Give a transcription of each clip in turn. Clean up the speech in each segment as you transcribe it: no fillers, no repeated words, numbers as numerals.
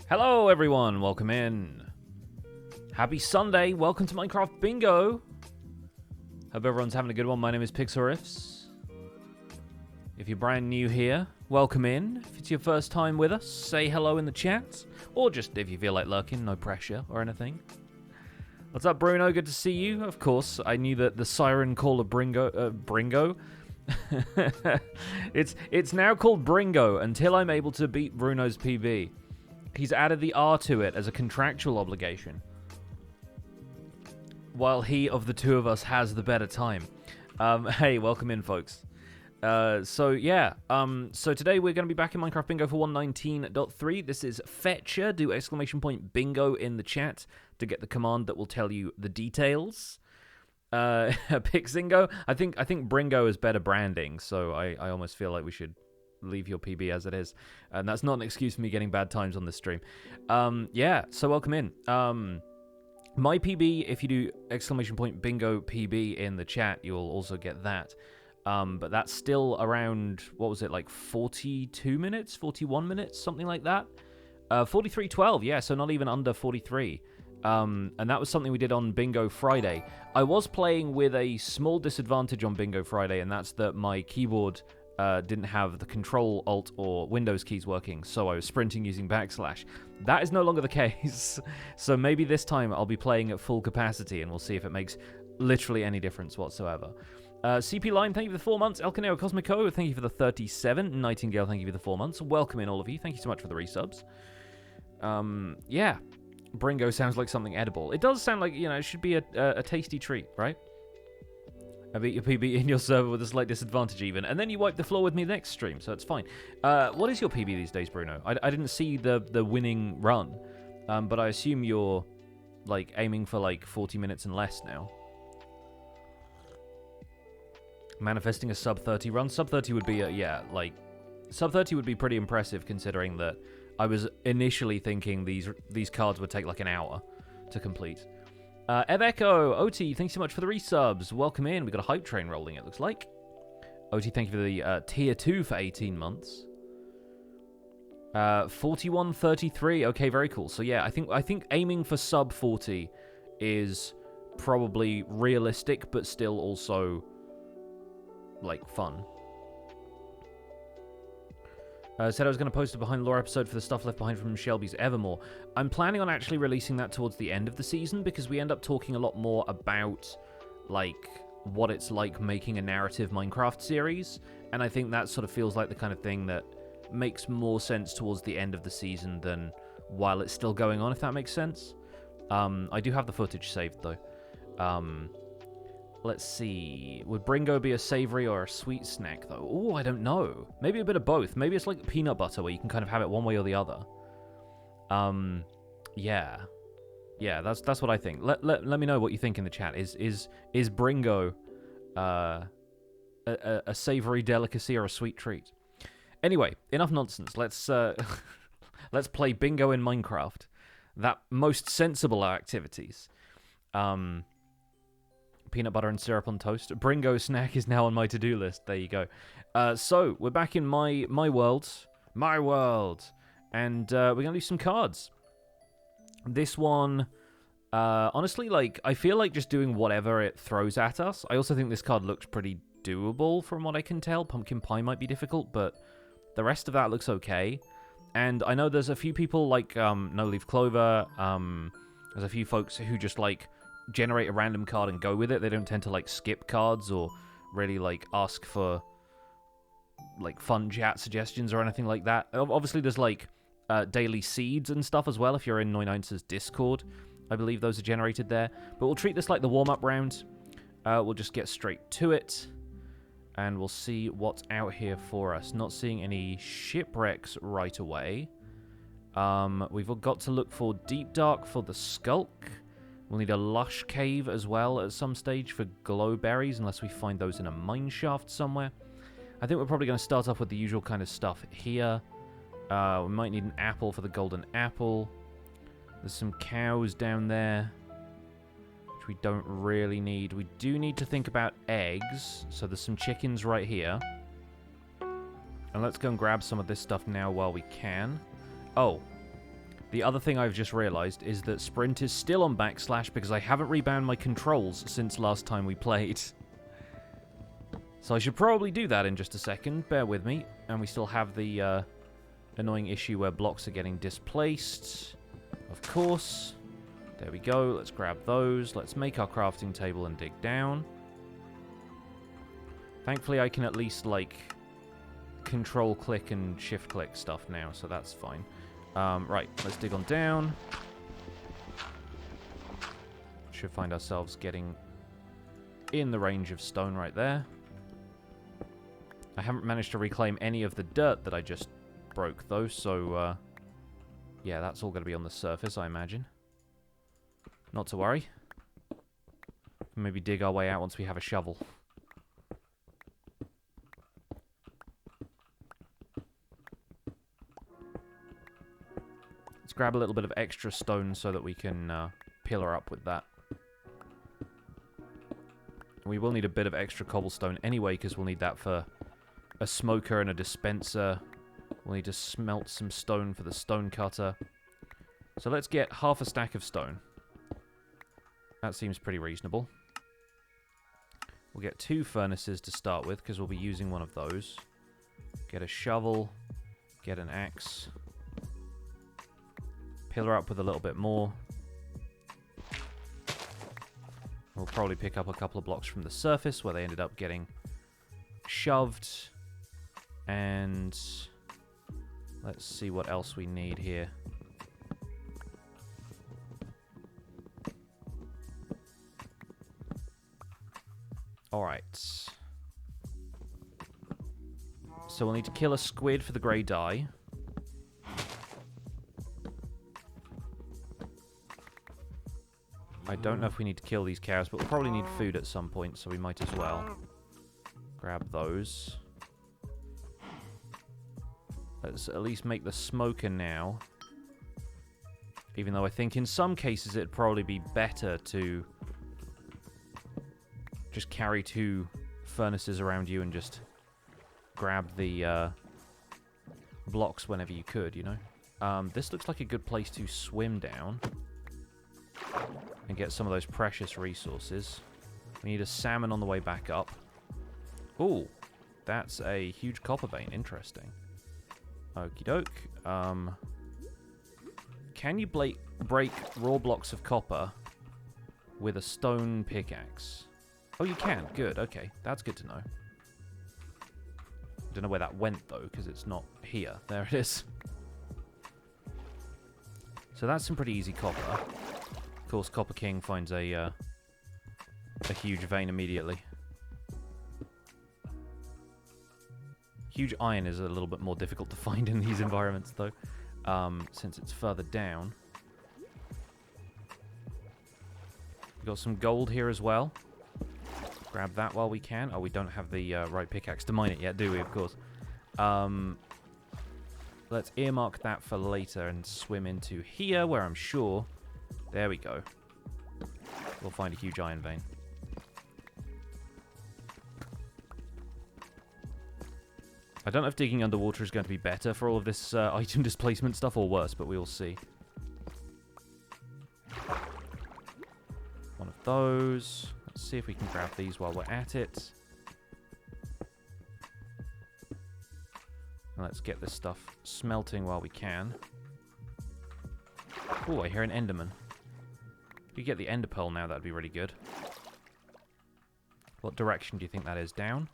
Hello everyone, welcome in. Happy Sunday, welcome to Minecraft Bingo. Hope everyone's having a good one. My name is Fetchr. If you're brand new here, welcome in. If it's your first time with us, say hello in the chat. Or just if you feel like lurking, no pressure or anything. What's up, Bruno? Good to see you. Of course, I knew that the siren call of Bringo. It's now called Bringo until I'm able to beat Bruno's PB. He's added the R to it as a contractual obligation. While he, of the two of us, has the better time. Hey, welcome in, folks. So today we're going to be back in Minecraft Bingo for 119.3. This is Fetchr. Do !bingo in the chat to get the command that will tell you the details. Pixingo. I think Bringo is better branding, so I almost feel like we should leave your PB as it is. And that's not an excuse for me getting bad times on this stream. So welcome in. My PB, if you do !bingo PB in the chat, you'll also get that. But that's still around, what was it, like 42 minutes, 41 minutes, something like that? 43:12, yeah, so not even under 43. And that was something we did on Bingo Friday. I was playing with a small disadvantage on Bingo Friday, and that's that my keyboard didn't have the Control, Alt, or Windows keys working, so I was sprinting using \. That is no longer the case. So maybe this time I'll be playing at full capacity, and we'll see if it makes literally any difference whatsoever. CP Line, thank you for the 4 months. Elkaneo Cosmico, thank you for the 37. Nightingale, thank you for the 4 months. Welcome in, all of you. Thank you so much for the resubs. Yeah. Bringo sounds like something edible. It does sound like, it should be a tasty treat, right? I beat your PB in your server with a slight disadvantage even, and then you wipe the floor with me next stream, so it's fine. What is your PB these days, Bruno? I didn't see the winning run, but I assume you're, aiming for, 40 minutes and less now. Manifesting a sub-30 run? Sub-30 would be, sub-30 would be pretty impressive considering that I was initially thinking these cards would take, an hour to complete. Evecho, Oti, thanks so much for the resubs. Welcome in. We got a hype train rolling, it looks like. Oti, thank you for the tier 2 for 18 months. 41:33. Okay, very cool. So yeah, I think aiming for sub 40 is probably realistic, but still also fun. Said I was going to post a Behind the Lore episode for the stuff left behind from Shelby's Evermore. I'm planning on actually releasing that towards the end of the season because we end up talking a lot more about, what it's like making a narrative Minecraft series. And I think that sort of feels like the kind of thing that makes more sense towards the end of the season than while it's still going on, if that makes sense. I do have the footage saved, though. Let's see. Would Bringo be a savory or a sweet snack, though? Oh, I don't know. Maybe a bit of both. Maybe it's like peanut butter, where you can kind of have it one way or the other. Yeah. Yeah, that's what I think. Let me know what you think in the chat. Is Bringo a savory delicacy or a sweet treat? Anyway, enough nonsense. Let's let's play Bingo in Minecraft. That most sensible activities. Peanut butter and syrup on toast. Bringo snack is now on my to-do list. There you go. So, we're back in my world. My world. And we're going to do some cards. This one, honestly, I feel like just doing whatever it throws at us. I also think this card looks pretty doable from what I can tell. Pumpkin pie might be difficult, but the rest of that looks okay. And I know there's a few people like No Leaf Clover. There's a few folks who just generate a random card and go with it. They don't tend to skip cards or really ask for fun chat suggestions or anything like that. Obviously there's daily seeds and stuff as well. If you're in NeunEinser's Discord, I believe those are generated there. But we'll treat this like the warm-up round. We'll just get straight to it and we'll see what's out here for us. Not seeing any shipwrecks right away. We've got to look for Deep Dark for the Skulk. We'll need a lush cave as well at some stage for glow berries, unless we find those in a mine shaft somewhere. I think we're probably going to start off with the usual kind of stuff here. We might need an apple for the golden apple. There's some cows down there, which we don't really need. We do need to think about eggs, so there's some chickens right here. And let's go and grab some of this stuff now while we can. Oh, The other thing I've just realized is that sprint is still on backslash because I haven't rebound my controls since last time we played. So I should probably do that in just a second. Bear with me. And we still have the annoying issue where blocks are getting displaced. Of course. There we go. Let's grab those. Let's make our crafting table and dig down. Thankfully, I can at least, like, control-click and shift-click stuff now, so that's fine. Right, let's dig on down. Should find ourselves getting in the range of stone right there. I haven't managed to reclaim any of the dirt that I just broke, though, so, yeah, that's all going to be on the surface, I imagine. Not to worry. Maybe dig our way out once we have a shovel. Let's grab a little bit of extra stone so that we can pillar up with that. We will need a bit of extra cobblestone anyway, because we'll need that for a smoker and a dispenser. We'll need to smelt some stone for the stone cutter. So let's get half a stack of stone. That seems pretty reasonable. We'll get 2 furnaces to start with, because we'll be using one of those. Get a shovel. Get an axe. Pillar up with a little bit more. We'll probably pick up a couple of blocks from the surface where they ended up getting shoved. And let's see what else we need here. Alright. So we'll need to kill a squid for the grey dye. I don't know if we need to kill these cows, but we'll probably need food at some point, so we might as well grab those. Let's at least make the smoker now. Even though I think in some cases it'd probably be better to just carry 2 furnaces around you and just grab the blocks whenever you could, you know? This looks like a good place to swim down and get some of those precious resources. We need a salmon on the way back up. Ooh, that's a huge copper vein. Interesting. Okie doke. Can you break raw blocks of copper with a stone pickaxe? Oh, you can. Good. Okay, that's good to know. I don't know where that went, though, because it's not here. There it is. So that's some pretty easy copper. Of course, Copper King finds a huge vein immediately. Huge iron is a little bit more difficult to find in these environments, though, since it's further down. We've got some gold here as well. Grab that while we can. Oh, we don't have the right pickaxe to mine it yet, do we? Of course. Let's earmark that for later and swim into here, where I'm sure... There we go. We'll find a huge iron vein. I don't know if digging underwater is going to be better for all of this item displacement stuff or worse, but we will see. One of those. Let's see if we can grab these while we're at it. And let's get this stuff smelting while we can. Oh, I hear an enderman. If you get the ender pearl now, that'd be really good. What direction do you think that is? Down?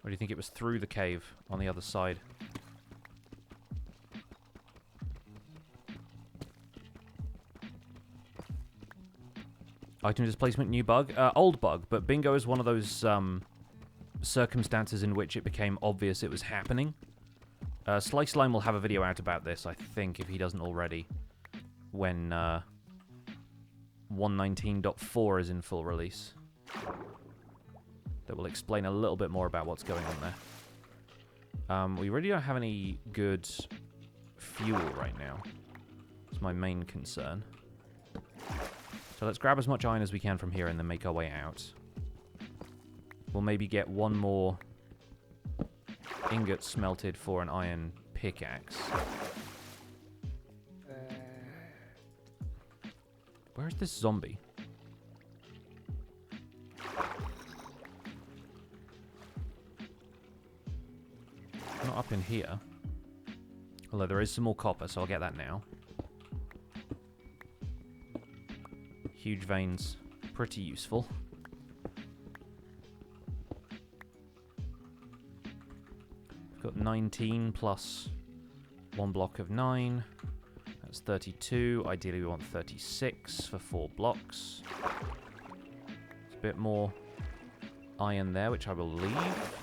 Or do you think it was through the cave on the other side? Item displacement, new bug? Old bug, but bingo is one of those circumstances in which it became obvious it was happening. Slice Line will have a video out about this, I think, if he doesn't already, when 1.19.4 is in full release. That will explain a little bit more about what's going on there. We really don't have any good fuel right now. It's my main concern. So let's grab as much iron as we can from here and then make our way out. we'll maybe get one more ingot smelted for an iron pickaxe. Where's this zombie? Not up in here. Although there is some more copper, so I'll get that now. Huge veins. Pretty useful. We've got 19 plus 1 block of 9. That's 32. Ideally we want 36 for 4 blocks. There's a bit more iron there, which I will leave.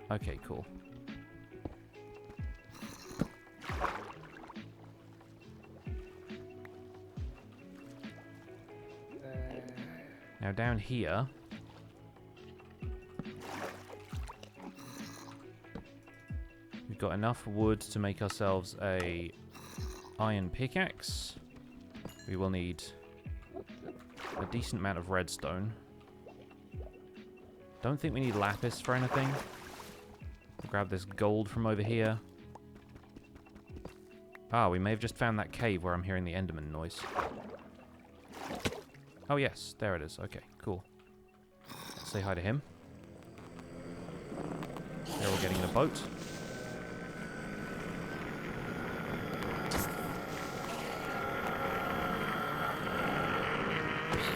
Okay, cool. Now down here, we've got enough wood to make ourselves a iron pickaxe. We will need a decent amount of redstone. Don't think we need lapis for anything. We'll grab this gold from over here. Ah, we may have just found that cave where I'm hearing the Enderman noise. Oh yes, there it is. Okay, cool. Let's say hi to him. They're all getting in a boat.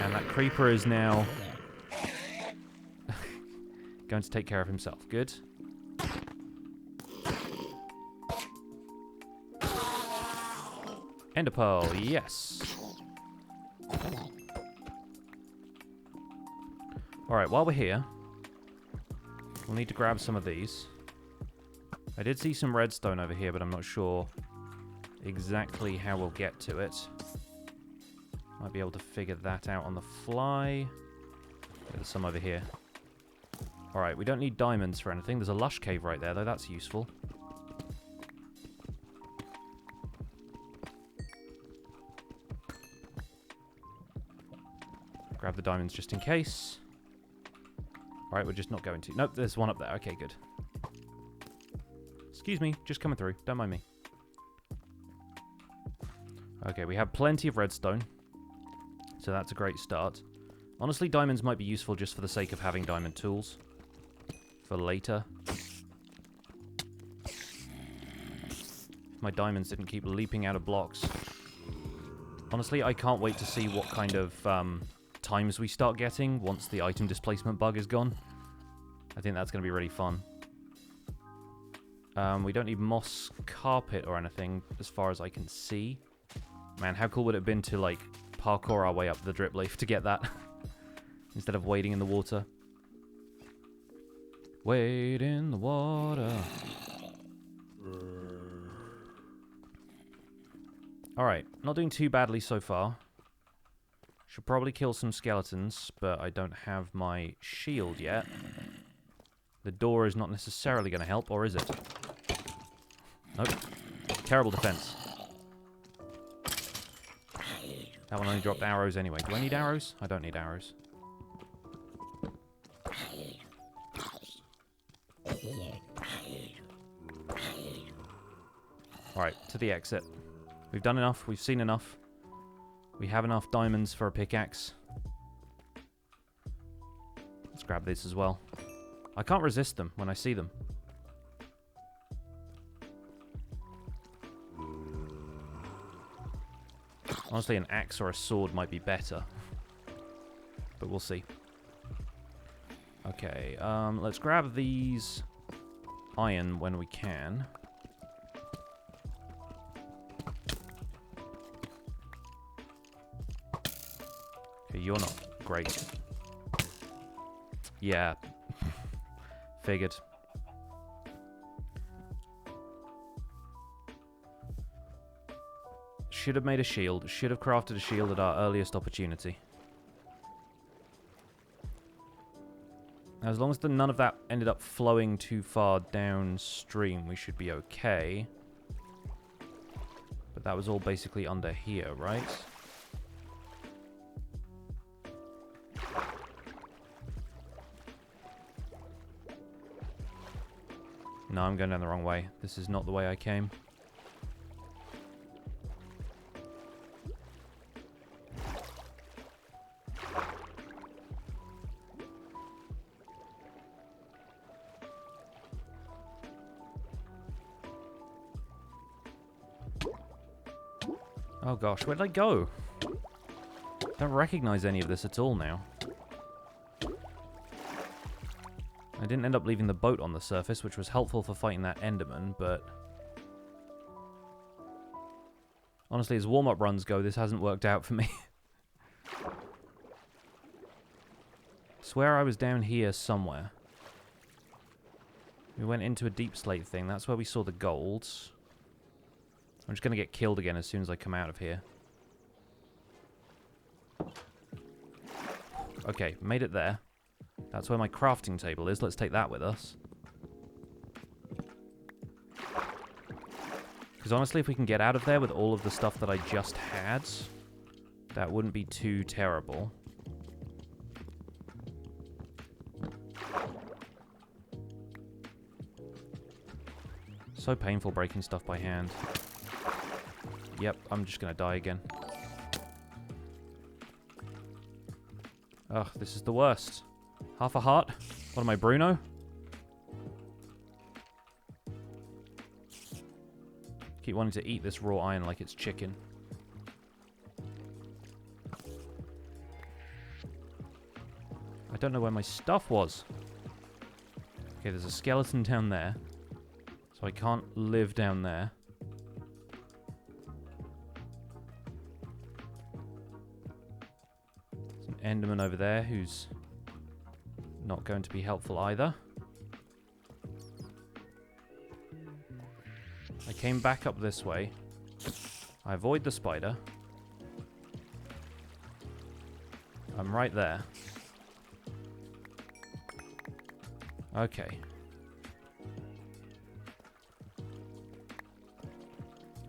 And that creeper is now going to take care of himself. Good. Ender pearl, yes. Alright, while we're here, we'll need to grab some of these. I did see some redstone over here, but I'm not sure exactly how we'll get to it. Might be able to figure that out on the fly. There's some over here. Alright, we don't need diamonds for anything. There's a lush cave right there, though. That's useful. Grab the diamonds just in case. Alright, we're just not going to. Nope, there's one up there. Okay, good. Excuse me, just coming through. Don't mind me. Okay, we have plenty of redstone. So that's a great start. Honestly, diamonds might be useful just for the sake of having diamond tools. For later. My diamonds didn't keep leaping out of blocks. Honestly, I can't wait to see what kind of times we start getting once the item displacement bug is gone. I think that's going to be really fun. We don't need moss carpet or anything as far as I can see. Man, how cool would it have been to, like, parkour our way up the drip leaf to get that? Instead of wading in the water. Wade in the water. Alright, not doing too badly so far. Should probably kill some skeletons, but I don't have my shield yet. The door is not necessarily going to help, or is it? Nope. Terrible defense. That one only dropped arrows anyway. Do I need arrows? I don't need arrows. Alright, to the exit. We've done enough. We've seen enough. We have enough diamonds for a pickaxe. Let's grab this as well. I can't resist them when I see them. Honestly, an axe or a sword might be better. But we'll see. Okay, let's grab these iron when we can. Okay, you're not great. Yeah. Figured. Should have made a shield. Should have crafted a shield at our earliest opportunity. As long as none of that ended up flowing too far downstream, we should be okay. But that was all basically under here, right? No, I'm going down the wrong way. This is not the way I came. Oh gosh, where did I go? Don't recognize any of this at all now. I didn't end up leaving the boat on the surface, which was helpful for fighting that Enderman, but... honestly, as warm-up runs go, this hasn't worked out for me. Swear I was down here somewhere. We went into a deep slate thing. That's where we saw the golds. I'm just going to get killed again as soon as I come out of here. Okay, made it there. That's where my crafting table is. Let's take that with us. Because honestly, if we can get out of there with all of the stuff that I just had, that wouldn't be too terrible. So painful breaking stuff by hand. Yep, I'm just going to die again. Ugh, this is the worst. Half a heart? What am I, Bruno? Keep wanting to eat this raw iron like it's chicken. I don't know where my stuff was. Okay, there's a skeleton down there. So I can't live down there. There's an Enderman over there who's not going to be helpful either. I came back up this way. I avoid the spider. I'm right there. Okay.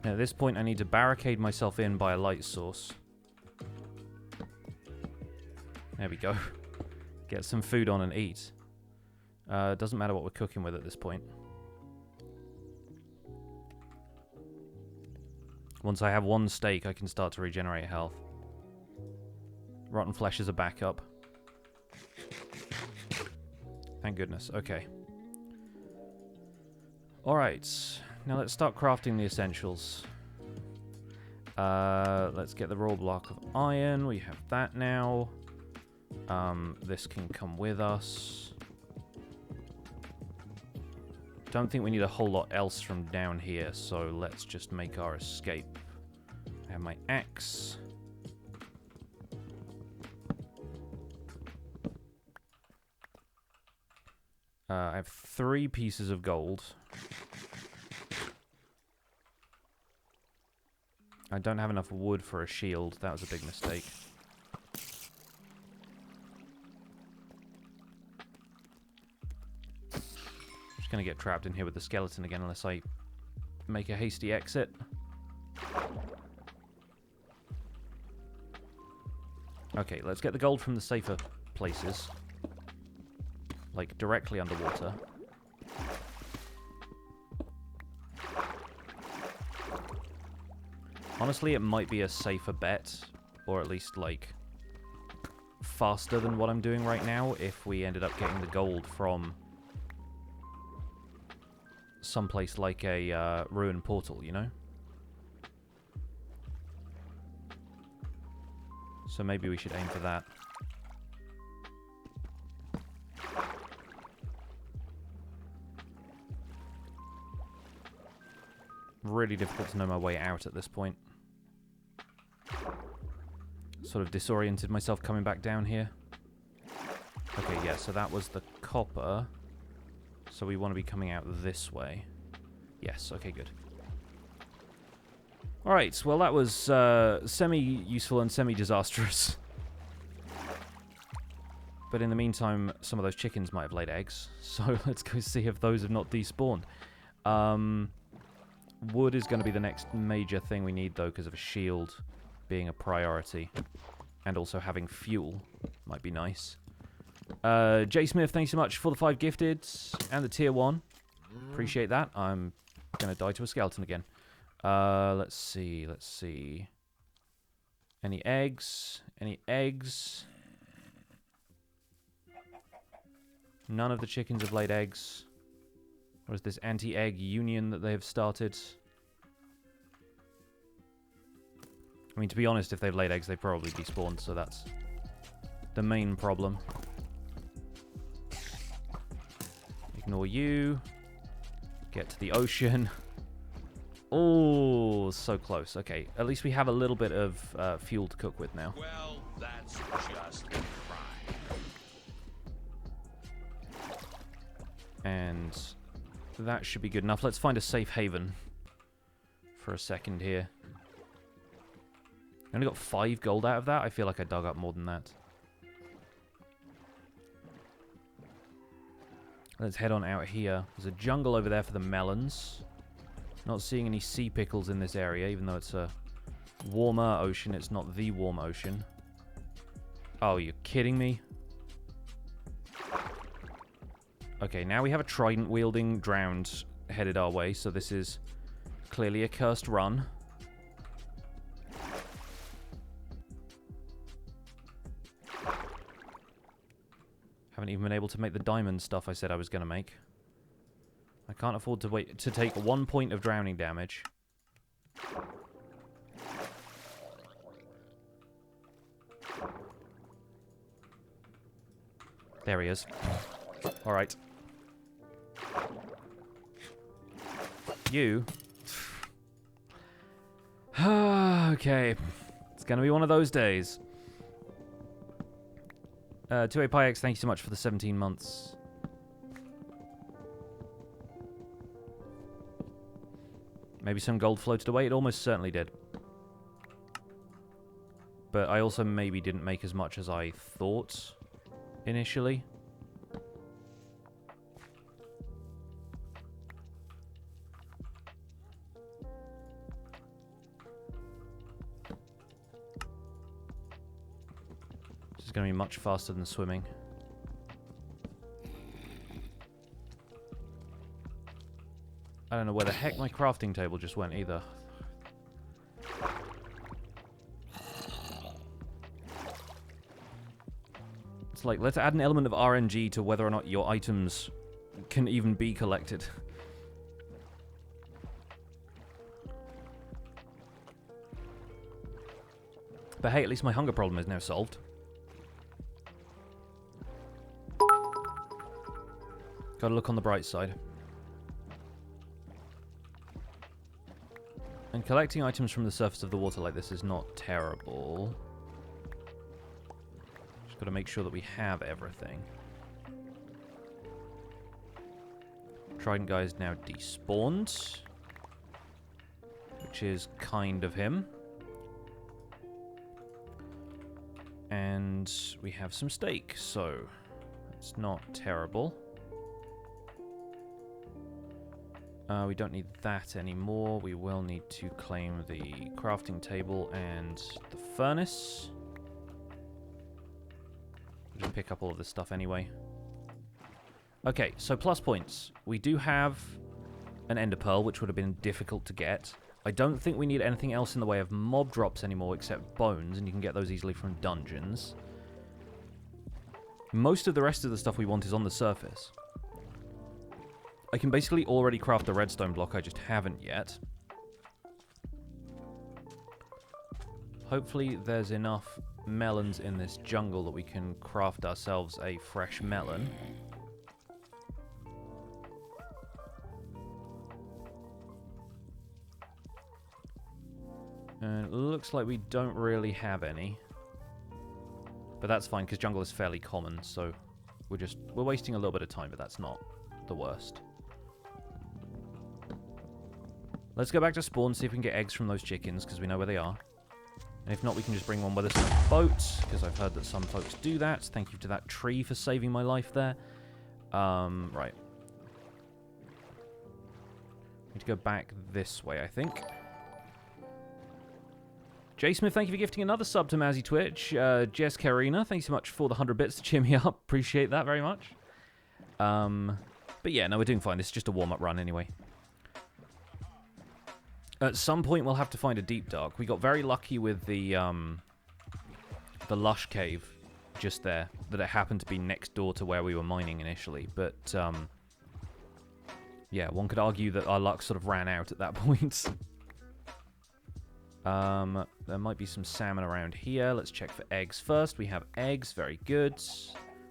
Now at this point I need to barricade myself in by a light source. There we go. Get some food on and eat. Doesn't matter what we're cooking with at this point. Once I have one steak, I can start to regenerate health. Rotten flesh is a backup. Thank goodness. Okay. Alright. Now let's start crafting the essentials. Let's get the raw block of iron. We have that now. This can come with us. Don't think we need a whole lot else from down here, so let's just make our escape. I have my axe. I have 3 pieces of gold. I don't have enough wood for a shield. That was a big mistake. Just gonna get trapped in here with the skeleton again unless I make a hasty exit. Okay, let's get the gold from the safer places. Like, directly underwater. Honestly, it might be a safer bet, or at least, like, faster than what I'm doing right now if we ended up getting the gold from someplace like a ruined portal, you know? So maybe we should aim for that. Really difficult to know my way out at this point. Sort of disoriented myself coming back down here. Okay, yeah, so that was the copper. So we want to be coming out this way. Yes, okay, good. Alright, well that was semi-useful and semi-disastrous. But in the meantime, some of those chickens might have laid eggs. So let's go see if those have not despawned. Wood is going to be the next major thing we need, though, because of a shield being a priority. And also having fuel might be nice. J Smith, thanks so much for the 5 gifted and the tier 1. Appreciate that. I'm gonna die to a skeleton again. Let's see. Let's see. Any eggs? Any eggs? None of the chickens have laid eggs. What is this anti-egg union that they have started? I mean, to be honest, if they've laid eggs, they've probably despawned, so that's the main problem. Ignore you. Get to the ocean. Oh, so close. Okay, at least we have a little bit of fuel to cook with now. Well, that's just fine. And that should be good enough. Let's find a safe haven for a second here. I only got 5 gold out of that. I feel like I dug up more than that. Let's head on out here. There's a jungle over there for the melons. Not seeing any sea pickles in this area, even though it's a warmer ocean. It's not the warm ocean. Oh, you're kidding me? Okay, now we have a trident-wielding drowned headed our way, so this is clearly a cursed run. Haven't even been able to make the diamond stuff I said I was going to make. I can't afford to wait to take 1 point of drowning damage. There he is. Alright. You. Okay. It's gonna be one of those days. 2APyX, thank you so much for the 17 months. Maybe some gold floated away. It almost certainly did. But I also maybe didn't make as much as I thought initially. This is going to be much faster than swimming. I don't know where the heck my crafting table just went either. It's like, let's add an element of RNG to whether or not your items can even be collected. But hey, at least my hunger problem is now solved. Gotta look on the bright side. And collecting items from the surface of the water like this is not terrible. Just got to make sure that we have everything. Trident guy is now despawned, which is kind of him. And we have some steak, so it's not terrible. We don't need that anymore. We will need to claim the crafting table and the furnace. We'll just pick up all of this stuff anyway. Okay, so plus points. We do have an ender pearl, which would have been difficult to get. I don't think we need anything else in the way of mob drops anymore except bones, and you can get those easily from dungeons. Most of the rest of the stuff we want is on the surface. I can basically already craft the redstone block, I just haven't yet. Hopefully there's enough melons in this jungle that we can craft ourselves a fresh melon. And it looks like we don't really have any. But that's fine, because jungle is fairly common, so we're wasting a little bit of time, but that's not the worst. Let's go back to spawn, see if we can get eggs from those chickens, because we know where they are. And if not, we can just bring one with us in a boat, because I've heard that some folks do that. Thank you to that tree for saving my life there. Right. Need to go back this way, I think. J Smith, thank you for gifting another sub to Mazzy Twitch. Jess Karina, thanks so much for the 100 bits to cheer me up. Appreciate that very much. But yeah, no, we're doing fine. This is just a warm-up run anyway. At some point, we'll have to find a deep dark. We got very lucky with the lush cave just there, that it happened to be next door to where we were mining initially. But, yeah, one could argue that our luck sort of ran out at that point. There might be some salmon around here. Let's check for eggs first. We have eggs. Very good.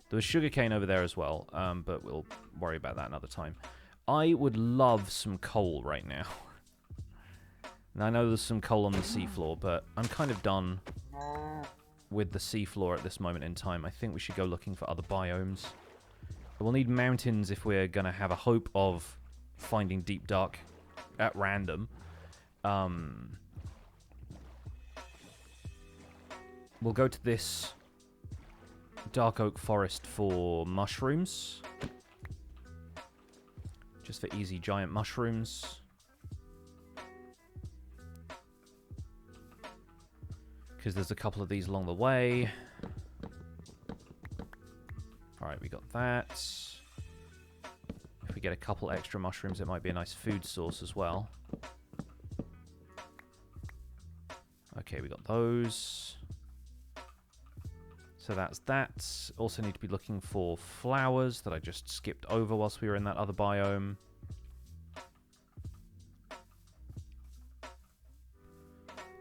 There was sugarcane over there as well, but we'll worry about that another time. I would love some coal right now. And I know there's some coal on the seafloor, but I'm kind of done with the seafloor at this moment in time. I think we should go looking for other biomes. We'll need mountains if we're going to have a hope of finding deep dark at random. We'll go to this dark oak forest for mushrooms. Just for easy giant mushrooms. Because there's a couple of these along the way. Alright, we got that. If we get a couple extra mushrooms, it might be a nice food source as well. Okay, we got those. So that's that. Also need to be looking for flowers that I just skipped over whilst we were in that other biome.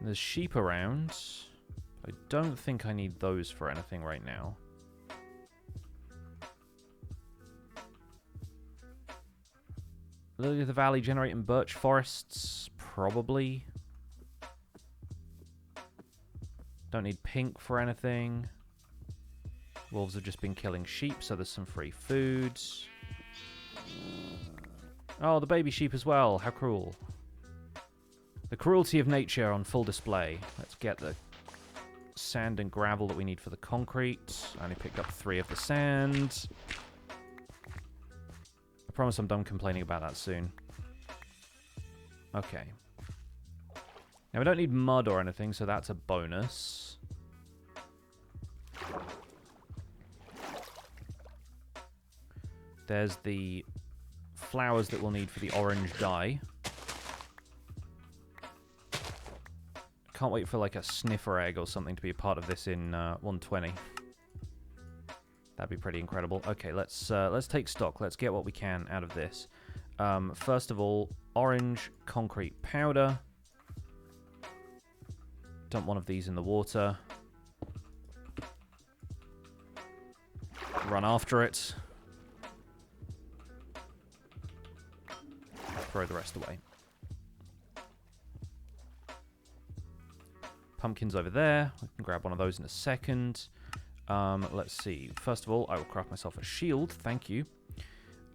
There's sheep around. I don't think I need those for anything right now. Lily of the Valley generating birch forests? Probably. Don't need pink for anything. Wolves have just been killing sheep, so there's some free food. Oh, the baby sheep as well. How cruel. The cruelty of nature on full display. Let's get the sand and gravel that we need for the concrete. I only picked up 3 of the sand. I promise I'm done complaining about that soon. Okay. Now, we don't need mud or anything, so that's a bonus. There's the flowers that we'll need for the orange dye. Can't wait for like a sniffer egg or something to be a part of this in 120. That'd be pretty incredible. Okay, let's take stock. Let's get what we can out of this. First of all, orange concrete powder. Dump one of these in the water. Run after it. Throw the rest away. Pumpkins over there. We can grab one of those in a second. Let's see. First of all, I will craft myself a shield. Thank you.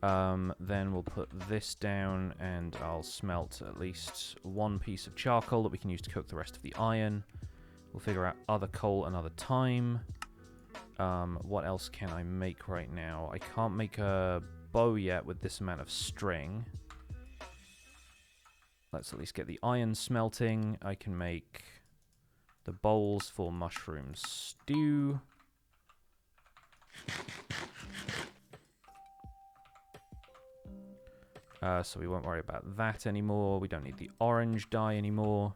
Then we'll put this down, and I'll smelt at least 1 piece of charcoal that we can use to cook the rest of the iron. We'll figure out other coal another time. What else can I make right now? I can't make a bow yet with this amount of string. Let's at least get the iron smelting. I can make the bowls for mushroom stew. So we won't worry about that anymore. We don't need the orange dye anymore.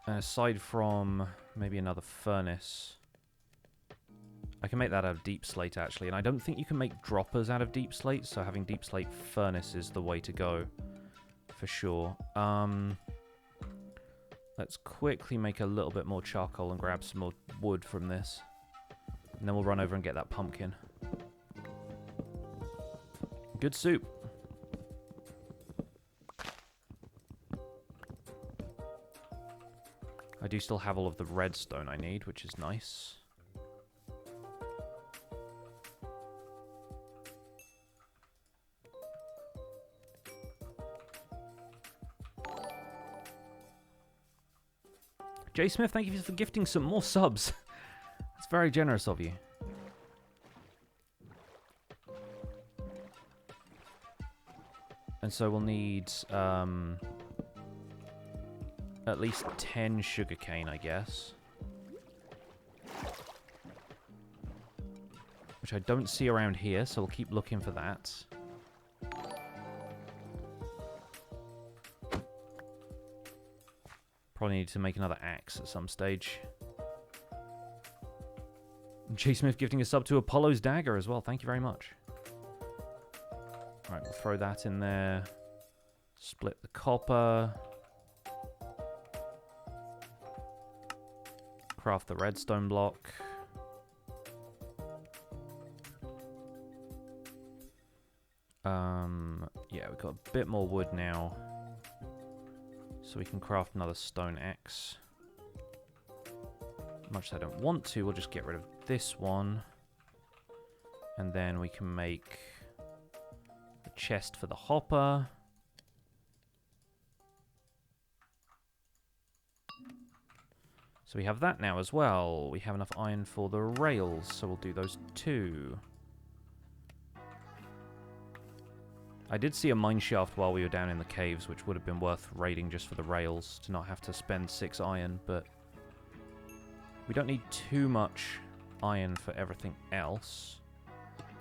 And aside from maybe another furnace, I can make that out of deep slate, actually. And I don't think you can make droppers out of deep slate, so having deep slate furnace is the way to go, for sure. Let's quickly make a little bit more charcoal and grab some more wood from this. And then we'll run over and get that pumpkin. Good soup. I do still have all of the redstone I need, which is nice. Jay Smith, thank you for gifting some more subs. That's very generous of you. And so we'll need at least 10 sugarcane, I guess. which I don't see around here, so we'll keep looking for that. Probably need to make another axe at some stage. And J. Smith gifting a sub to Apollo's Dagger as well. Thank you very much. Alright, we'll throw that in there. Split the copper. Craft the redstone block. Yeah, we've got a bit more wood now. So we can craft another stone axe. Much as I don't want to, we'll just get rid of this one. And then we can make a chest for the hopper. So we have that now as well. We have enough iron for the rails, so we'll do those too. I did see a mine shaft while we were down in the caves, which would have been worth raiding just for the rails, to not have to spend 6 iron, but we don't need too much iron for everything else.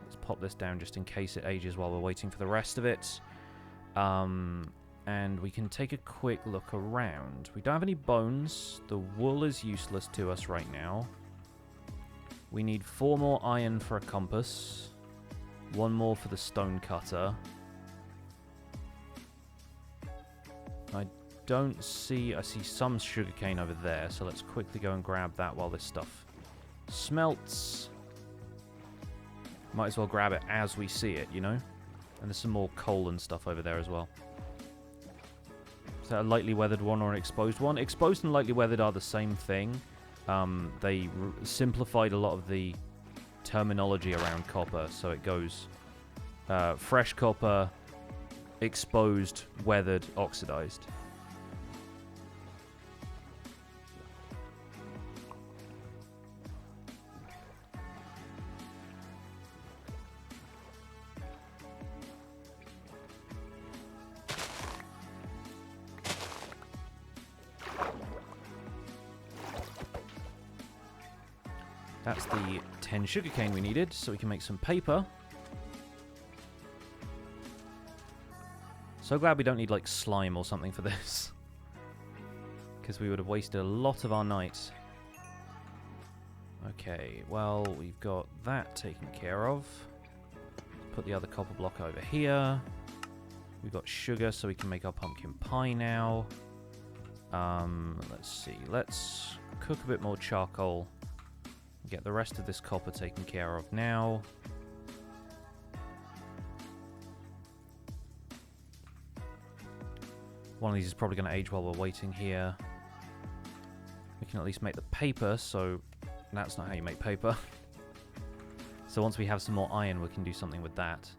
Let's pop this down just in case it ages while we're waiting for the rest of it. And we can take a quick look around. We don't have any bones. The wool is useless to us right now. We need 4 more iron for a compass. 1 more for the stone cutter. I don't see... I see some sugarcane over there, so let's quickly go and grab that while this stuff smelts. Might as well grab it as we see it, you know? And there's some more coal and stuff over there as well. Is that a lightly weathered one or an exposed one? Exposed and lightly weathered are the same thing. They simplified a lot of the terminology around copper, so it goes fresh copper, exposed, weathered, oxidized. That's the 10 sugarcane we needed, so we can make some paper. So glad we don't need, like, slime or something for this. Because we would have wasted a lot of our night. Okay, well, we've got that taken care of. Put the other copper block over here. We've got sugar, so we can make our pumpkin pie now. Let's see. Let's cook a bit more charcoal. Get the rest of this copper taken care of now. One of these is probably going to age while we're waiting here. We can at least make the paper, so that's not how you make paper. So once we have some more iron, we can do something with that.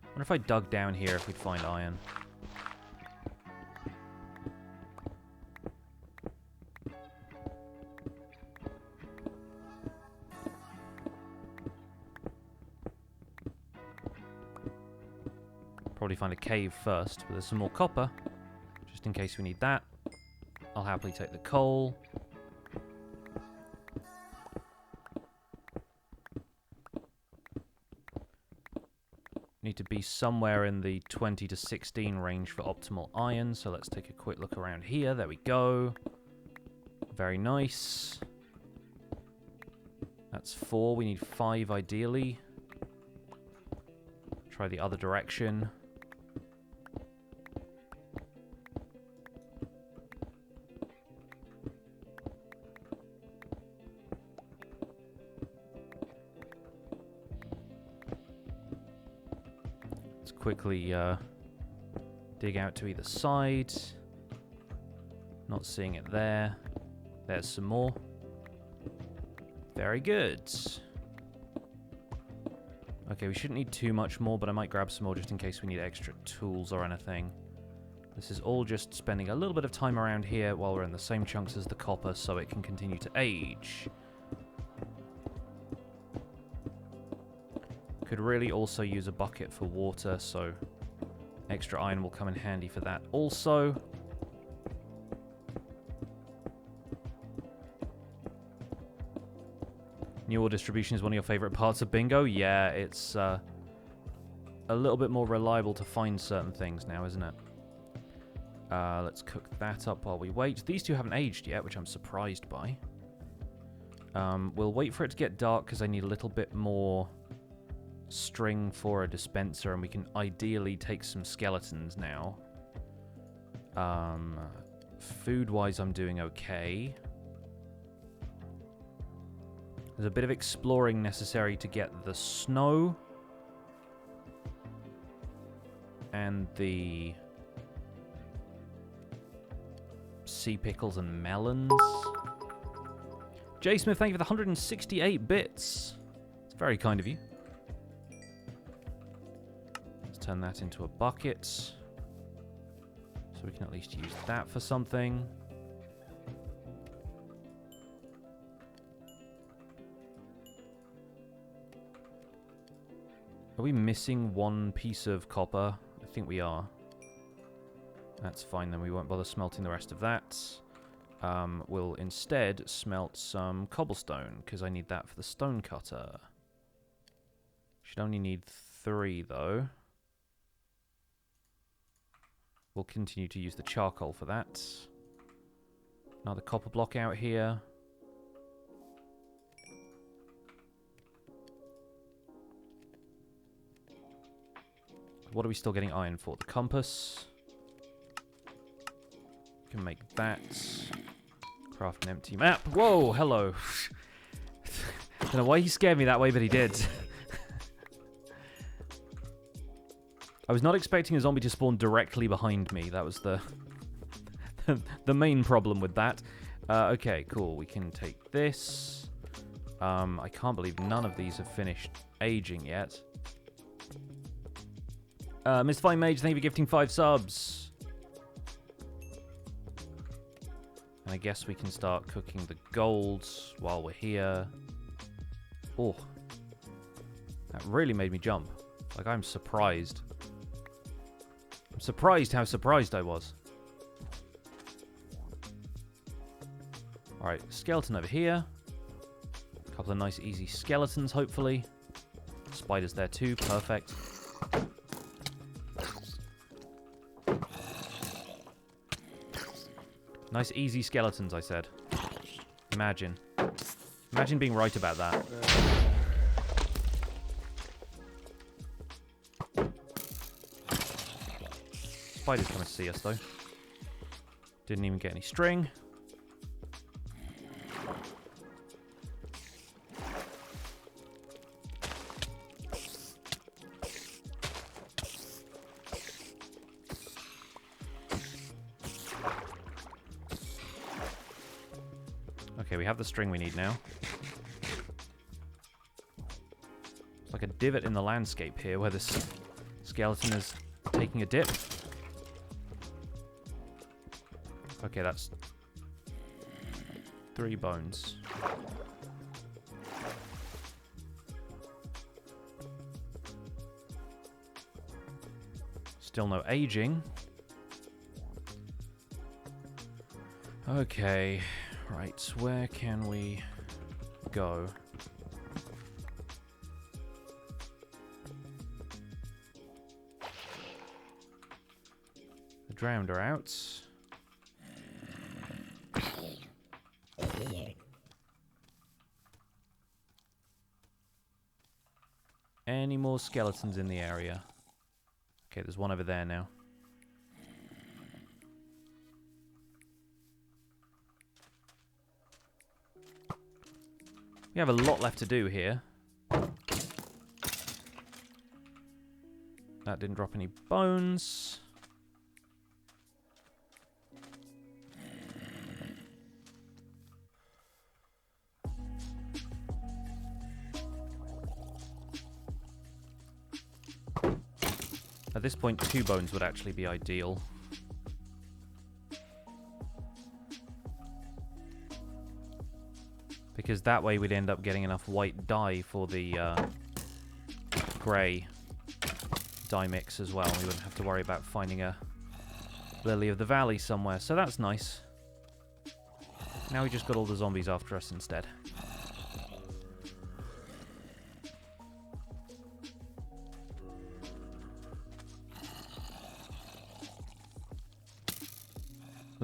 I wonder if I dug down here if we'd find iron. Probably find a cave first, but there's some more copper, just in case we need that. I'll happily take the coal. Need to be somewhere in the 20 to 16 range for optimal iron, so let's take a quick look around here. There we go. Very nice. That's 4. We need 5 ideally. Try the other direction. Quickly dig out to either side. Not seeing it there. There's some more. Very good. Okay, we shouldn't need too much more, but I might grab some more just in case we need extra tools or anything. This is all just spending a little bit of time around here while we're in the same chunks as the copper so it can continue to age. Could really also use a bucket for water, so extra iron will come in handy for that also. New order distribution is one of your favorite parts of bingo? Yeah, it's a little bit more reliable to find certain things now, isn't it? Let's cook that up while we wait. These two haven't aged yet, which I'm surprised by. We'll wait for it to get dark because I need a little bit more string for a dispenser, and we can ideally take some skeletons now. Food-wise, I'm doing okay. There's a bit of exploring necessary to get the snow and the sea pickles and melons. J Smith, thank you for the 168 bits. It's very kind of you. Let's turn that into a bucket, so we can at least use that for something. Are we missing one piece of copper? I think we are. That's fine, then we won't bother smelting the rest of that. We'll instead smelt some cobblestone, because I need that for the stone cutter. Should only need 3, though. We'll continue to use the charcoal for that. Another copper block out here. What are we still getting iron for? The compass. We can make that. Craft an empty map. Whoa, hello. Don't know why he scared me that way, but he did. I was not expecting a zombie to spawn directly behind me. That was the the main problem with that. Okay, cool. We can take this. I can't believe none of these have finished aging yet. Miss Fine Mage, thank you for gifting 5 subs. And I guess we can start cooking the golds while we're here. Oh. That really made me jump. Like, I'm surprised. I'm surprised how surprised I was. Alright, skeleton over here. A couple of nice easy skeletons, hopefully. Spiders there too, perfect. Nice, easy skeletons, I said. Imagine. Imagine being right about that. Spiders coming to see us, though. Didn't even get any string. Okay, we have the string we need now. It's like a divot in the landscape here where this skeleton is taking a dip. Okay, that's 3 bones. Still no aging. Okay. Right, where can we go? The drowned are out. Any more skeletons in the area? Okay, there's one over there now. We have a lot left to do here. That didn't drop any bones. At this point, 2 bones would actually be ideal. Because that way we'd end up getting enough white dye for the grey dye mix as well. We wouldn't have to worry about finding a Lily of the Valley somewhere. So that's nice. Now we just got all the zombies after us instead.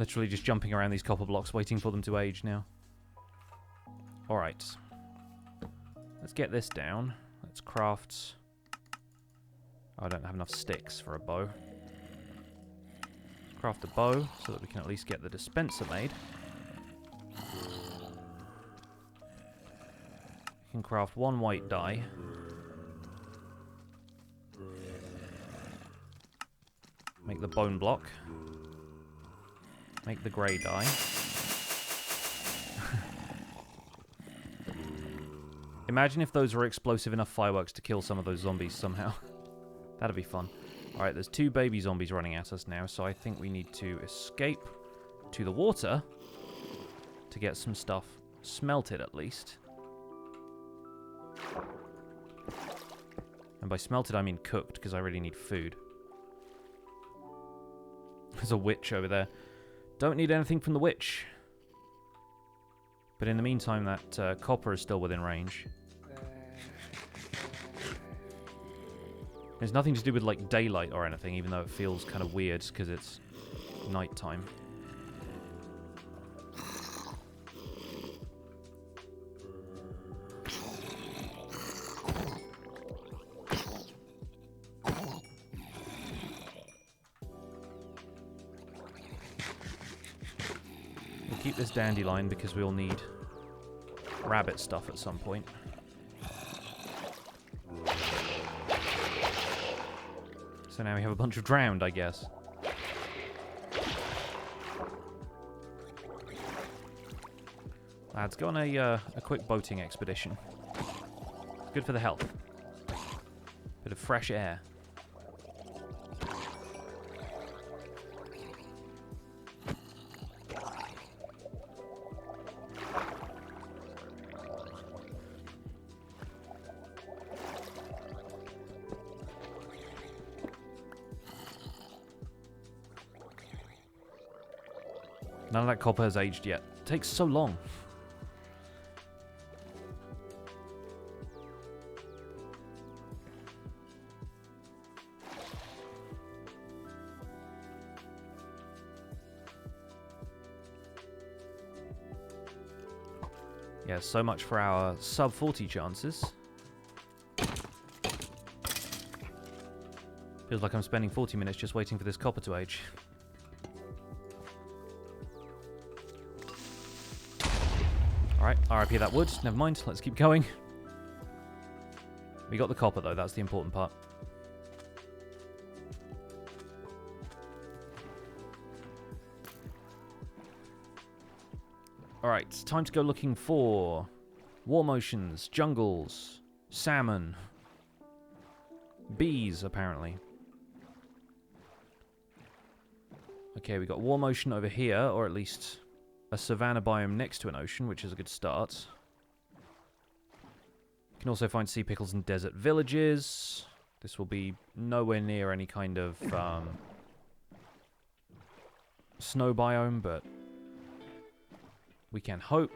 Literally just jumping around these copper blocks, waiting for them to age now. Alright. Let's get this down. Let's craft... Oh, I don't have enough sticks for a bow. Let's craft a bow so that we can at least get the dispenser made. We can craft one white dye. Make the bone block. Make the grey dye. Imagine if those were explosive enough fireworks to kill some of those zombies somehow. That'd be fun. Alright, there's 2 baby zombies running at us now, so I think we need to escape to the water to get some stuff smelted at least. And by smelted I mean cooked, because I really need food. There's a witch over there. Don't need anything from the witch. But in the meantime, that copper is still within range. There's nothing to do with, like, daylight or anything, even though it feels kind of weird because it's nighttime. We'll keep this dandelion because we'll need rabbit stuff at some point. So now we have a bunch of drowned, I guess. Lads, go on a quick boating expedition. It's good for the health. Bit of fresh air. None of that copper has aged yet. It takes so long. Yeah, so much for our sub 40 chances. Feels like I'm spending 40 minutes just waiting for this copper to age. Alright, RIP that wood. Never mind, let's keep going. We got the copper though, that's the important part. Alright, time to go looking for war motions, jungles, salmon, bees apparently. Okay, we got war motion over here, or at least a savanna biome next to an ocean, which is a good start. You can also find sea pickles in desert villages. This will be nowhere near any kind of snow biome, but we can hope.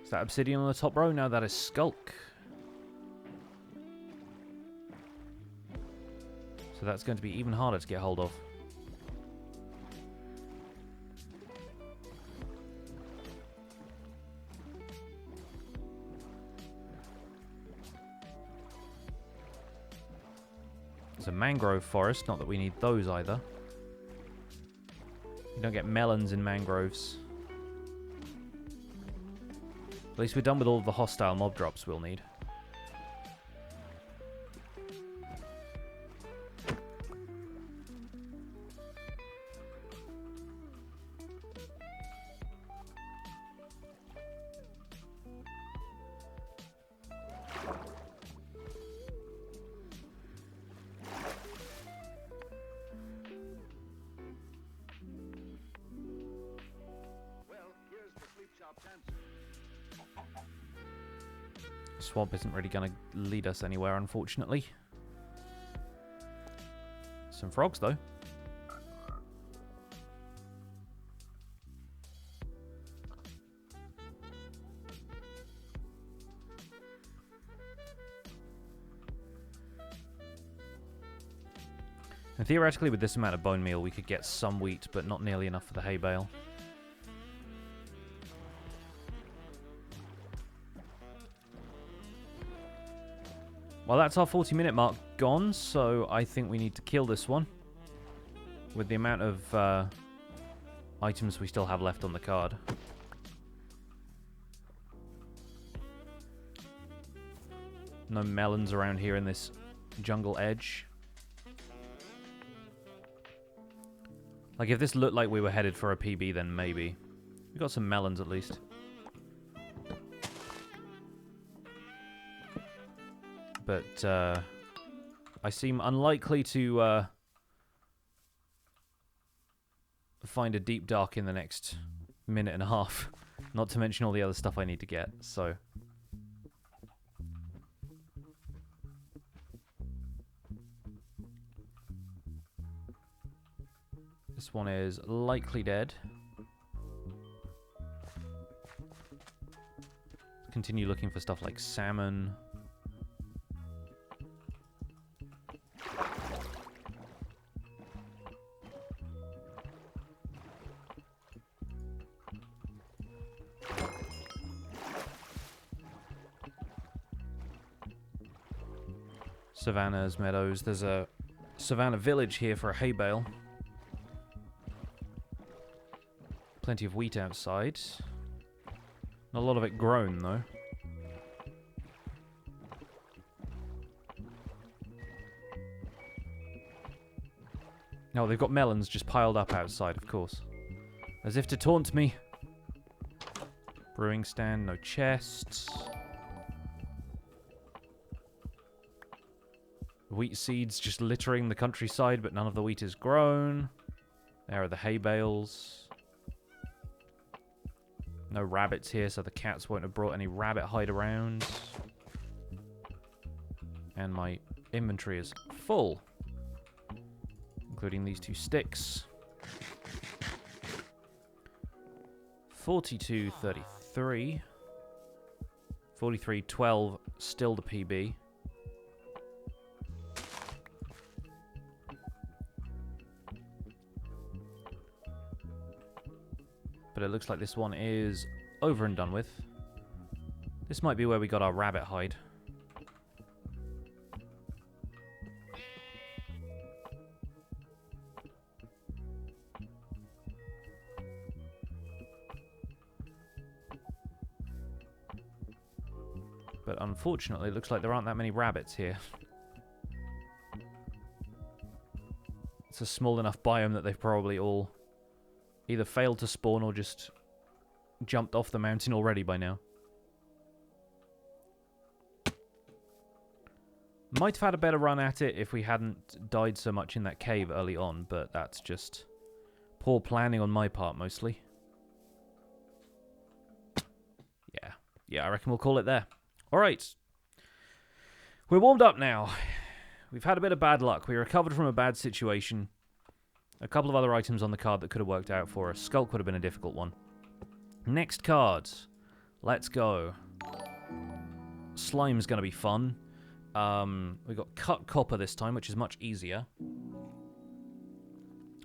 Is that obsidian on the top row? No, that is skulk. So that's going to be even harder to get hold of. It's a mangrove forest, not that we need those either. You don't get melons in mangroves. At least we're done with all of the hostile mob drops we'll need. Swamp isn't really going to lead us anywhere, unfortunately. Some frogs, though. And theoretically, with this amount of bone meal, we could get some wheat, but not nearly enough for the hay bale. Well, that's our 40-minute mark gone, so I think we need to kill this one. With the amount of items we still have left on the card. No melons around here in this jungle edge. Like, if this looked like we were headed for a PB, then maybe. We got some melons, at least. But, I seem unlikely to, find a deep dark in the next minute and a half. Not to mention all the other stuff I need to get, so... This one is likely dead. Continue looking for stuff like salmon. Savannas, meadows. There's a savannah village here for a hay bale. Plenty of wheat outside. Not a lot of it grown, though. Oh, they've got melons just piled up outside, of course. As if to taunt me. Brewing stand, no chests. Wheat seeds just littering the countryside, but none of the wheat is grown. There are the hay bales. No rabbits here, so the cats won't have brought any rabbit hide around. And my inventory is full. Including these 2 sticks. 42.33. 43.12, still the PB. But it looks like this one is over and done with. This might be where we got our rabbit hide. But unfortunately, it looks like there aren't that many rabbits here. It's a small enough biome that they've probably all either failed to spawn or just jumped off the mountain already by now. Might have had a better run at it if we hadn't died so much in that cave early on, but that's just poor planning on my part, mostly. Yeah, I reckon we'll call it there. Alright. We're warmed up now. We've had a bit of bad luck. We recovered from a bad situation. A couple of other items on the card that could have worked out for us. Skulk would have been a difficult one. Next cards. Let's go. Slime's going to be fun. We've got cut copper this time, which is much easier.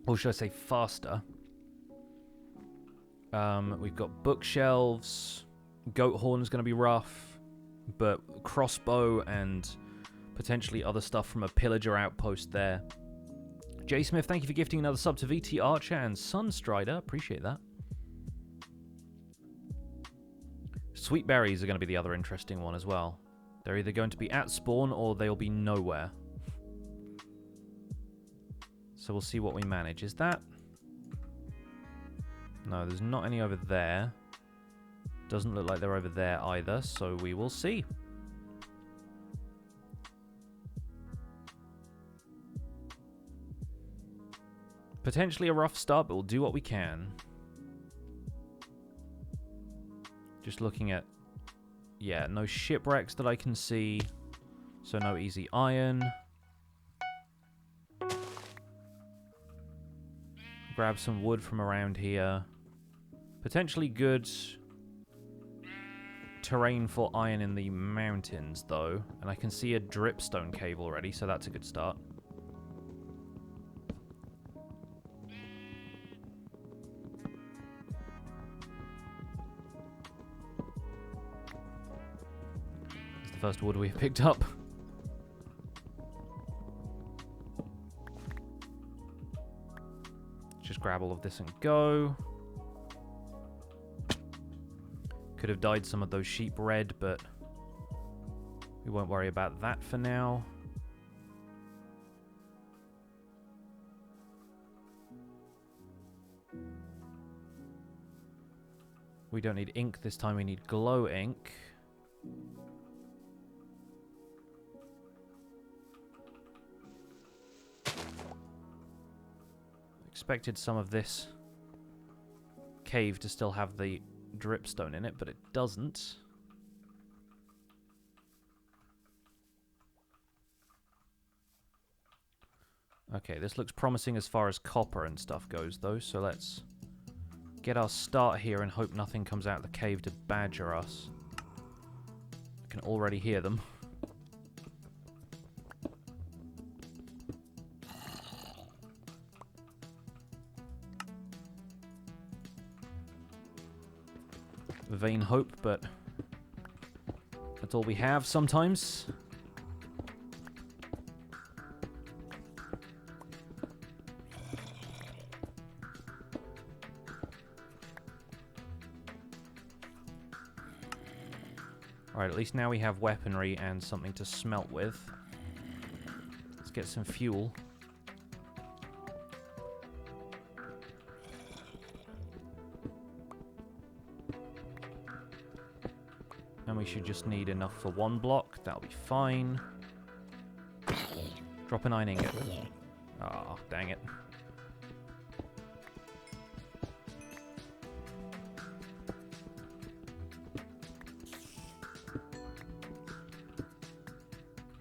Or should I say faster. We've got bookshelves. Goat horn is going to be rough. But crossbow and potentially other stuff from a pillager outpost there. J Smith, thank you for gifting another sub to VT Archer and Sunstrider. Appreciate that. Sweet berries are going to be the other interesting one as well. They're either going to be at spawn or they'll be nowhere. So we'll see what we manage. Is that... No, there's not any over there. Doesn't look like they're over there either, so we will see. Potentially a rough start, but we'll do what we can. Just looking at... Yeah, no shipwrecks that I can see. So no easy iron. Grab some wood from around here. Potentially good terrain for iron in the mountains, though. And I can see a dripstone cave already, so that's a good start. first wood we picked up. Just grab all of this and go. Could have dyed some of those sheep red, but we won't worry about that for now. We don't need ink this time, we need glow ink. Expected some of this cave to still have the dripstone in it, but it doesn't. Okay, this looks promising as far as copper and stuff goes, though, so let's get our start here and hope nothing comes out of the cave to badger us. I can already hear them. Vain hope, but that's all we have sometimes. Alright, at least now we have weaponry and something to smelt with. Let's get some fuel. And we should just need enough for one block. That'll be fine. Drop an iron ingot. Ah, dang it.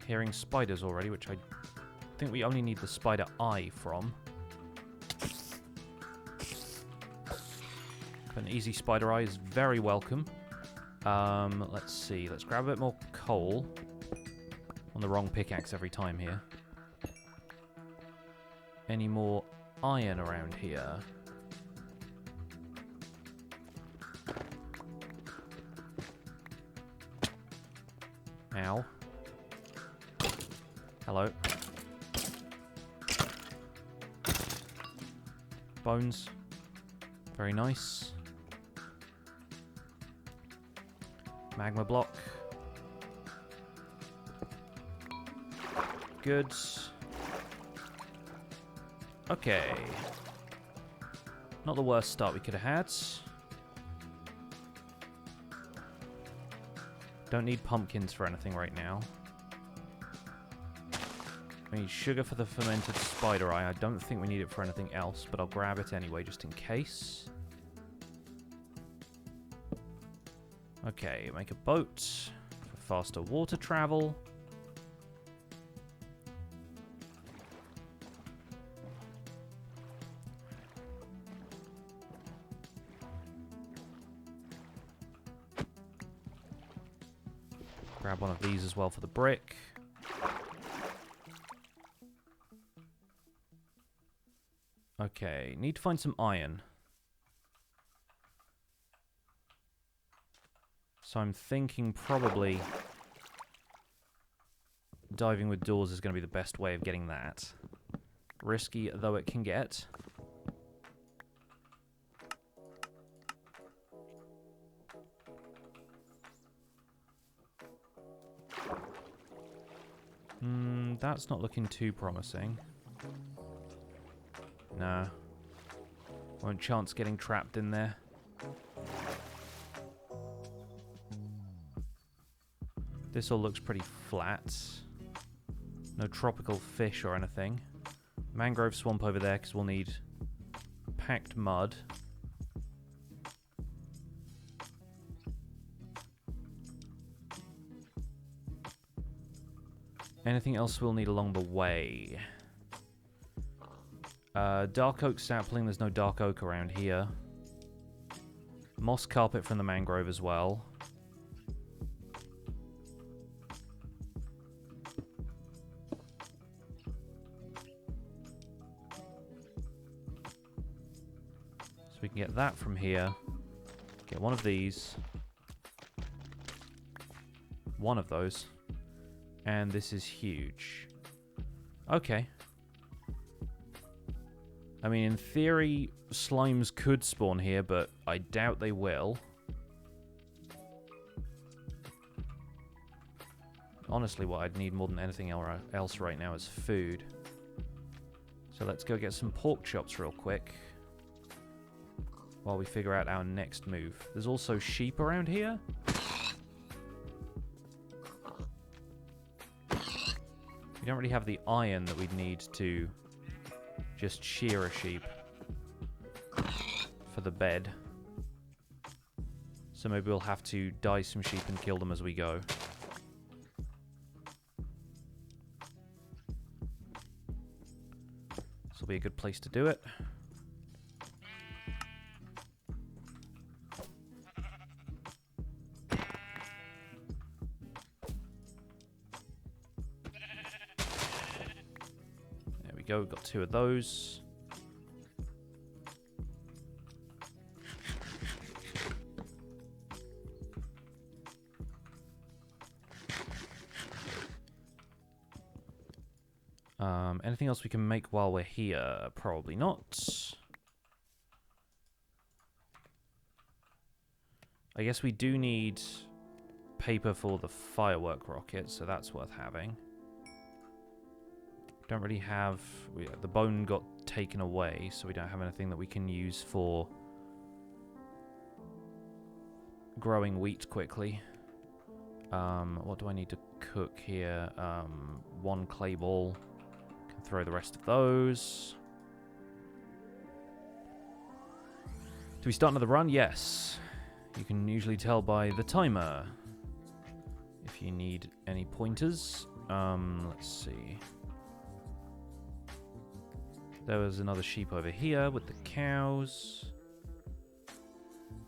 Hearing spiders already, which I think we only need the spider eye from. An easy spider eye is very welcome. Let's see. Let's grab a bit more coal. On the wrong pickaxe every time here. Any more iron around here? Ow. Hello. Bones. Very nice. Magma block. Good. Okay. Not the worst start we could have had. Don't need pumpkins for anything right now. We need sugar for the fermented spider eye. I don't think we need it for anything else, but I'll grab it anyway just in case. Okay, make a boat for faster water travel. Grab one of these as well for the brick. Okay, need to find some iron. So I'm thinking probably diving with doors is going to be the best way of getting that. Risky though it can get. That's not looking too promising. Nah. Won't chance getting trapped in there. This all looks pretty flat. No tropical fish or anything. Mangrove swamp over there because we'll need packed mud. Anything else we'll need along the way? Dark oak sapling, there's no dark oak around here. Moss carpet from the mangrove as well. So we can get that from here. Get one of these. one of those. And this is huge. Okay. I mean, in theory, slimes could spawn here, but I doubt they will. Honestly, what I'd need more than anything else right now is food. So let's go get some pork chops real quick while we figure out our next move. There's also sheep around here. We don't really have the iron that we'd need to just shear a sheep for the bed. So maybe we'll have to dye some sheep and kill them as we go. This will be a good place to do it. There we go, we've got 2 of those. Anything else we can make while we're here? Probably not. I guess we do need paper for the firework rocket, so that's worth having. Don't really have... the bone got taken away, so we don't have anything that we can use for growing wheat quickly. What do I need to cook here? 1 clay ball. Can throw the rest of those. Do we start another run? Yes. You can usually tell by the timer if you need any pointers. Let's see. There was another sheep over here with the cows.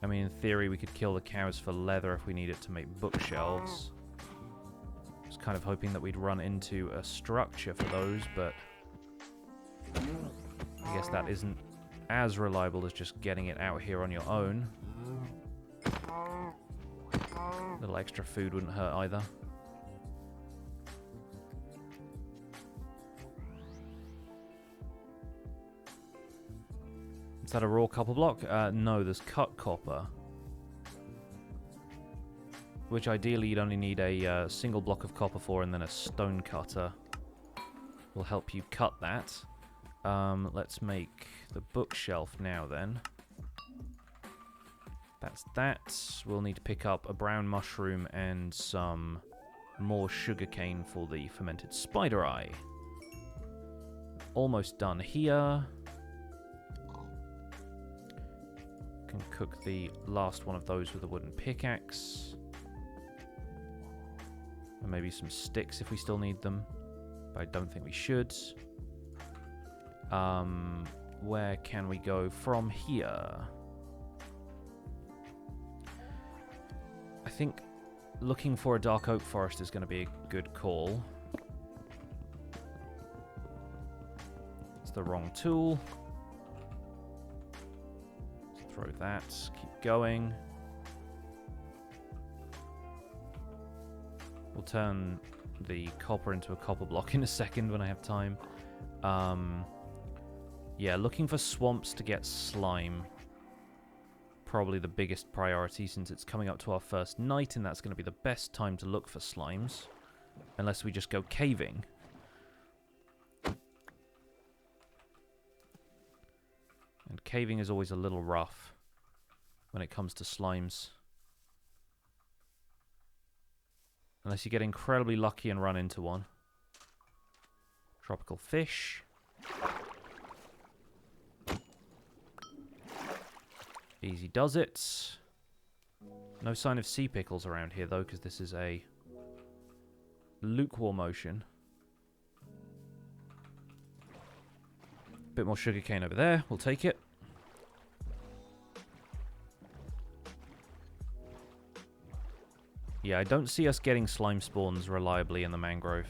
I mean, in theory, we could kill the cows for leather if we needed to make bookshelves. I was kind of hoping that we'd run into a structure for those, but I guess that isn't as reliable as just getting it out here on your own. A little extra food wouldn't hurt either. Is that a raw copper block? No, there's cut copper. Which ideally you'd only need a single block of copper for, and then a stone cutter will help you cut that. Let's make the bookshelf now then. That's that. We'll need to pick up a brown mushroom and some more sugarcane for the fermented spider eye. Almost done here. Can cook the last one of those with a wooden pickaxe. And maybe some sticks if we still need them. But I don't think we should. Where can we go from here? I think looking for a dark oak forest is going to be a good call. It's the wrong tool. Throw that. Keep going. We'll turn the copper into a copper block in a second when I have time. Yeah, looking for swamps to get slime. Probably the biggest priority since it's coming up to our first night, and that's going to be the best time to look for slimes. Unless we just go caving. And caving is always a little rough when it comes to slimes. Unless you get incredibly lucky and run into one. Tropical fish. Easy does it. No sign of sea pickles around here though, because this is a lukewarm ocean. Bit more sugarcane over there. We'll take it. Yeah, I don't see us getting slime spawns reliably in the mangrove.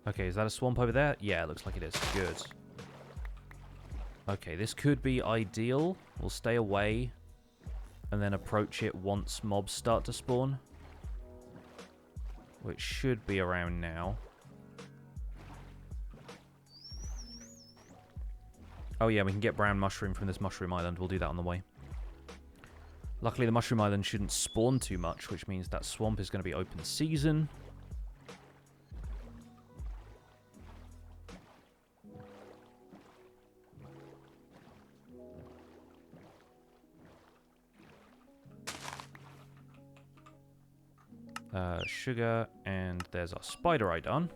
Okay, is that a swamp over there? Yeah, it looks like it is. Good. Okay, this could be ideal. We'll stay away and then approach it once mobs start to spawn, which should be around now. Oh yeah, we can get brown mushroom from this mushroom island. We'll do that on the way. Luckily, the mushroom island shouldn't spawn too much, which means that swamp is going to be open season. Sugar, and there's our spider eye done.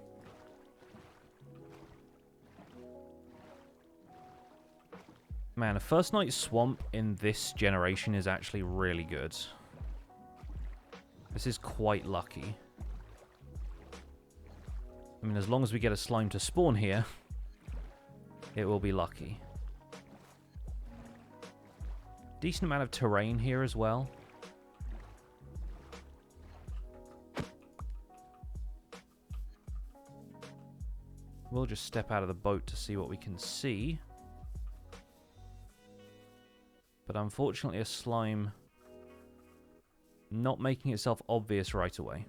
Man, a first night swamp in this generation is actually really good. This is quite lucky. I mean, as long as we get a slime to spawn here, it will be lucky. Decent amount of terrain here as well. We'll just step out of the boat to see what we can see. But unfortunately, a slime not making itself obvious right away.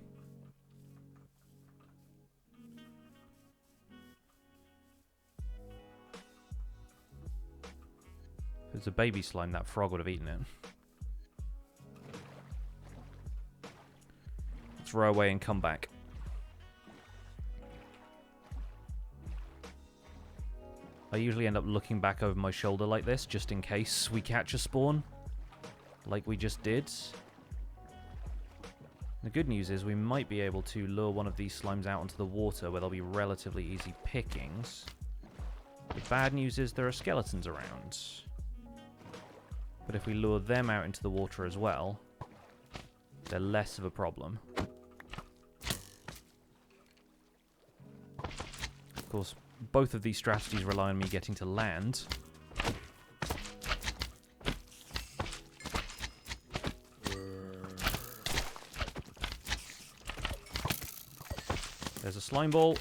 If it's a baby slime, that frog would have eaten it. Let's row away and come back. I usually end up looking back over my shoulder like this, just in case we catch a spawn, like we just did. The good news is we might be able to lure one of these slimes out onto the water where they'll be relatively easy pickings. The bad news is there are skeletons around. But if we lure them out into the water as well, they're less of a problem. Of course, both of these strategies rely on me getting to land. There's a slime ball.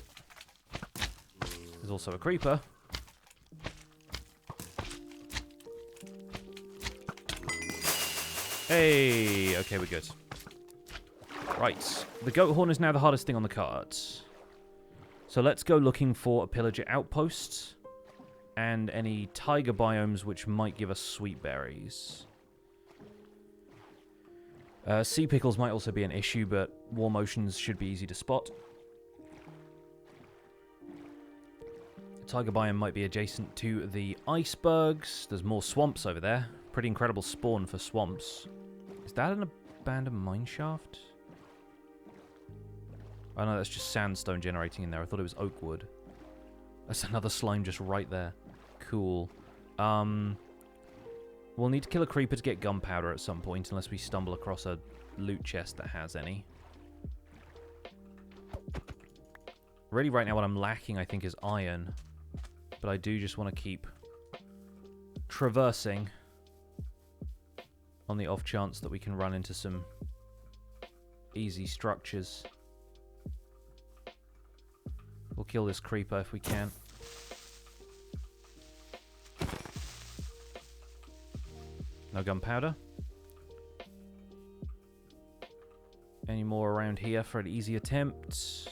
There's also a creeper. Hey! Okay, we're good. Right. The goat horn is now the hardest thing on the cards. So let's go looking for a pillager outpost and any tiger biomes which might give us sweet berries. Sea pickles might also be an issue, but warm oceans should be easy to spot. The tiger biome might be adjacent to the icebergs. There's more swamps over there. Pretty incredible spawn for swamps. Is that an abandoned mine shaft? Oh no, that's just sandstone generating in there. I thought it was oak wood. That's another slime just right there. Cool. We'll need to kill a creeper to get gunpowder at some point, unless we stumble across a loot chest that has any. Really, right now what I'm lacking, I think, is iron. But I do just want to keep traversing on the off chance that we can run into some easy structures. We'll kill this creeper if we can. No gunpowder. Any more around here for an easy attempt?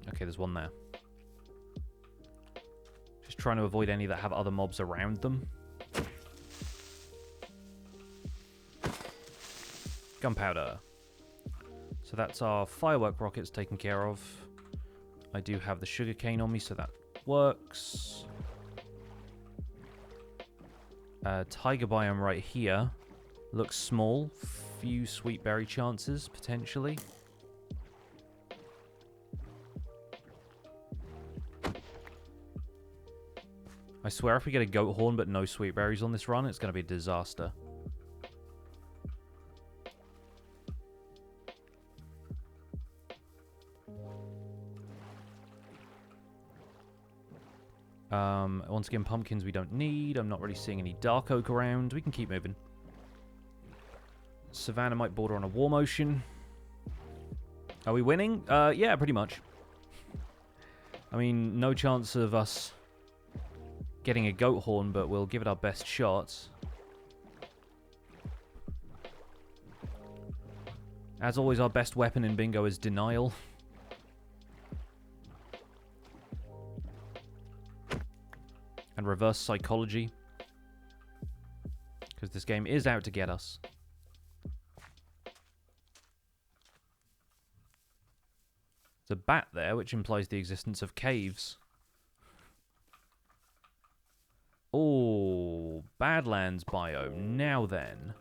Okay, there's one there. Just trying to avoid any that have other mobs around them. Gunpowder. So that's our firework rockets taken care of. I do have the sugarcane on me, so that works. Tiger biome right here. Looks small. Few sweet berry chances, potentially. I swear if we get a goat horn but no sweet berries on this run, it's going to be a disaster. Once again, pumpkins we don't need. I'm not really seeing any dark oak around. We can keep moving. Savannah might border on a war motion. Are we winning? Yeah, pretty much. I mean, no chance of us getting a goat horn, but we'll give it our best shots. As always, our best weapon in bingo is denial. And reverse psychology. Because this game is out to get us. There's a bat there, which implies the existence of caves. Oh, Badlands biome. Now then.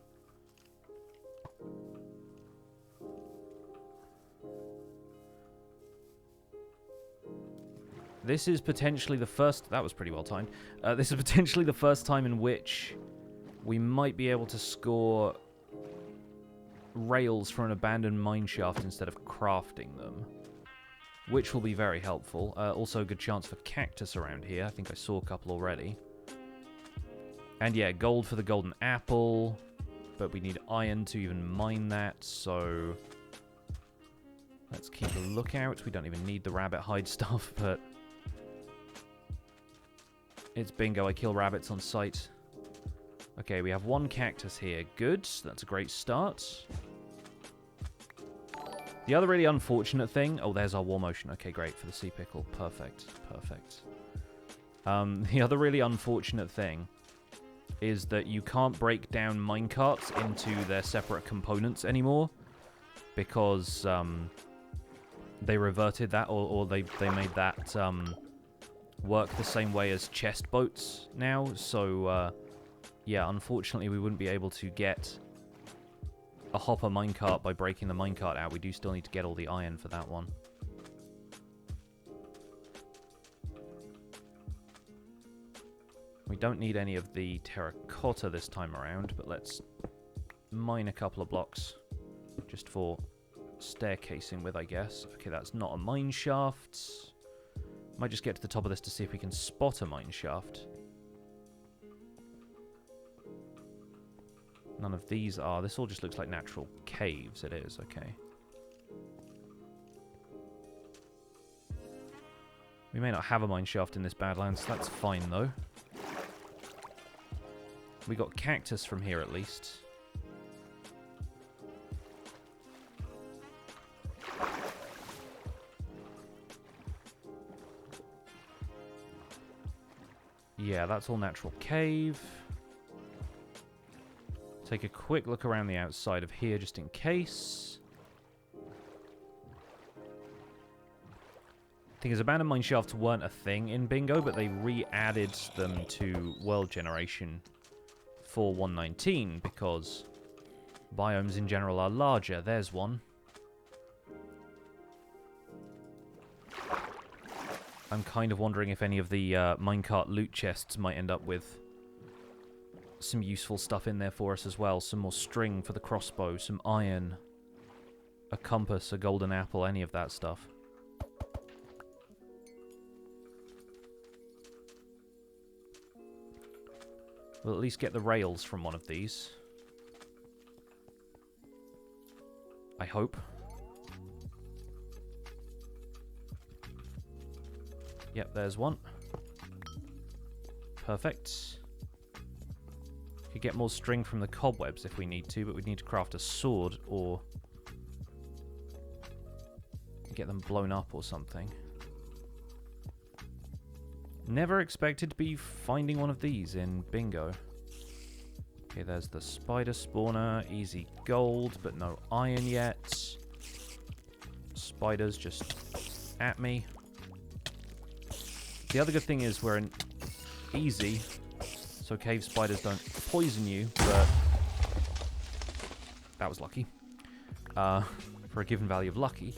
This is potentially the first... That was pretty well timed. This is potentially the first time in which we might be able to score rails from an abandoned mineshaft instead of crafting them, which will be very helpful. Also, a good chance for cactus around here. I think I saw a couple already. And yeah, gold for the golden apple, but we need iron to even mine that, so let's keep a lookout. We don't even need the rabbit hide stuff, but it's bingo. I kill rabbits on sight. Okay, we have one cactus here. Good. That's a great start. The other really unfortunate thing... Oh, there's our war motion. Okay, great. For the sea pickle. Perfect. Perfect. The other really unfortunate thing is that you can't break down minecarts into their separate components anymore because they reverted that, or they made that work the same way as chest boats now. So, yeah, unfortunately we wouldn't be able to get a hopper minecart by breaking the minecart out. We do still need to get all the iron for that one. We don't need any of the terracotta this time around, but let's mine a couple of blocks just for staircasing with, I guess. Okay, that's not a mine shaft. Might just get to the top of this to see if we can spot a mine shaft. None of these are. This all just looks like natural caves. It is, okay. We may not have a mine shaft in this Badlands. That's fine, though. We got cactus from here, at least. Yeah, that's all natural cave. Take a quick look around the outside of here, just in case. Thing is, abandoned mine shafts weren't a thing in bingo, but they re-added them to world generation for 119 because biomes in general are larger. There's one. I'm kind of wondering if any of the minecart loot chests might end up with some useful stuff in there for us as well. Some more string for the crossbow, some iron, a compass, a golden apple, any of that stuff. We'll at least get the rails from one of these. I hope. Yep, there's one. Perfect. Could get more string from the cobwebs if we need to, but we'd need to craft a sword or get them blown up or something. Never expected to be finding one of these in bingo. Okay, there's the spider spawner. Easy gold, but no iron yet. Spiders just at me. The other good thing is we're in easy, so cave spiders don't poison you, but that was lucky. For a given value of lucky.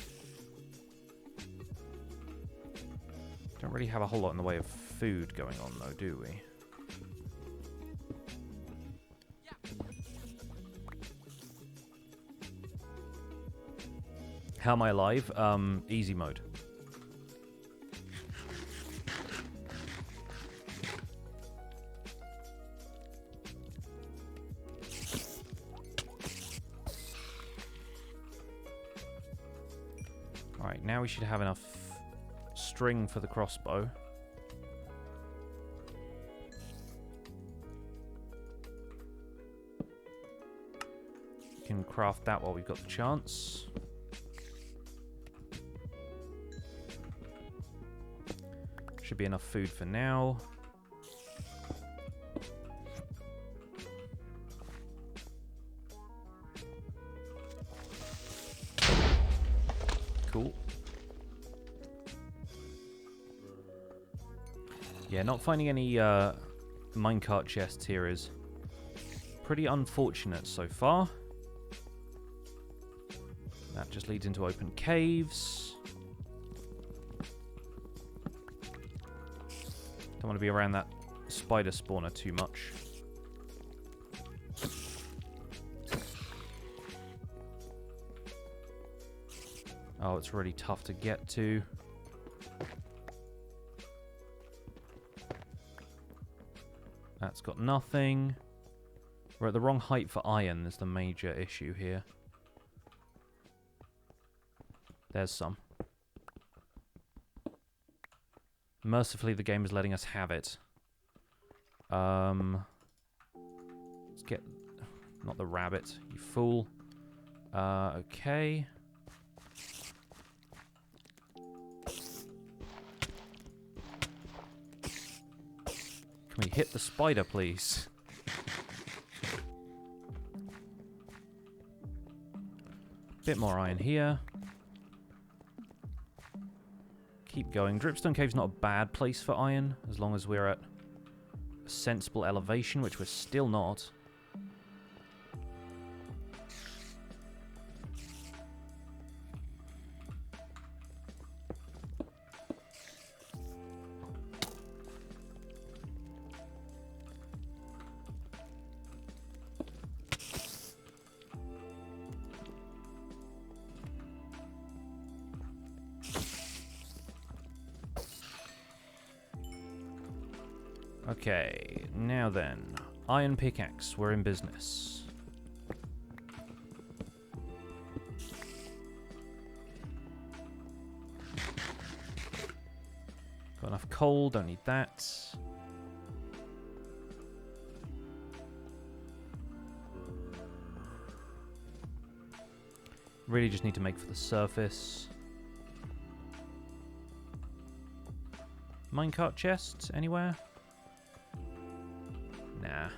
Don't really have a whole lot in the way of food going on, though, do we? How am I alive? Easy mode. now we should have enough string for the crossbow. Can craft that while we've got the chance. Should be enough food for now. Cool. Yeah, not finding any minecart chests here is pretty unfortunate so far. That just leads into open caves. Don't want to be around that spider spawner too much. Oh, it's really tough to get to. That's got nothing. We're at the wrong height for iron is the major issue here. There's some. Mercifully, the game is letting us have it. Let's get... Not the rabbit, you fool. Okay. Can we hit the spider, please? Bit more iron here. Keep going. Dripstone Cave's not a bad place for iron, as long as we're at a sensible elevation, which we're still not. Okay, now then. Iron pickaxe, we're in business. Got enough coal, don't need that. Really just need to make for the surface. Minecart chests anywhere? Nah.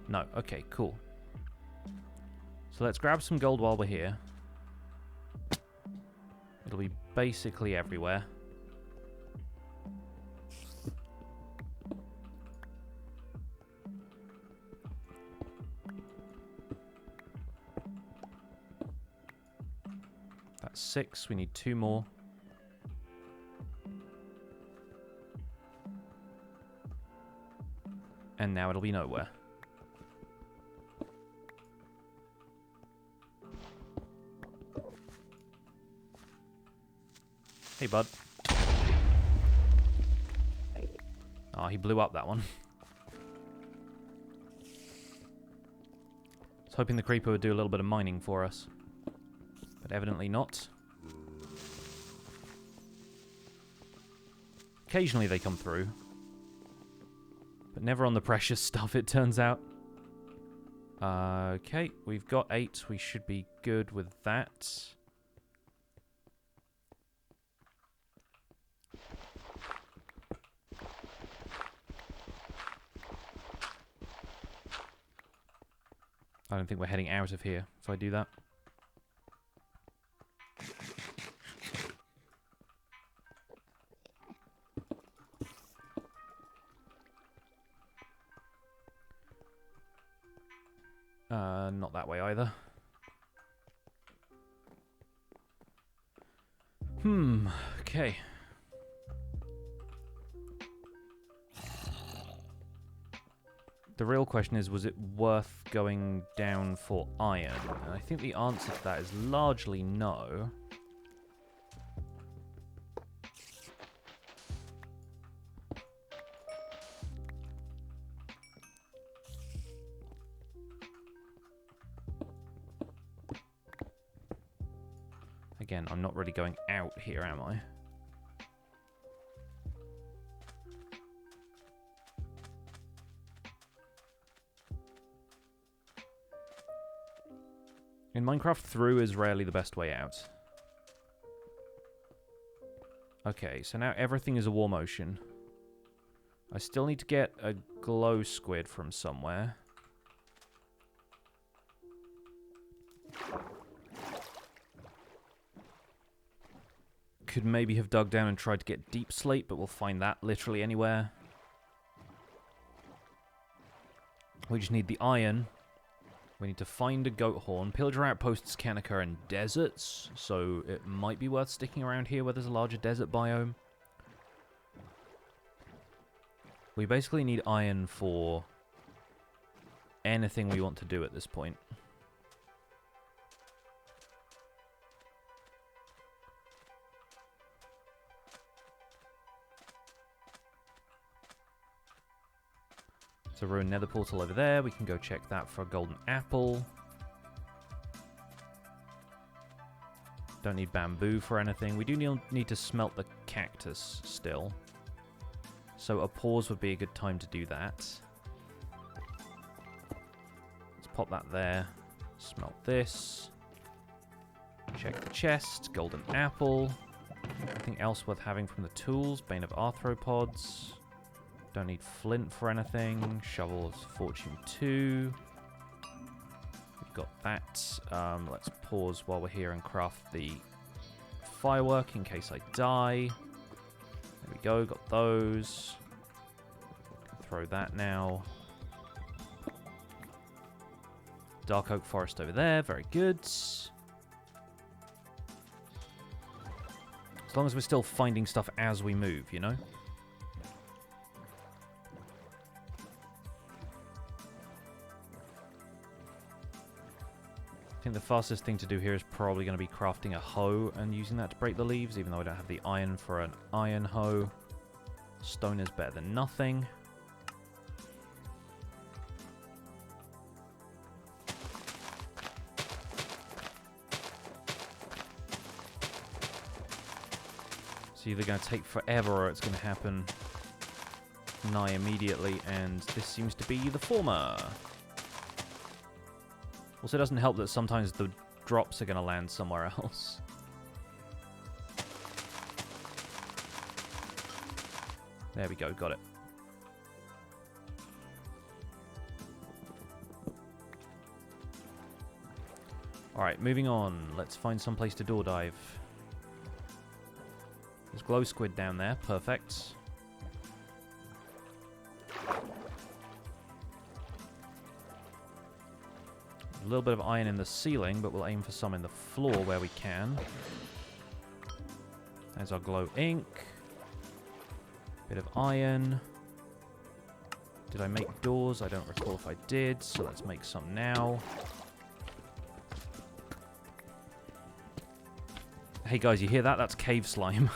No, okay, cool. So let's grab some gold while we're here. It'll be basically everywhere. That's 6, we need 2 more. And now it'll be nowhere. Hey, bud. Oh, he blew up that one. I was hoping the creeper would do a little bit of mining for us. But evidently not. Occasionally they come through. But never on the precious stuff, it turns out. Okay, we've got 8. We should be good with that. I don't think we're heading out of here if I do that. Not that way either. Okay. The real question is, was it worth going down for iron? And I think the answer to that is largely no. Again, I'm not really going out here, am I? In Minecraft, through is rarely the best way out. Okay, so now everything is a war motion. I still need to get a glow squid from somewhere. Could maybe have dug down and tried to get deep slate, but we'll find that literally anywhere. We just need the iron. We need to find a goat horn. Pillager outposts can occur in deserts, so it might be worth sticking around here where there's a larger desert biome. We basically need iron for anything we want to do at this point. So ruined nether portal over there. We can go check that for a golden apple. Don't need bamboo for anything. We do need to smelt the cactus still. So a pause would be a good time to do that. Let's pop that there. Smelt this. Check the chest. Golden apple. Anything else worth having from the tools? Bane of arthropods. Don't need flint for anything. Shovel of Fortune 2. We've got that. Let's pause while we're here and craft the firework in case I die. There we go, got those. Throw that now. Dark oak forest over there, very good. As long as we're still finding stuff as we move, you know? I think the fastest thing to do here is probably going to be crafting a hoe and using that to break the leaves, even though I don't have the iron for an iron hoe. Stone is better than nothing. It's either going to take forever or it's going to happen nigh immediately, and this seems to be the former. Also, it doesn't help that sometimes the drops are going to land somewhere else. There we go, got it. Alright, moving on. Let's find some place to door dive. There's glow squid down there, perfect. A little bit of iron in the ceiling, but we'll aim for some in the floor where we can. There's our glow ink. Bit of iron. Did I make doors? I don't recall if I did, so let's make some now. Hey guys, you hear that? That's cave slime.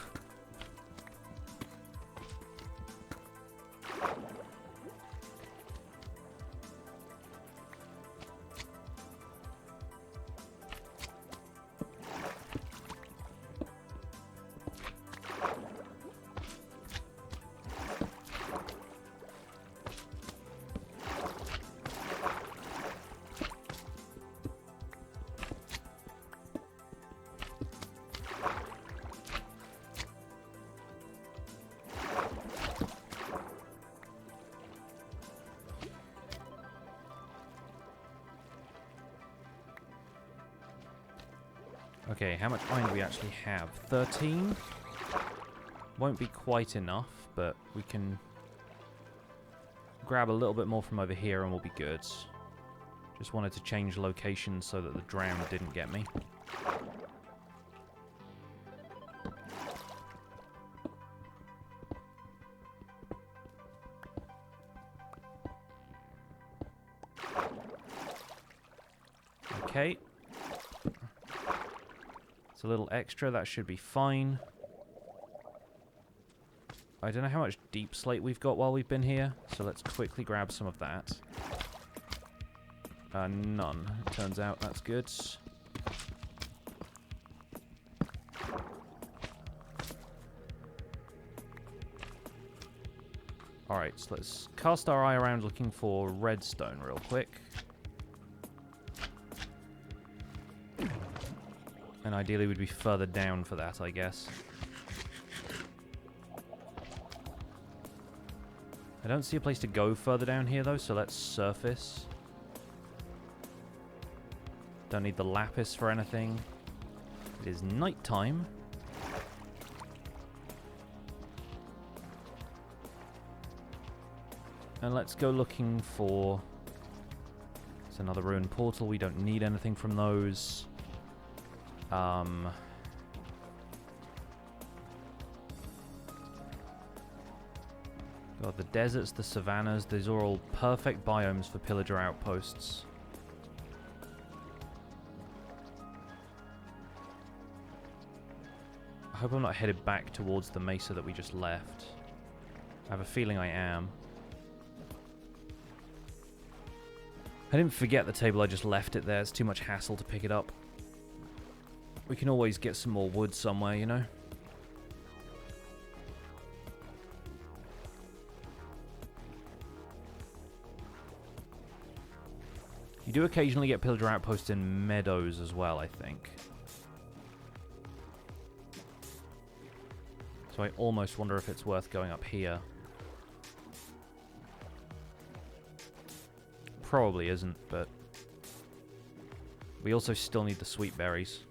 Okay, how much iron do we actually have? 13? Won't be quite enough, but we can grab a little bit more from over here and we'll be good. Just wanted to change location so that the drown didn't get me. Okay. It's a little extra, that should be fine. I don't know how much deep slate we've got while we've been here, so let's quickly grab some of that. None, it turns out. That's good. Alright, so let's cast our eye around looking for redstone real quick. And ideally we'd be further down for that, I guess. I don't see a place to go further down here, though, so let's surface. Don't need the lapis for anything. It is nighttime. And let's go looking for... It's another ruined portal. We don't need anything from those. God, the deserts, the savannas, these are all perfect biomes for pillager outposts. I hope I'm not headed back towards the mesa that we just left. I have a feeling I am. I didn't forget the table, I just left it there. It's too much hassle to pick it up. We can always get some more wood somewhere, you know? You do occasionally get pillager outposts in meadows as well, I think. So I almost wonder if it's worth going up here. Probably isn't, but... We also still need the sweet berries.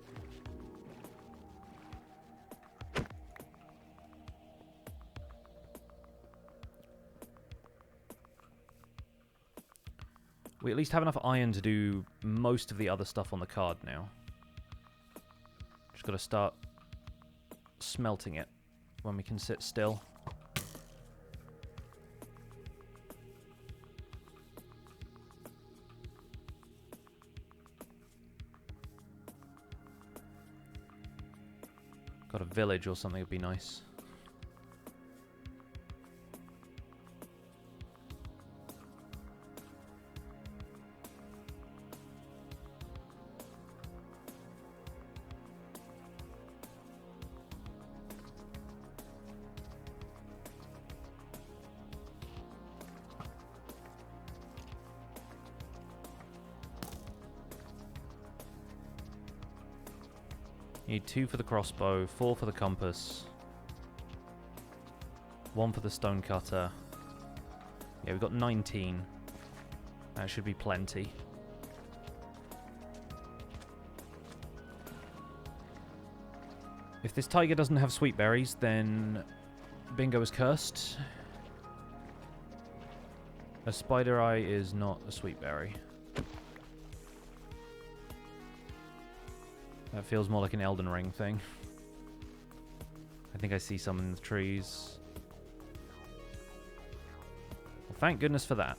We at least have enough iron to do most of the other stuff on the card now. Just gotta start smelting it when we can sit still. Got a village or something would be nice. Need 2 for the crossbow, 4 for the compass, 1 for the stone cutter. Yeah, we've got 19. That should be plenty. If this tiger doesn't have sweet berries, then bingo is cursed. A spider eye is not a sweet berry. That feels more like an Elden Ring thing. I think I see some in the trees. Well, thank goodness for that.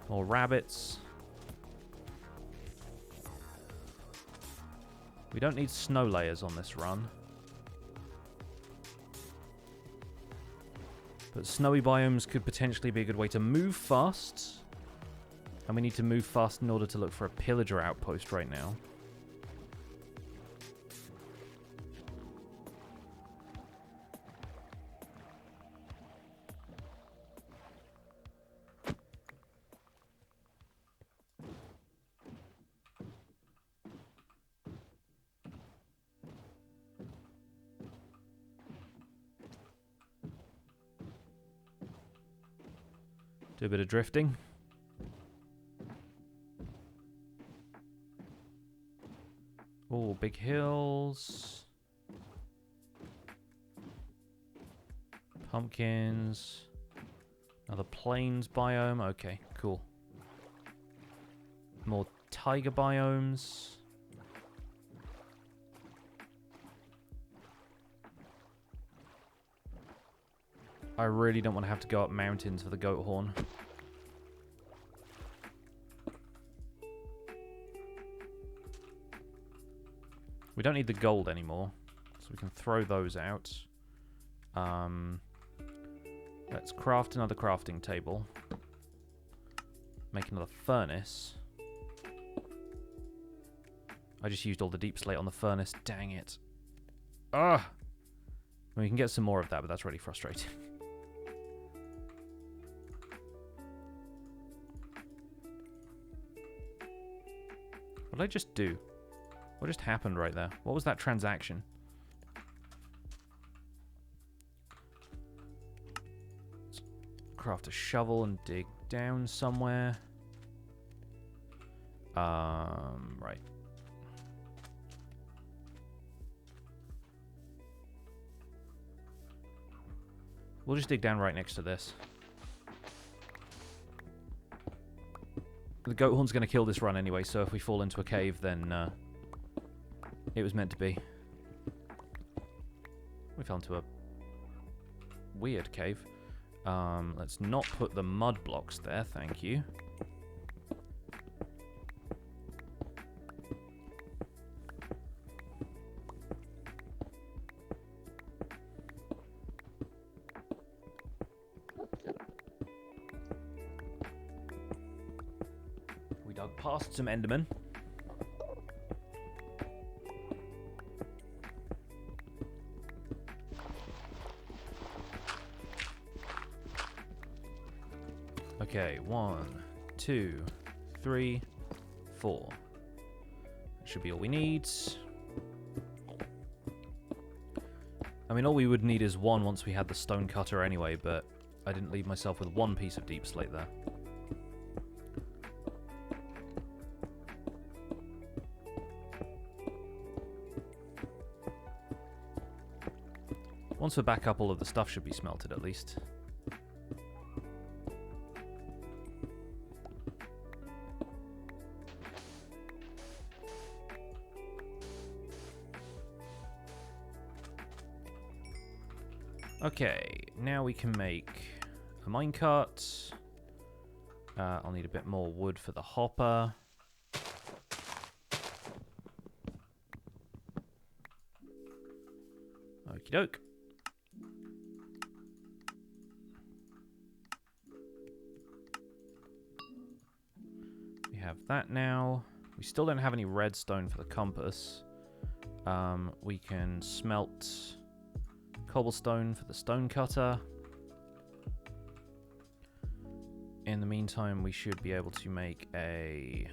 More rabbits. We don't need snow layers on this run. But snowy biomes could potentially be a good way to move fast. And we need to move fast in order to look for a pillager outpost right now. Do a bit of drifting. Oh, big hills. Pumpkins. Another plains biome. Okay, cool. More tiger biomes. I really don't want to have to go up mountains for the goat horn. We don't need the gold anymore, so we can throw those out. Let's craft another crafting table. Make another furnace. I just used all the deep slate on the furnace. Dang it. Ugh! We can get some more of that, but that's really frustrating. What did I just do? What just happened right there? What was that transaction? Let's craft a shovel and dig down somewhere. Right. We'll just dig down right next to this. The goat horn's going to kill this run anyway, so if we fall into a cave, then it was meant to be. We fell into a weird cave. Let's not put the mud blocks there, thank you. We dug past some Endermen. Okay, 1, 2, 3, 4. That should be all we need. I mean, all we would need is one once we had the stone cutter anyway, but I didn't leave myself with one piece of deep slate there. Once we're back up, all of the stuff should be smelted at least. Okay, now we can make a minecart. I'll need a bit more wood for the hopper. Okie doke. We have that now. We still don't have any redstone for the compass. We can smelt cobblestone for the stone cutter. In the meantime, we should be able to make a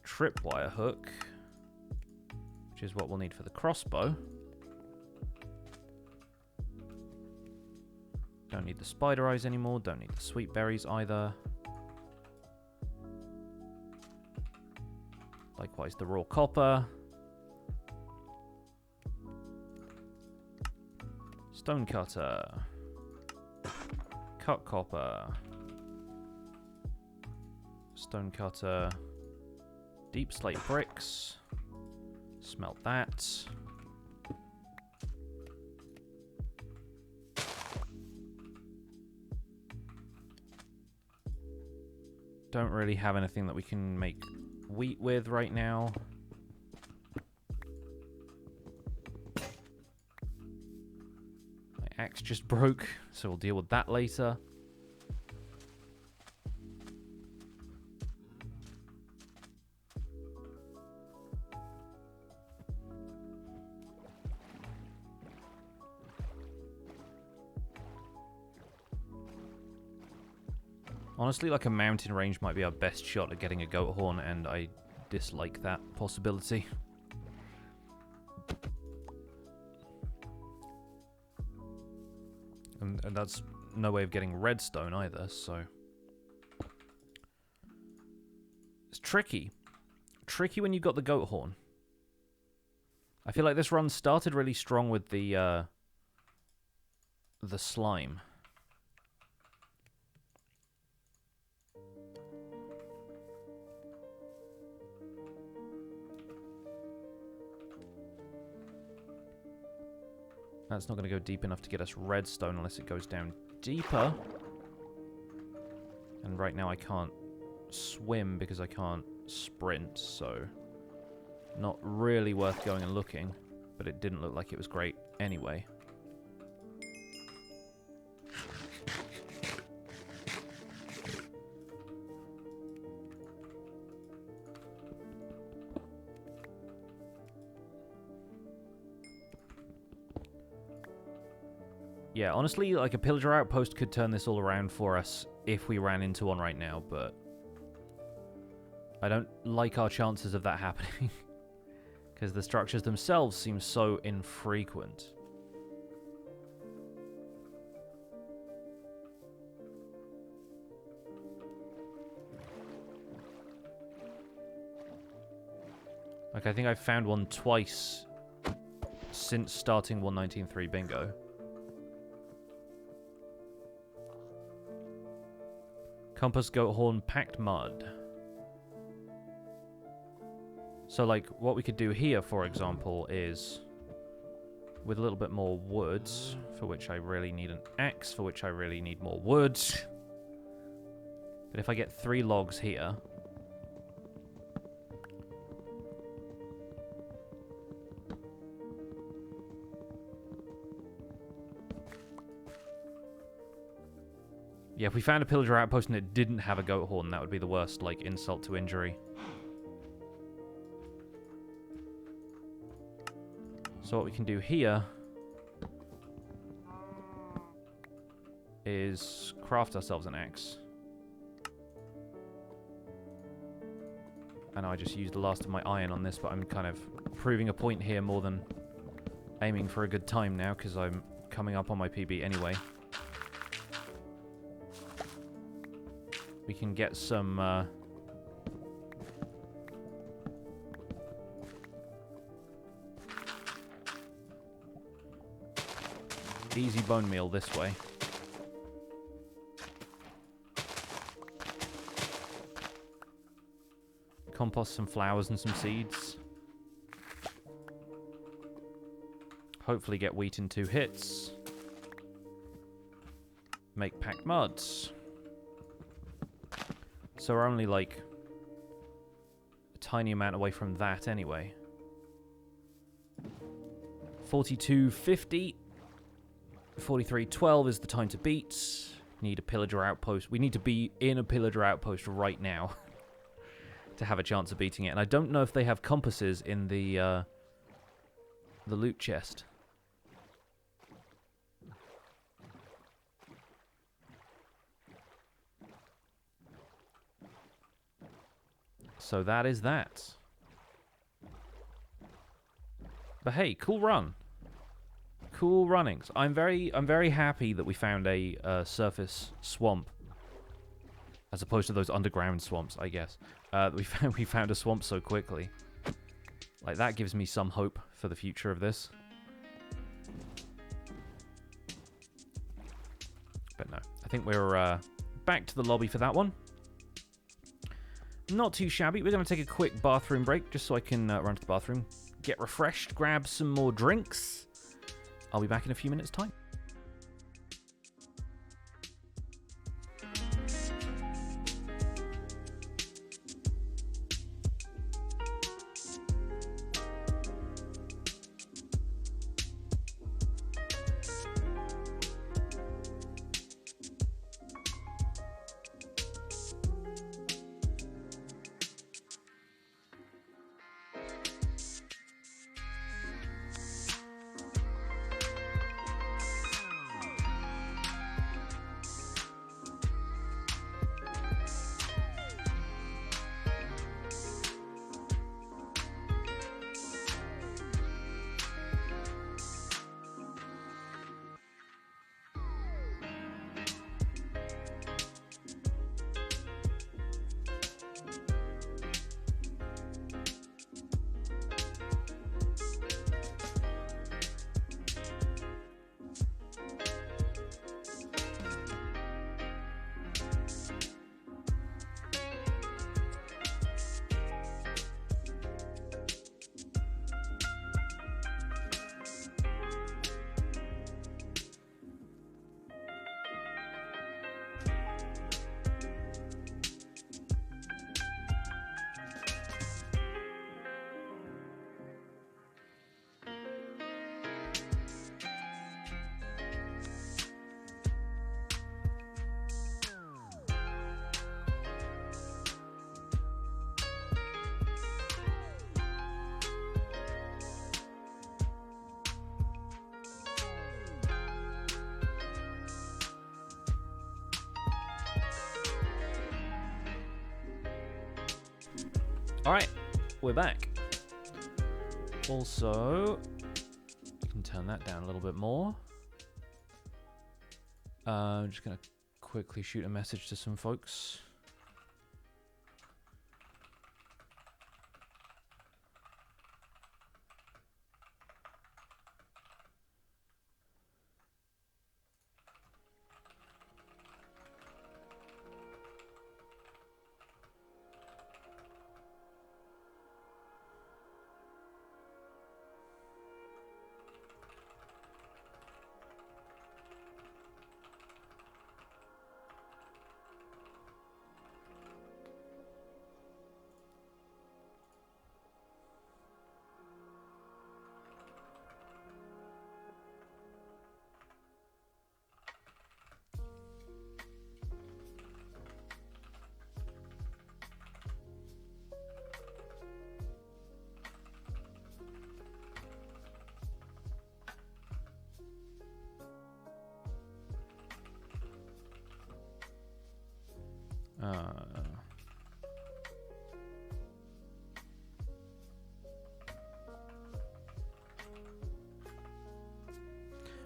tripwire hook, which is what we'll need for the crossbow. Don't need the spider eyes anymore, don't need the sweet berries either. Likewise, the raw copper. Stone cutter. Cut copper. Stone cutter. Deep slate bricks. Smelt that. Don't really have anything that we can make wheat with right now. Axe just broke, so we'll deal with that later. Honestly, like a mountain range might be our best shot at getting a goat horn, and I dislike that possibility. And that's no way of getting redstone either, so... It's tricky. Tricky when you got the goat horn. I feel like this run started really strong with the slime. That's not going to go deep enough to get us redstone unless it goes down deeper. And right now I can't swim because I can't sprint, so... Not really worth going and looking, but it didn't look like it was great anyway. Yeah, honestly, like a pillager outpost could turn this all around for us if we ran into one right now, but I don't like our chances of that happening. Because the structures themselves seem so infrequent. Like, I think I've found one twice since starting 119.3 bingo. Compass, goat horn, packed mud. So, like, what we could do here, for example, is with a little bit more wood, for which I really need an axe, for which I really need more wood. But if I get 3 logs here... Yeah, if we found a pillager outpost and it didn't have a goat horn, that would be the worst, like, insult to injury. So what we can do here is craft ourselves an axe. I know I just used the last of my iron on this, but I'm kind of proving a point here more than aiming for a good time now, because I'm coming up on my PB anyway. We can get some... easy bone meal this way. Compost some flowers and some seeds. Hopefully get wheat in 2 hits. Make packed muds. So we're only like a tiny amount away from that anyway. 42.50. 43.12 is the time to beat. Need a pillager outpost. We need to be in a pillager outpost right now to have a chance of beating it. And I don't know if they have compasses in the loot chest. So that is that. But hey, cool run. Cool runnings. I'm very happy that we found a surface swamp, as opposed to those underground swamps, I guess. We found a swamp so quickly. Like, that gives me some hope for the future of this. But no, I think we're back to the lobby for that one. Not too shabby. We're going to take a quick bathroom break, just so I can run to the bathroom, get refreshed, grab some more drinks. I'll be back in a few minutes' time. Alright, we're back. Also, you can turn that down a little bit more. I'm just going to quickly shoot a message to some folks.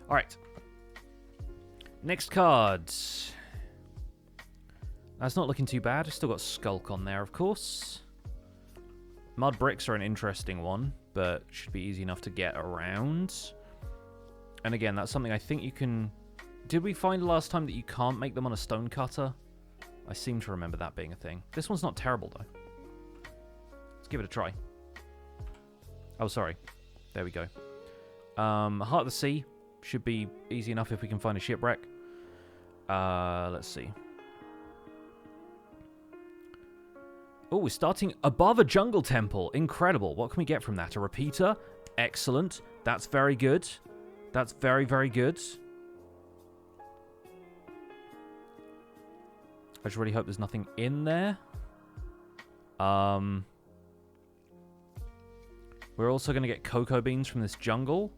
Alright. Next card. That's not looking too bad. Still got Skulk on there, of course. Mud bricks are an interesting one, but should be easy enough to get around. And again, that's something I think you can... Did we find last time that you can't make them on a stone cutter? I seem to remember that being a thing. This one's not terrible, though. Let's give it a try. Oh, sorry. There we go. Heart of the Sea should be easy enough if we can find a shipwreck. Let's see. Oh, we're starting above a jungle temple. Incredible. What can we get from that? A repeater? Excellent. That's very good. That's very, very good. I just really hope there's nothing in there. We're also going to get cocoa beans from this jungle.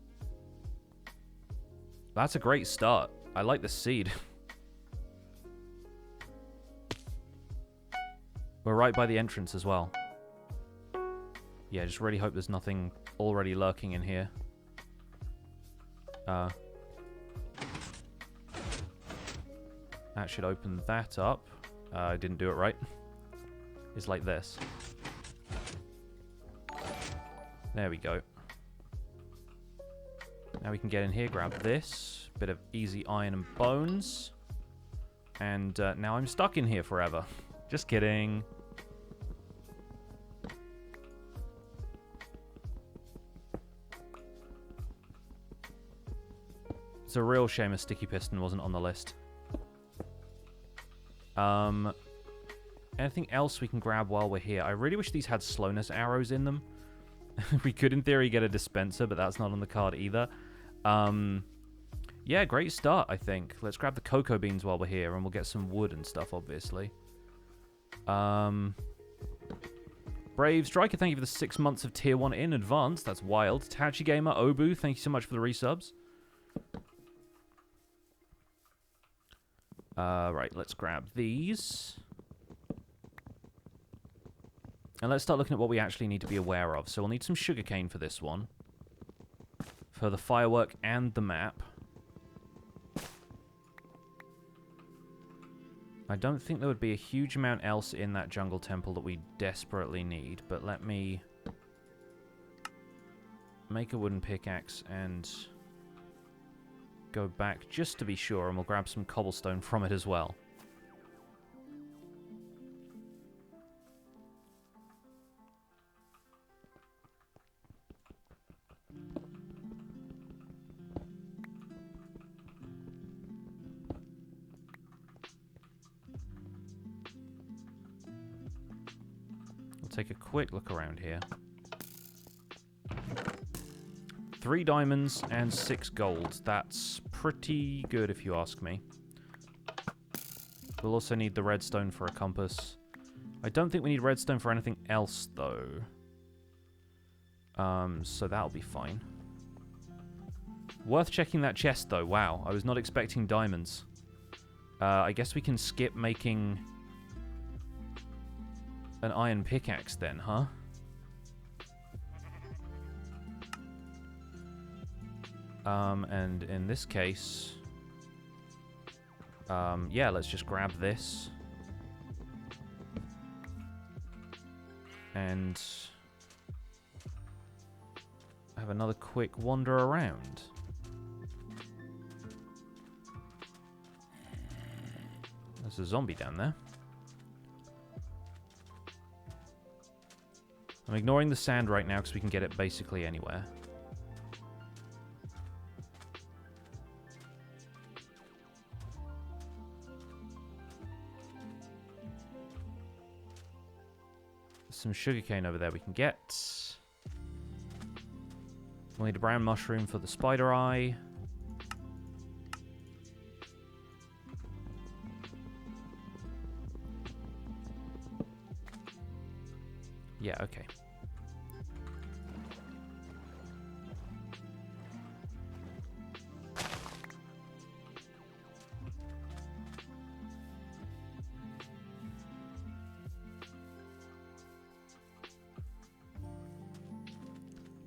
That's a great start. I like the seed. We're right by the entrance as well. Yeah, just really hope there's nothing already lurking in here. That should open that up. I didn't do it right. It's like this. There we go. Now we can get in here, grab this. Bit of easy iron and bones. And now I'm stuck in here forever. Just kidding. It's a real shame a sticky piston wasn't on the list. Anything else we can grab while we're here? I really wish these had slowness arrows in them. We could, in theory, get a dispenser, but that's not on the card either. Yeah, great start, I think. Let's grab the cocoa beans while we're here, and we'll get some wood and stuff, obviously. Brave Striker, thank you for the 6 months of Tier 1 in advance. That's wild. Tachi Gamer, Obu, thank you so much for the resubs. Right, let's grab these. And let's start looking at what we actually need to be aware of. So we'll need some sugarcane for this one. For the firework and the map. I don't think there would be a huge amount else in that jungle temple that we desperately need. But let me make a wooden pickaxe and go back just to be sure. And we'll grab some cobblestone from it as well. Take a quick look around here. 3 diamonds and 6 gold. That's pretty good if you ask me. We'll also need the redstone for a compass. I don't think we need redstone for anything else, though. So that'll be fine. Worth checking that chest, though. Wow, I was not expecting diamonds. I guess we can skip making... an iron pickaxe then, huh? And in this case, yeah, let's just grab this. And have another quick wander around. There's a zombie down there. I'm ignoring the sand right now because we can get it basically anywhere. Some sugarcane over there we can get. We'll need a brown mushroom for the spider eye. Yeah, okay.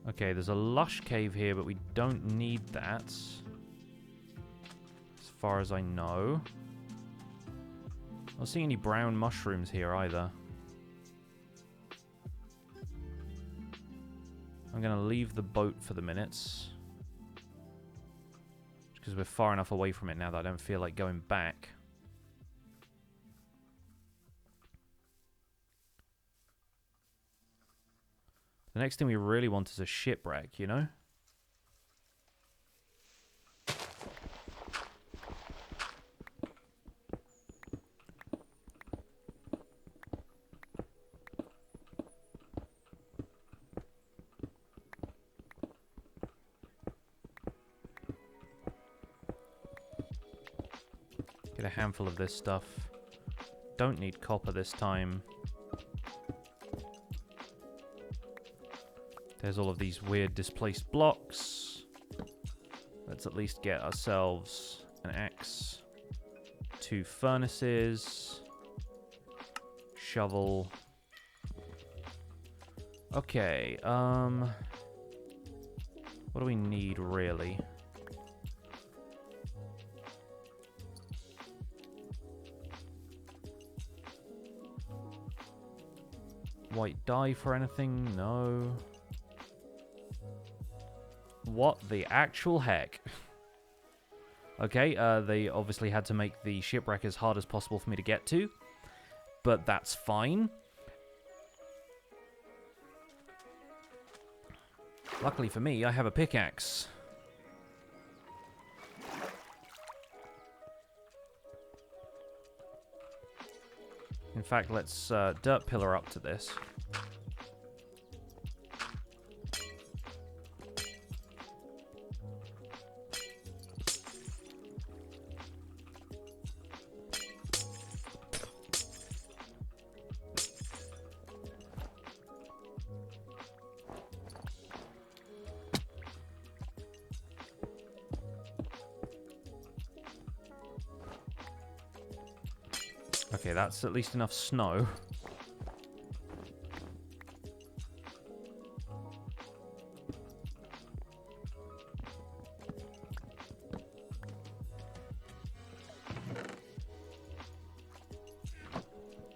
Okay, there's a lush cave here, but we don't need that. As far as I know. I don't see any brown mushrooms here either. I'm going to leave the boat for the minutes. Because we're far enough away from it now that I don't feel like going back. The next thing we really want is a shipwreck, you know? Get a handful of this stuff. Don't need copper this time. There's all of these weird displaced blocks. Let's at least get ourselves an axe. 2 furnaces. Shovel. Okay, what do we need really? White dye for anything? No. What the actual heck? Okay, they obviously had to make the shipwreck as hard as possible for me to get to, but that's fine. Luckily for me, I have a pickaxe. In fact, let's dirt pillar up to this. Okay, that's at least enough snow.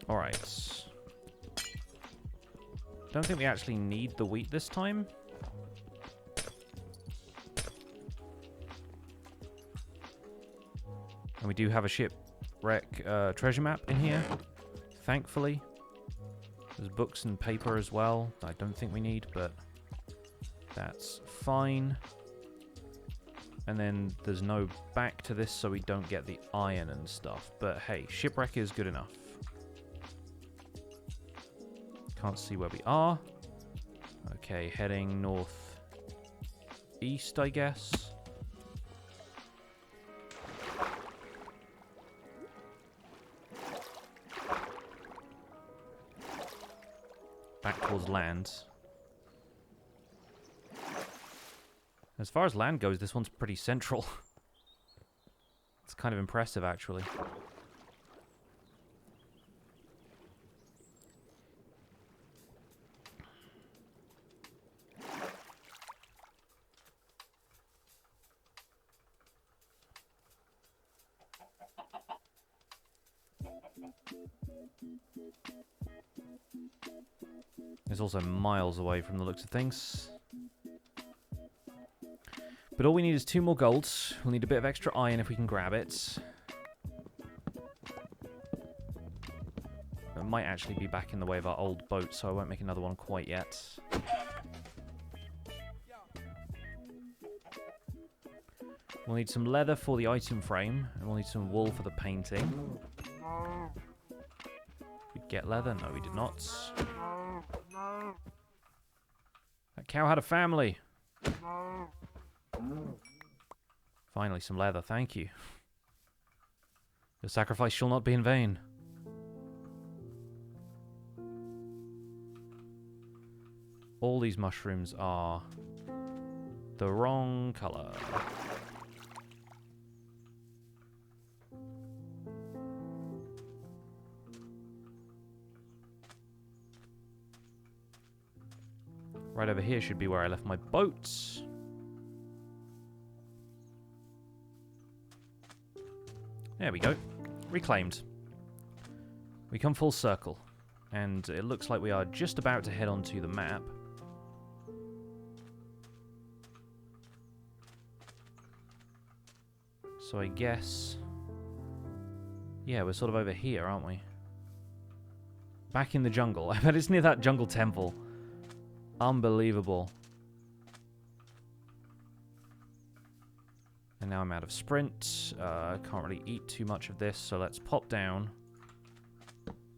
Alright. Don't think we actually need the wheat this time. And we do have a shipwreck treasure map in here, thankfully. There's books and paper as well that I don't think we need, but that's fine. And then there's no back to this, so we don't get the iron and stuff. But hey, shipwreck is good enough. Can't see where we are. Okay, heading north east, I guess. Back towards land. As far as land goes, this one's pretty central. It's kind of impressive, actually. It's also miles away from the looks of things. But all we need is 2 more golds. We'll need a bit of extra iron if we can grab it. It might actually be back in the way of our old boat, so I won't make another one quite yet. We'll need some leather for the item frame, and we'll need some wool for the painting. We get leather? No, we did not. That cow had a family. Finally, some leather, thank you. Your sacrifice shall not be in vain. All these mushrooms are the wrong colour. Right over here should be where I left my boats. There we go. Reclaimed. We come full circle. And it looks like we are just about to head onto the map. So I guess... yeah, we're sort of over here, aren't we? Back in the jungle. I bet it's near that jungle temple. Unbelievable. And now I'm out of sprint. Can't really eat too much of this, so let's pop down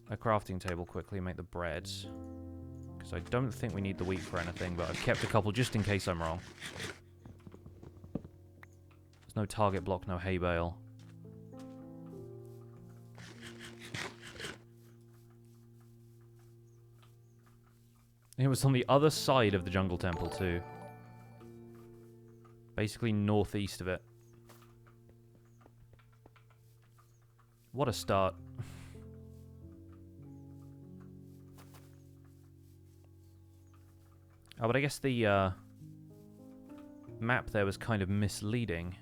a crafting table quickly and make the bread. Because I don't think we need the wheat for anything, but I've kept a couple just in case I'm wrong. There's no target block, no hay bale. It was on the other side of the jungle temple too. Basically northeast of it. What a start. Oh, but I guess the map there was kind of misleading.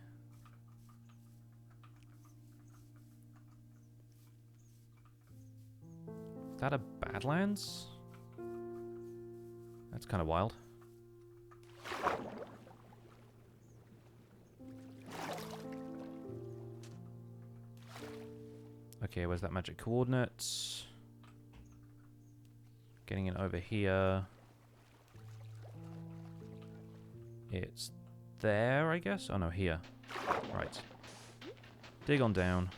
Is that a Badlands? That's kind of wild. Okay, where's that magic coordinates? Getting it over here. It's there, I guess? Oh no, here. Right. Dig on down.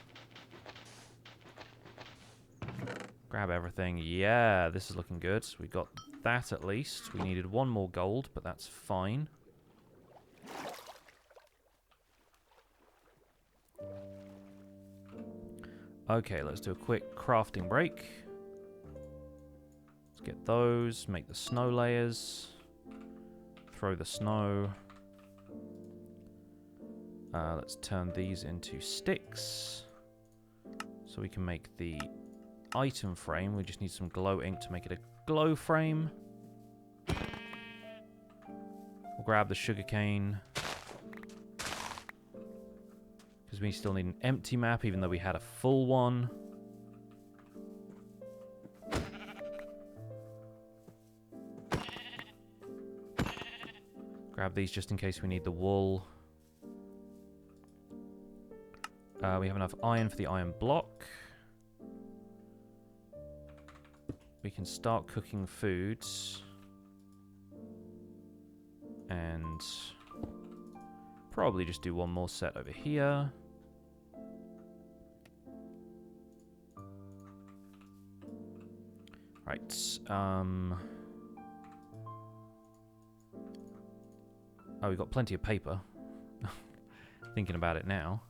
Grab everything. Yeah, this is looking good. We got that at least. We needed 1 more gold, but that's fine. Okay, let's do a quick crafting break. Let's get those, make the snow layers, throw the snow. Let's turn these into sticks so we can make the item frame. We just need some glow ink to make it a glow frame. We'll grab the sugarcane. Because we still need an empty map, even though we had a full one. Grab these just in case we need the wool. We have enough iron for the iron block. We can start cooking foods. And probably just do 1 more set over here. Right. Oh, we've got plenty of paper. Thinking about it now.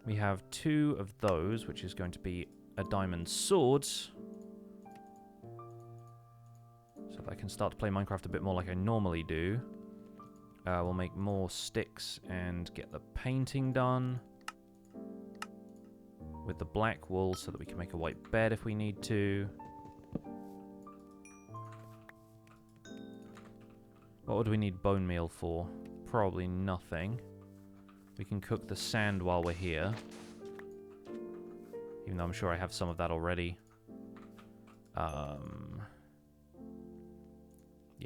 We have 2 of those, which is going to be a diamond sword. So that I can start to play Minecraft a bit more like I normally do. We'll make more sticks and get the painting done. With the black wool so that we can make a white bed if we need to. What would we need bone meal for? Probably nothing. We can cook the sand while we're here. Even though I'm sure I have some of that already. Yeah,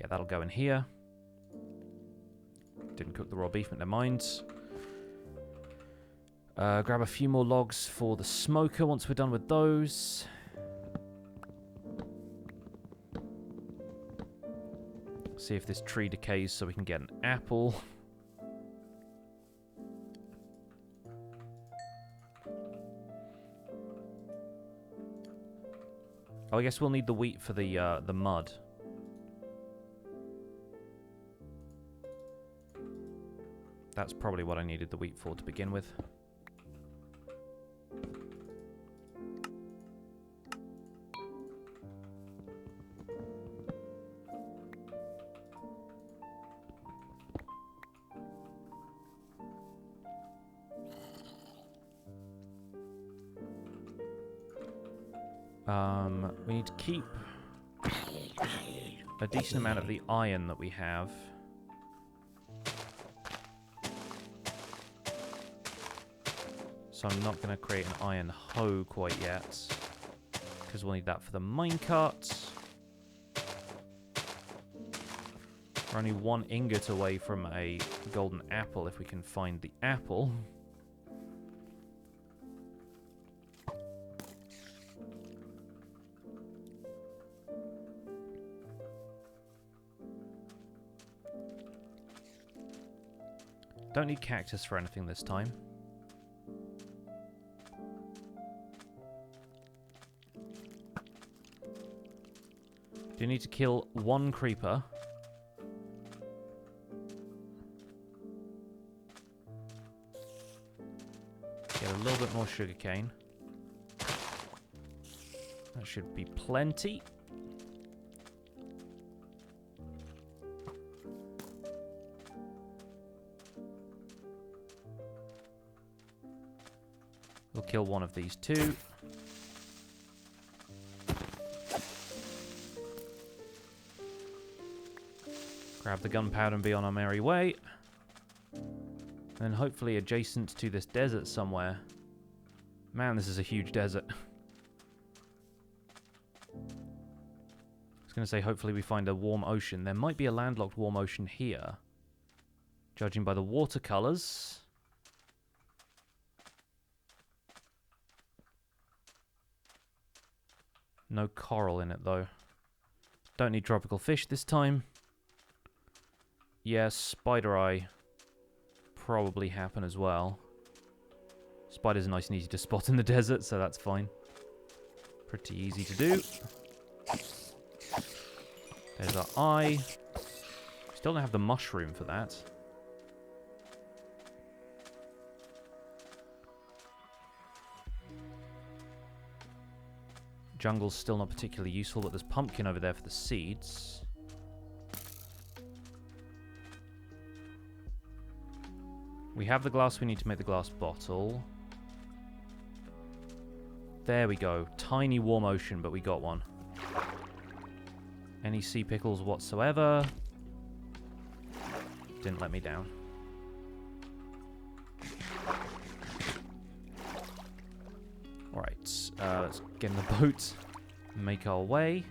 that'll go in here. Didn't cook the raw beef, but never mind. Grab a few more logs for the smoker once we're done with those. See if this tree decays so we can get an apple. Oh, I guess we'll need the wheat for the mud. That's probably what I needed the wheat for to begin with. We need to keep a decent amount of the iron that we have. So I'm not going to create an iron hoe quite yet, because we'll need that for the minecart. We're only 1 ingot away from a golden apple if we can find the apple. Don't need cactus for anything this time. Do need to kill 1 creeper. Get a little bit more sugarcane. That should be plenty. We'll kill 1 of these 2. Grab the gunpowder and be on our merry way. And hopefully adjacent to this desert somewhere. Man, this is a huge desert. I was going to say hopefully we find a warm ocean. There might be a landlocked warm ocean here. Judging by the watercolors. No coral in it, though. Don't need tropical fish this time. Yes, spider eye probably happen as well. Spiders are nice and easy to spot in the desert, so that's fine. Pretty easy to do. There's our eye. Still don't have the mushroom for that. Jungle's still not particularly useful, but there's pumpkin over there for the seeds. We have the glass we need to make the glass bottle. There we go. Tiny warm ocean, but we got one. Any sea pickles whatsoever. Didn't let me down. Alright, let's get in the boat. Make our way.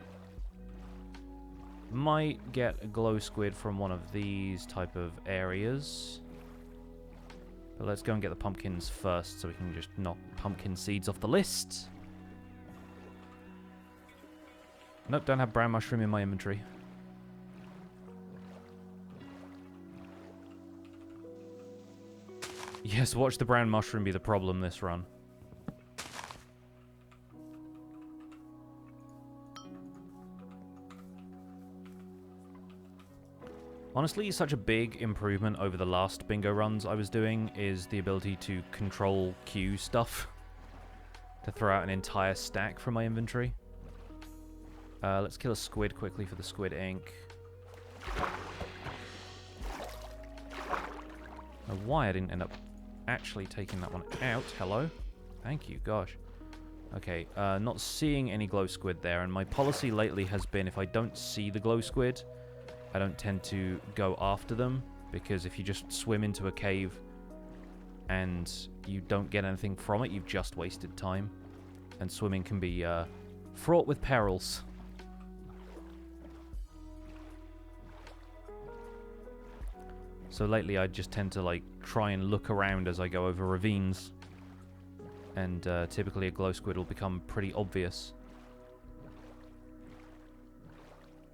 Might get a glow squid from one of these type of areas. But let's go and get the pumpkins first so we can just knock pumpkin seeds off the list. Nope, don't have brown mushroom in my inventory. Yes, watch the brown mushroom be the problem this run. Honestly, such a big improvement over the last bingo runs I was doing is the ability to control Q stuff. To throw out an entire stack from my inventory. Let's kill a squid quickly for the squid ink. Now, why I didn't end up actually taking that one out. Hello? Thank you, gosh. Okay, not seeing any glow squid there, and my policy lately has been if I don't see the glow squid, I don't tend to go after them, because if you just swim into a cave and you don't get anything from it, you've just wasted time. And swimming can be fraught with perils. So lately I just tend to like try and look around as I go over ravines. And typically a glow squid will become pretty obvious.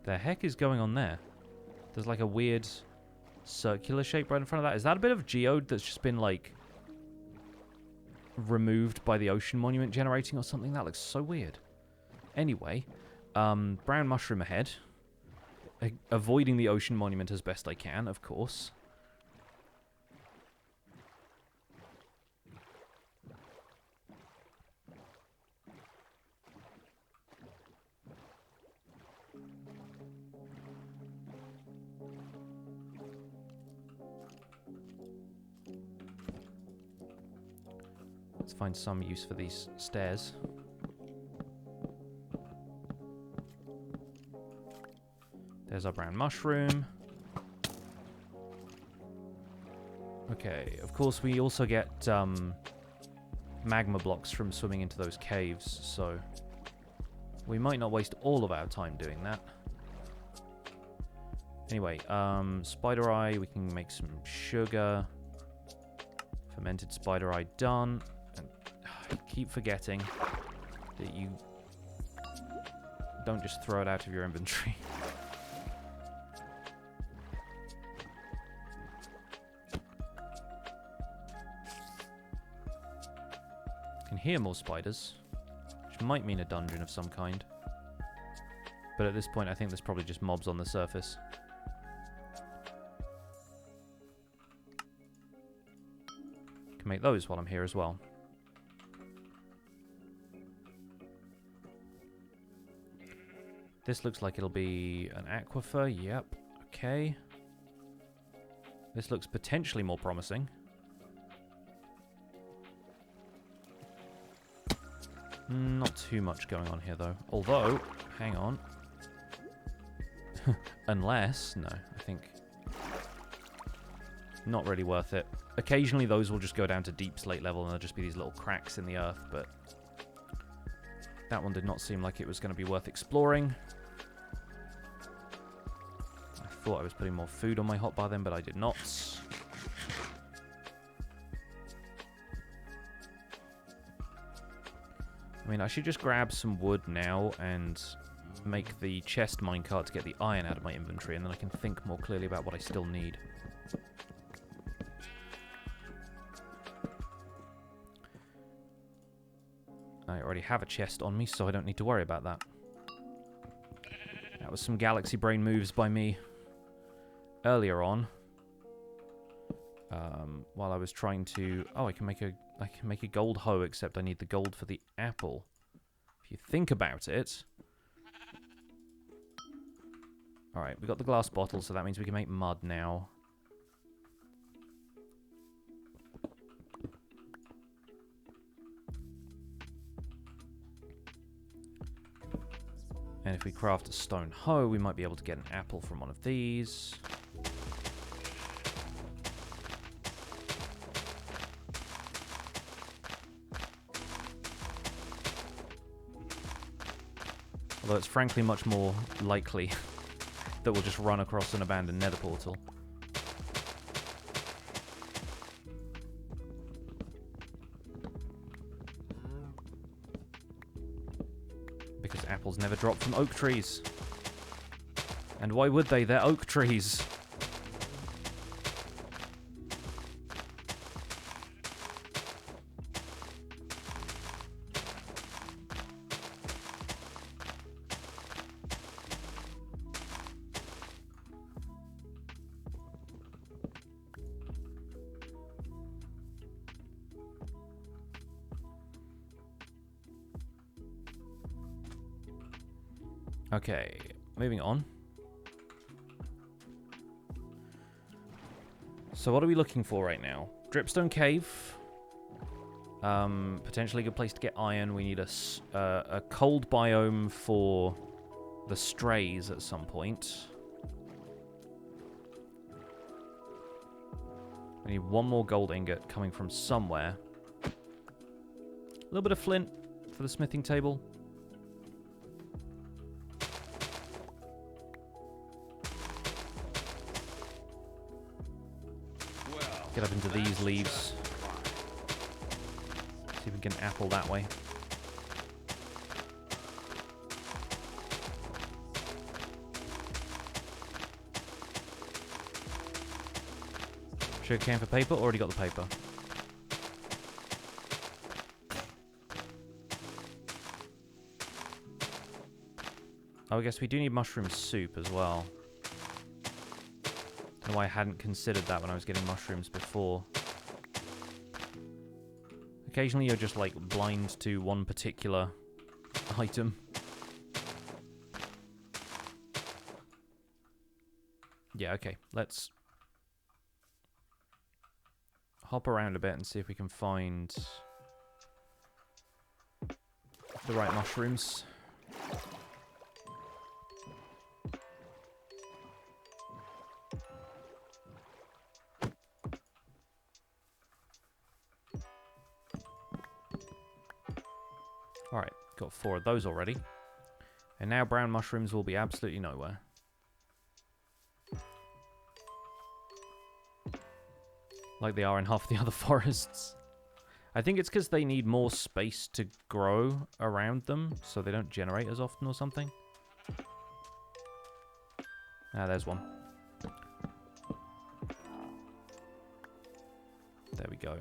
The heck is going on there? There's like a weird circular shape right in front of that. Is that a bit of geode that's just been like removed by the ocean monument generating or something? That looks so weird. Anyway, brown mushroom ahead. Avoiding the ocean monument as best I can, of course. Let's find some use for these stairs. There's our brown mushroom. Okay, of course we also get magma blocks from swimming into those caves, so we might not waste all of our time doing that. Anyway, spider eye, we can make some sugar. Fermented spider eye done. And I keep forgetting that you don't just throw it out of your inventory. Can hear more spiders, which might mean a dungeon of some kind. But at this point, I think there's probably just mobs on the surface. Can make those while I'm here as well. This looks like it'll be an aquifer. Yep. Okay. This looks potentially more promising. Not too much going on here, though. Although, hang on. Unless, no, I think not really worth it. Occasionally those will just go down to deep slate level and there'll just be these little cracks in the earth, but that one did not seem like it was going to be worth exploring. I thought I was putting more food on my hotbar then, but I did not. I mean, I should just grab some wood now and make the chest minecart to get the iron out of my inventory, and then I can think more clearly about what I still need. I already have a chest on me, so I don't need to worry about that. That was some galaxy brain moves by me earlier on. While I was trying to... Oh, I can make a gold hoe, except I need the gold for the apple. If you think about it... Alright, we got the glass bottle, so that means we can make mud now. And if we craft a stone hoe, we might be able to get an apple from one of these. Although it's frankly much more likely that we'll just run across an abandoned nether portal. Because apples never drop from oak trees. And why would they? They're oak trees. Okay, moving on. So what are we looking for right now? Dripstone Cave. Potentially a good place to get iron. We need a cold biome for the strays at some point. We need one more gold ingot coming from somewhere. A little bit of flint for the smithing table. Get up into these leaves. See if we can apple that way. Sugar cane for paper? Already got the paper. Oh, I guess we do need mushroom soup as well. Don't know why I hadn't considered that when I was getting mushrooms before. Occasionally you're just like blind to one particular item. Yeah, okay. Let's hop around a bit and see if we can find the right mushrooms. Alright, got 4 of those already. And now brown mushrooms will be absolutely nowhere. Like they are in half the other forests. I think it's because they need more space to grow around them, so they don't generate as often or something. Ah, there's one. There we go.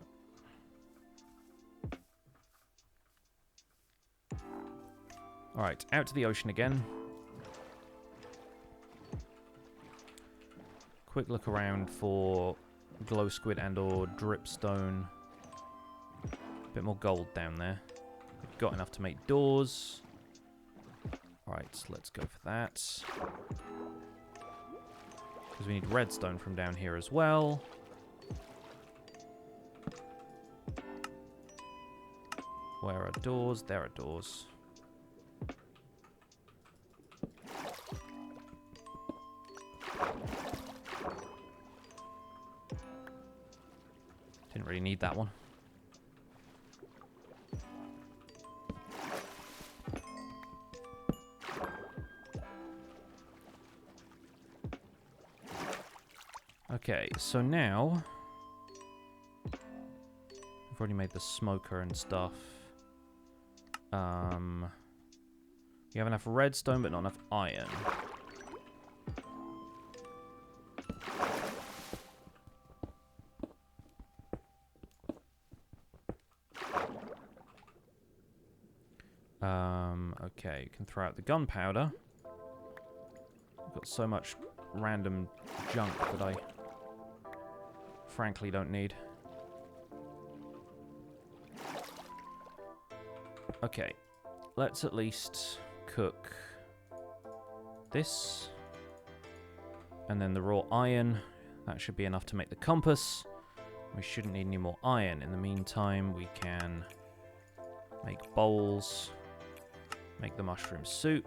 Alright, out to the ocean again. Quick look around for glow squid and or dripstone. A bit more gold down there. We've got enough to make doors. Alright, let's go for that. Because we need redstone from down here as well. Where are doors? There are doors. Didn't really need that one. Okay, so now we've already made the smoker and stuff. We have enough redstone, but not enough iron. Okay, you can throw out the gunpowder. I've got so much random junk that I frankly don't need. Okay, let's at least cook this. And then the raw iron. That should be enough to make the compass. We shouldn't need any more iron. In the meantime, we can make bowls. Make the mushroom soup.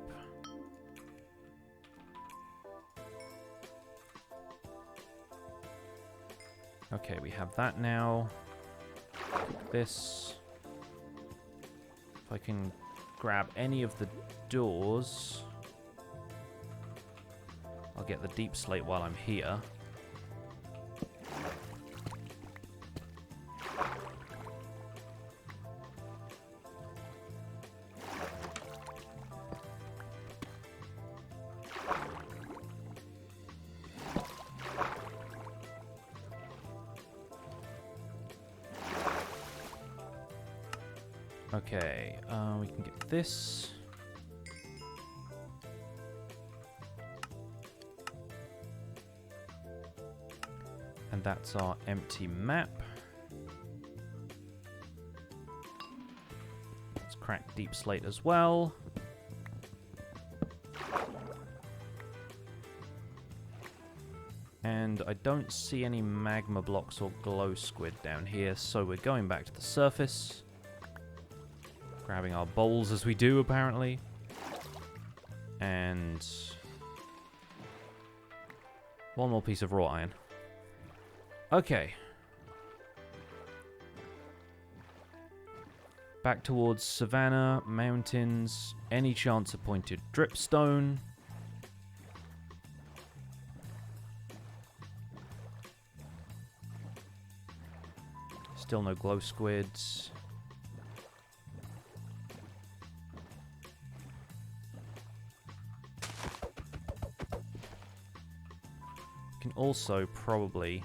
Okay, we have that now. Cook this. If I can grab any of the doors, I'll get the deep slate while I'm here. Okay, we can get this. And that's our empty map. Let's crack deep slate as well. And I don't see any magma blocks or glow squid down here, so we're going back to the surface. Grabbing our bowls as we do, apparently. And one more piece of raw iron. Okay, Back towards Savannah, mountains, any chance of pointed dripstone. Still no glow squids. Can also probably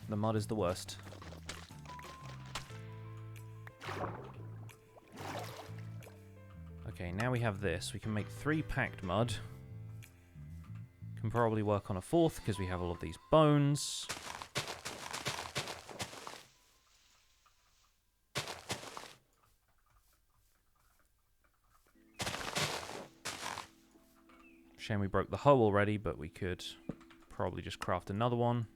the mud is the worst. Okay, now we have this. We can make 3 packed mud. Can probably work on a 4th because we have all of these bones. Shame we broke the hoe already, but we could probably just craft another one.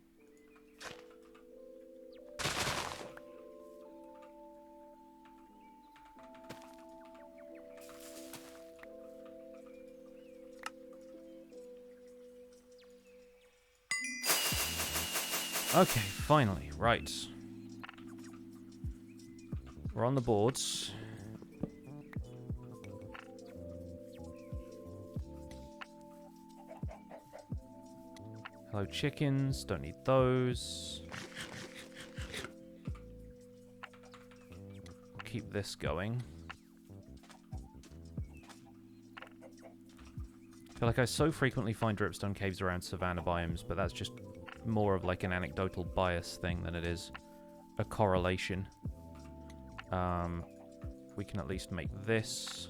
Okay, finally, right. We're on the boards. Hello, chickens. Don't need those. Keep this going. I feel like I so frequently find dripstone caves around savanna biomes, but that's just more of like an anecdotal bias thing than it is a correlation. We can at least make this.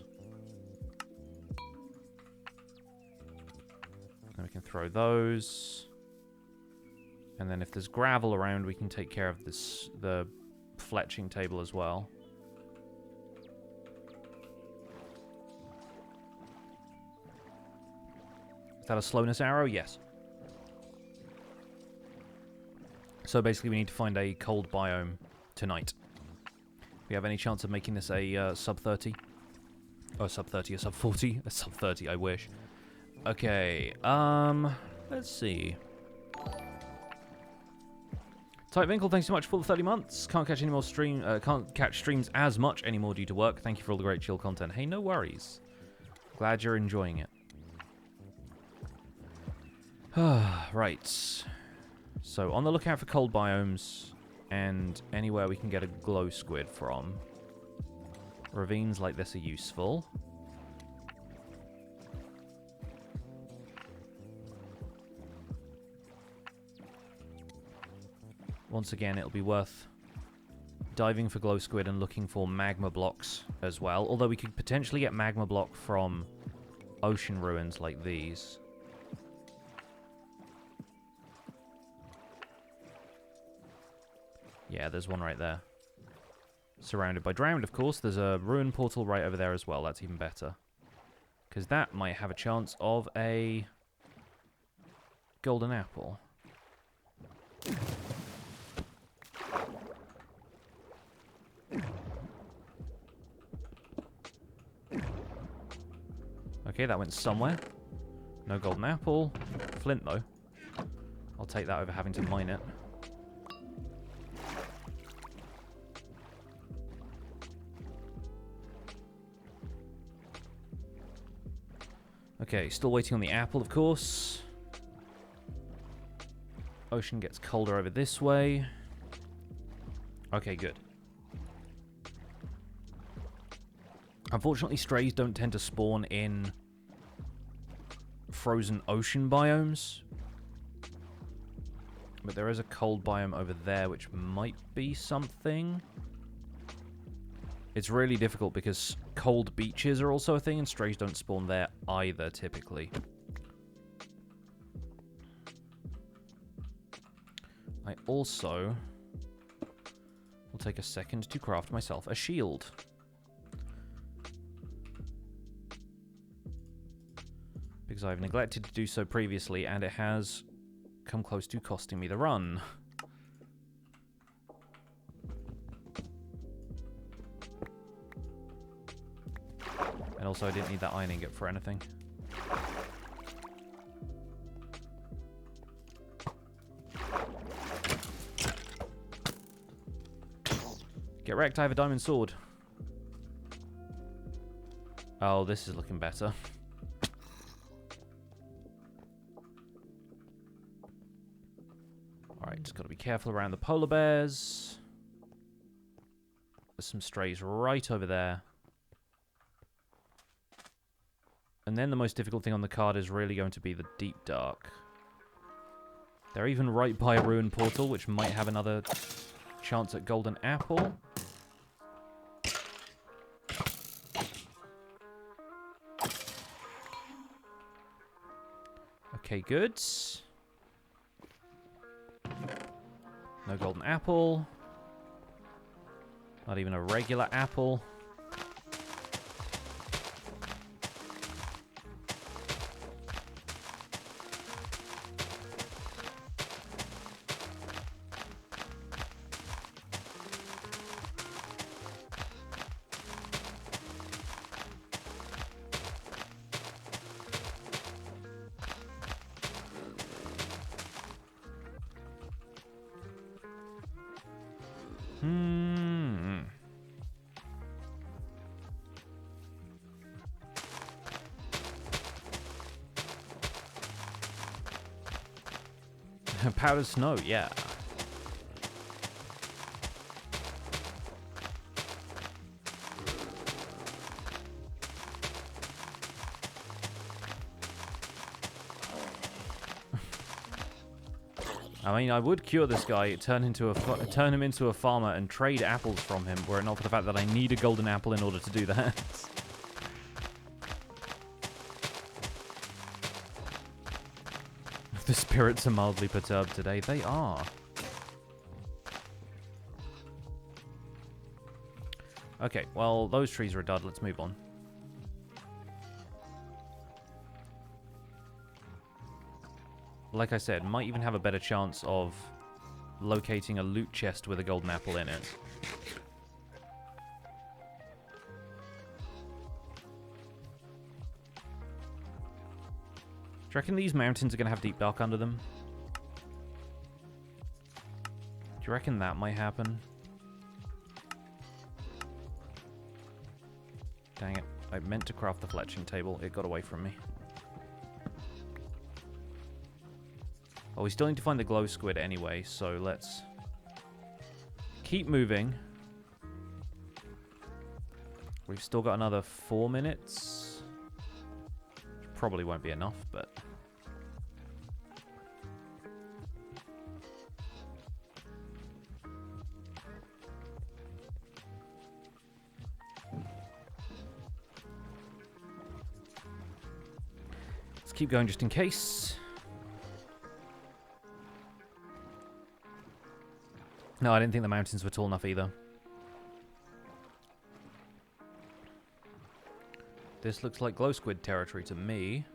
Then we can throw those. And then if there's gravel around, we can take care of this, the fletching table as well. Is that a slowness arrow? Yes. So basically we need to find a cold biome tonight. We have any chance of making this a sub 30? Oh, sub 30, a sub 40? A sub 30, I wish. Okay, let's see. Tightvinkle, thanks so much for the 30 months. Can't catch any more can't catch streams as much anymore due to work. Thank you for all the great chill content. Hey, no worries. Glad you're enjoying it. Right. So, on the lookout for cold biomes and anywhere we can get a glow squid from. Ravines like this are useful. Once again, it'll be worth diving for glow squid and looking for magma blocks as well. Although we could potentially get magma block from ocean ruins like these. Yeah, there's one right there. Surrounded by drowned, of course. There's a ruin portal right over there as well. That's even better. Because that might have a chance of a golden apple. Okay, that went somewhere. No golden apple. Flint, though. I'll take that over having to mine it. Okay, still waiting on the apple, of course. Ocean gets colder over this way. Okay, good. Unfortunately, strays don't tend to spawn in frozen ocean biomes. But there is a cold biome over there, which might be something. It's really difficult because cold beaches are also a thing, and strays don't spawn there either, typically. I also will take a second to craft myself a shield. Because I've neglected to do so previously, and it has come close to costing me the run. And also, I didn't need that iron ingot for anything. Get wrecked, I have a diamond sword. Oh, this is looking better. Alright, just got to be careful around the polar bears. There's some strays right over there. And then the most difficult thing on the card is really going to be the deep dark. They're even right by a ruined portal, which might have another chance at golden apple. Okay, good. No golden apple. Not even a regular apple. Powdered snow, yeah. I mean, I would cure this guy, turn him into a farmer, and trade apples from him, were it not for the fact that I need a golden apple in order to do that. The spirits are mildly perturbed today. They are. Okay, well, those trees are a dud. Let's move on. Like I said, might even have a better chance of locating a loot chest with a golden apple in it. Do you reckon these mountains are going to have deep dark under them? Do you reckon that might happen? Dang it. I meant to craft the fletching table. It got away from me. Oh, we still need to find the glow squid anyway, so let's keep moving. We've still got another 4 minutes. Probably won't be enough, but... let's keep going just in case. No, I didn't think the mountains were tall enough either. This looks like glow squid territory to me.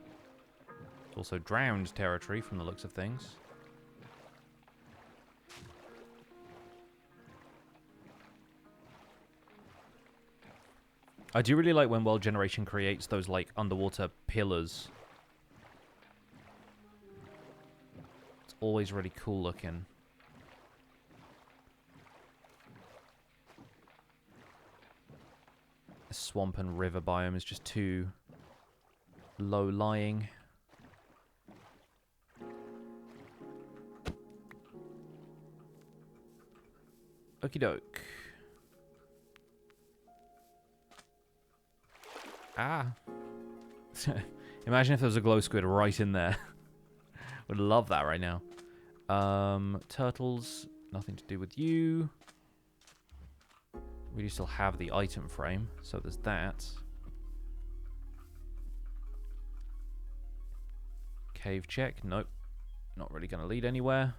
It's also drowned territory from the looks of things. I do really like when World Generation creates those, like, underwater pillars. It's always really cool looking. Swamp and river biome is just too low-lying. Okie doke. Ah. Imagine if there was a glow squid right in there. Would love that right now. Turtles, nothing to do with you. We do still have the item frame, so there's that. Cave check. Nope. Not really going to lead anywhere.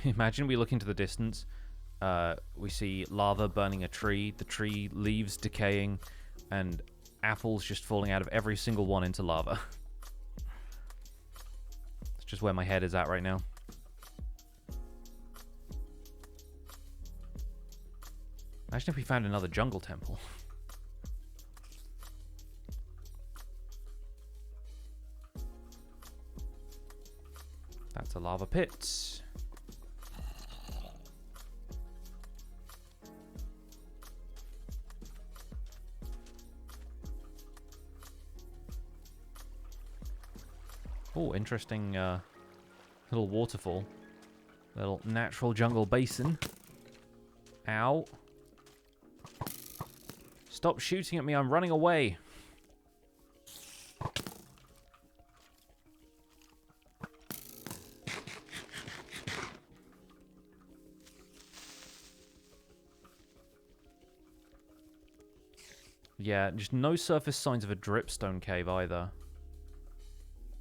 Imagine we look into the distance. We see lava burning a tree, the tree leaves decaying, and apples just falling out of every single one into lava. Just where my head is at right now. Imagine if we found another jungle temple. That's a lava pit. Oh, interesting little waterfall. Little natural jungle basin. Ow. Stop shooting at me, I'm running away. Yeah, just no surface signs of a dripstone cave either.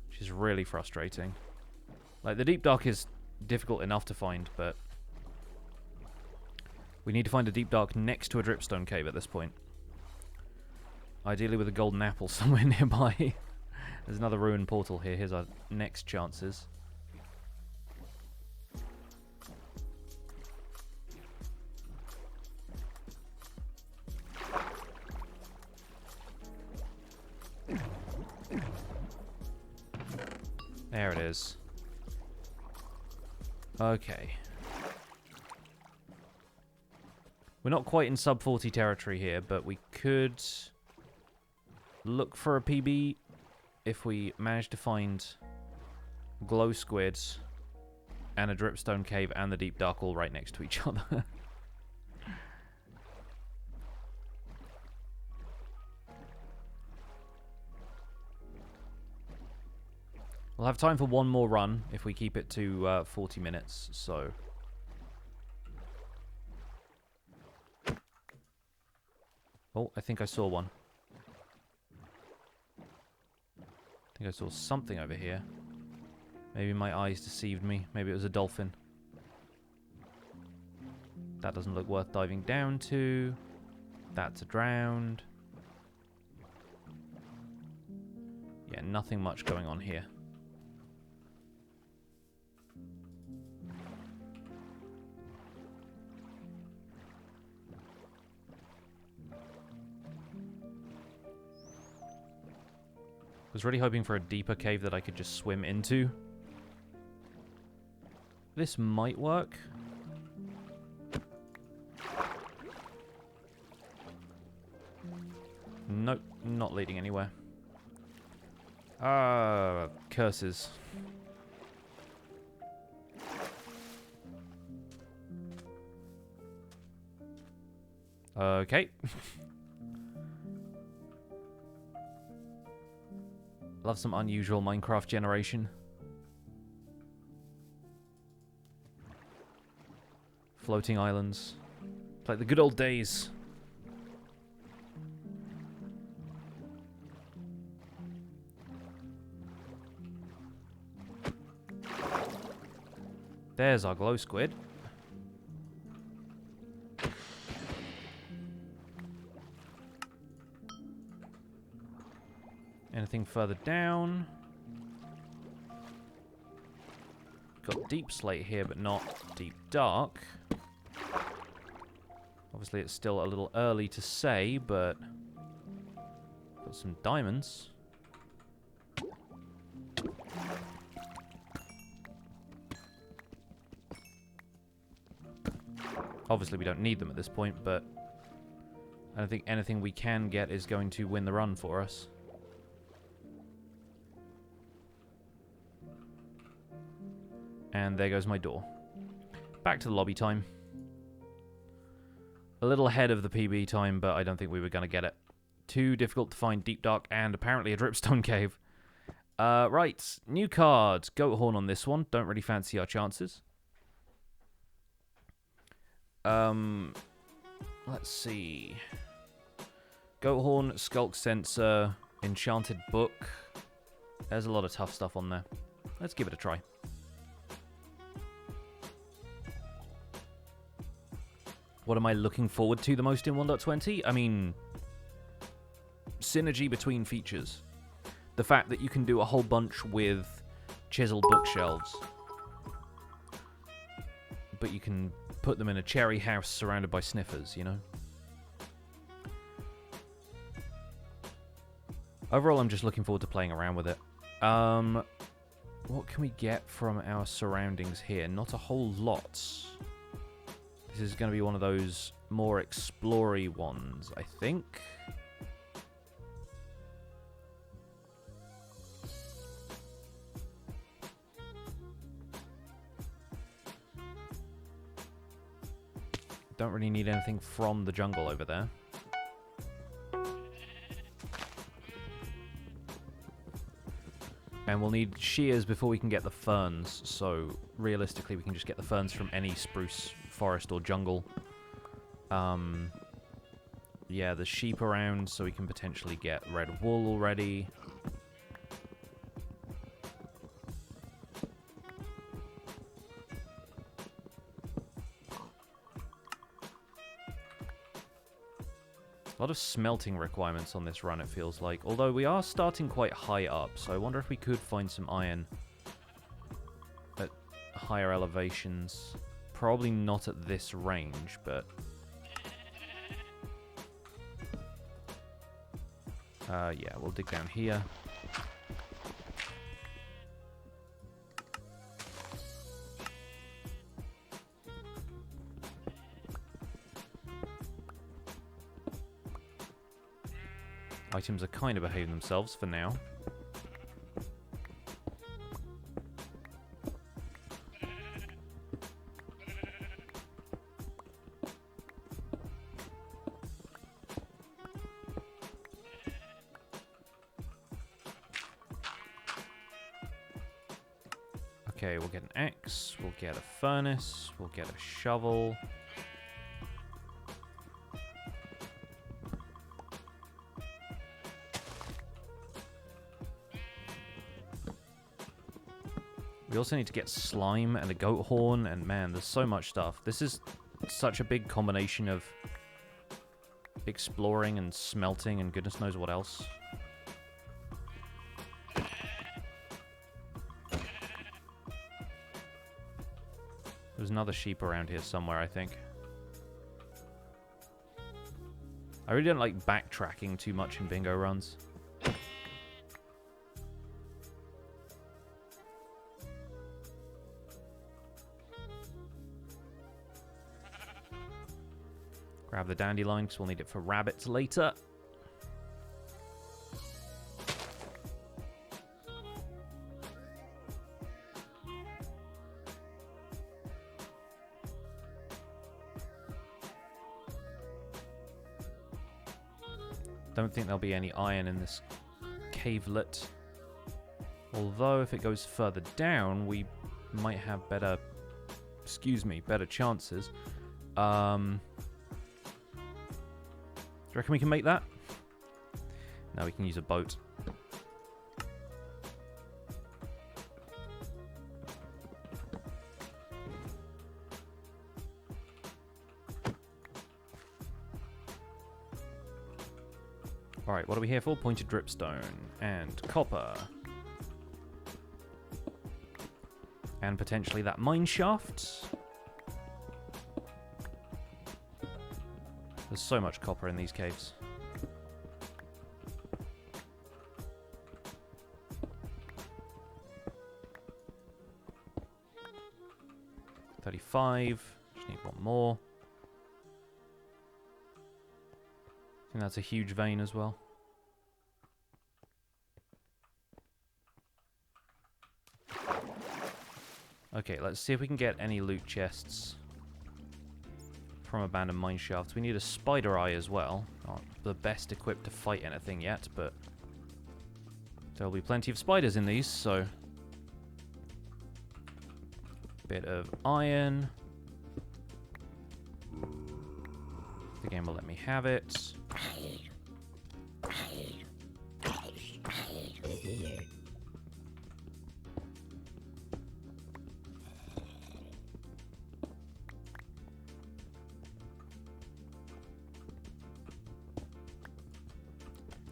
Which is really frustrating. Like, the deep dark is difficult enough to find, but we need to find a deep dark next to a dripstone cave at this point. Ideally with a golden apple somewhere nearby. There's another ruined portal here. Here's our next chances. There it is. Okay. We're not quite in sub 40 territory here, but we could look for a PB if we manage to find glow squids and a dripstone cave and the deep dark all right next to each other. We'll have time for one more run if we keep it to 40 minutes, so... Oh, I think I saw one. I think I saw something over here. Maybe my eyes deceived me. Maybe it was a dolphin. That doesn't look worth diving down to. That's a drowned. Yeah, nothing much going on here. I was really hoping for a deeper cave that I could just swim into. This might work. Nope, not leading anywhere. Curses. Okay. Love some unusual Minecraft generation. Floating islands. It's like the good old days. There's our glow squid. Anything further down? Got deep slate here, but not deep dark. Obviously, it's still a little early to say, but got some diamonds. Obviously, we don't need them at this point, but I don't think anything we can get is going to win the run for us. And there goes my door. Back to the lobby time. A little ahead of the PB time, but I don't think we were going to get it. Too difficult to find deep dark and apparently a dripstone cave. Right, new card. Goat horn on this one. Don't really fancy our chances. Let's see. Goat horn, skulk sensor, enchanted book. There's a lot of tough stuff on there. Let's give it a try. What am I looking forward to the most in 1.20? I mean, synergy between features. The fact that you can do a whole bunch with chiseled bookshelves. But you can put them in a cherry house surrounded by sniffers, you know? Overall, I'm just looking forward to playing around with it. What can we get from our surroundings here? Not a whole lot. This is going to be one of those more explory ones, I think. Don't really need anything from the jungle over there. And we'll need shears before we can get the ferns, so realistically we can just get the ferns from any spruce forest or jungle. Yeah, there's sheep around, so we can potentially get red wool already. A lot of smelting requirements on this run, it feels like. Although we are starting quite high up, so I wonder if we could find some iron at higher elevations. Probably not at this range, but... yeah, we'll dig down here. Items are kind of behaving themselves for now. Okay, we'll get an axe, we'll get a furnace, we'll get a shovel. We also need to get slime and a goat horn, and man, there's so much stuff. This is such a big combination of exploring and smelting and goodness knows what else. There's another sheep around here somewhere, I think. I really don't like backtracking too much in bingo runs. Grab the dandelion, because we'll need it for rabbits later. Don't think there'll be any iron in this cavelet. Although, if it goes further down, we might have better... Excuse me, better chances. Do you reckon we can make that? No, we can use a boat. Alright, what are we here for? Pointed dripstone and copper. And potentially that mine shaft. There's so much copper in these caves. $35. Just need one more. I think that's a huge vein as well. Okay, let's see if we can get any loot chests from abandoned mine shafts. We need a spider eye as well. Not the best equipped to fight anything yet, but there'll be plenty of spiders in these, so... Bit of iron. The game will let me have it.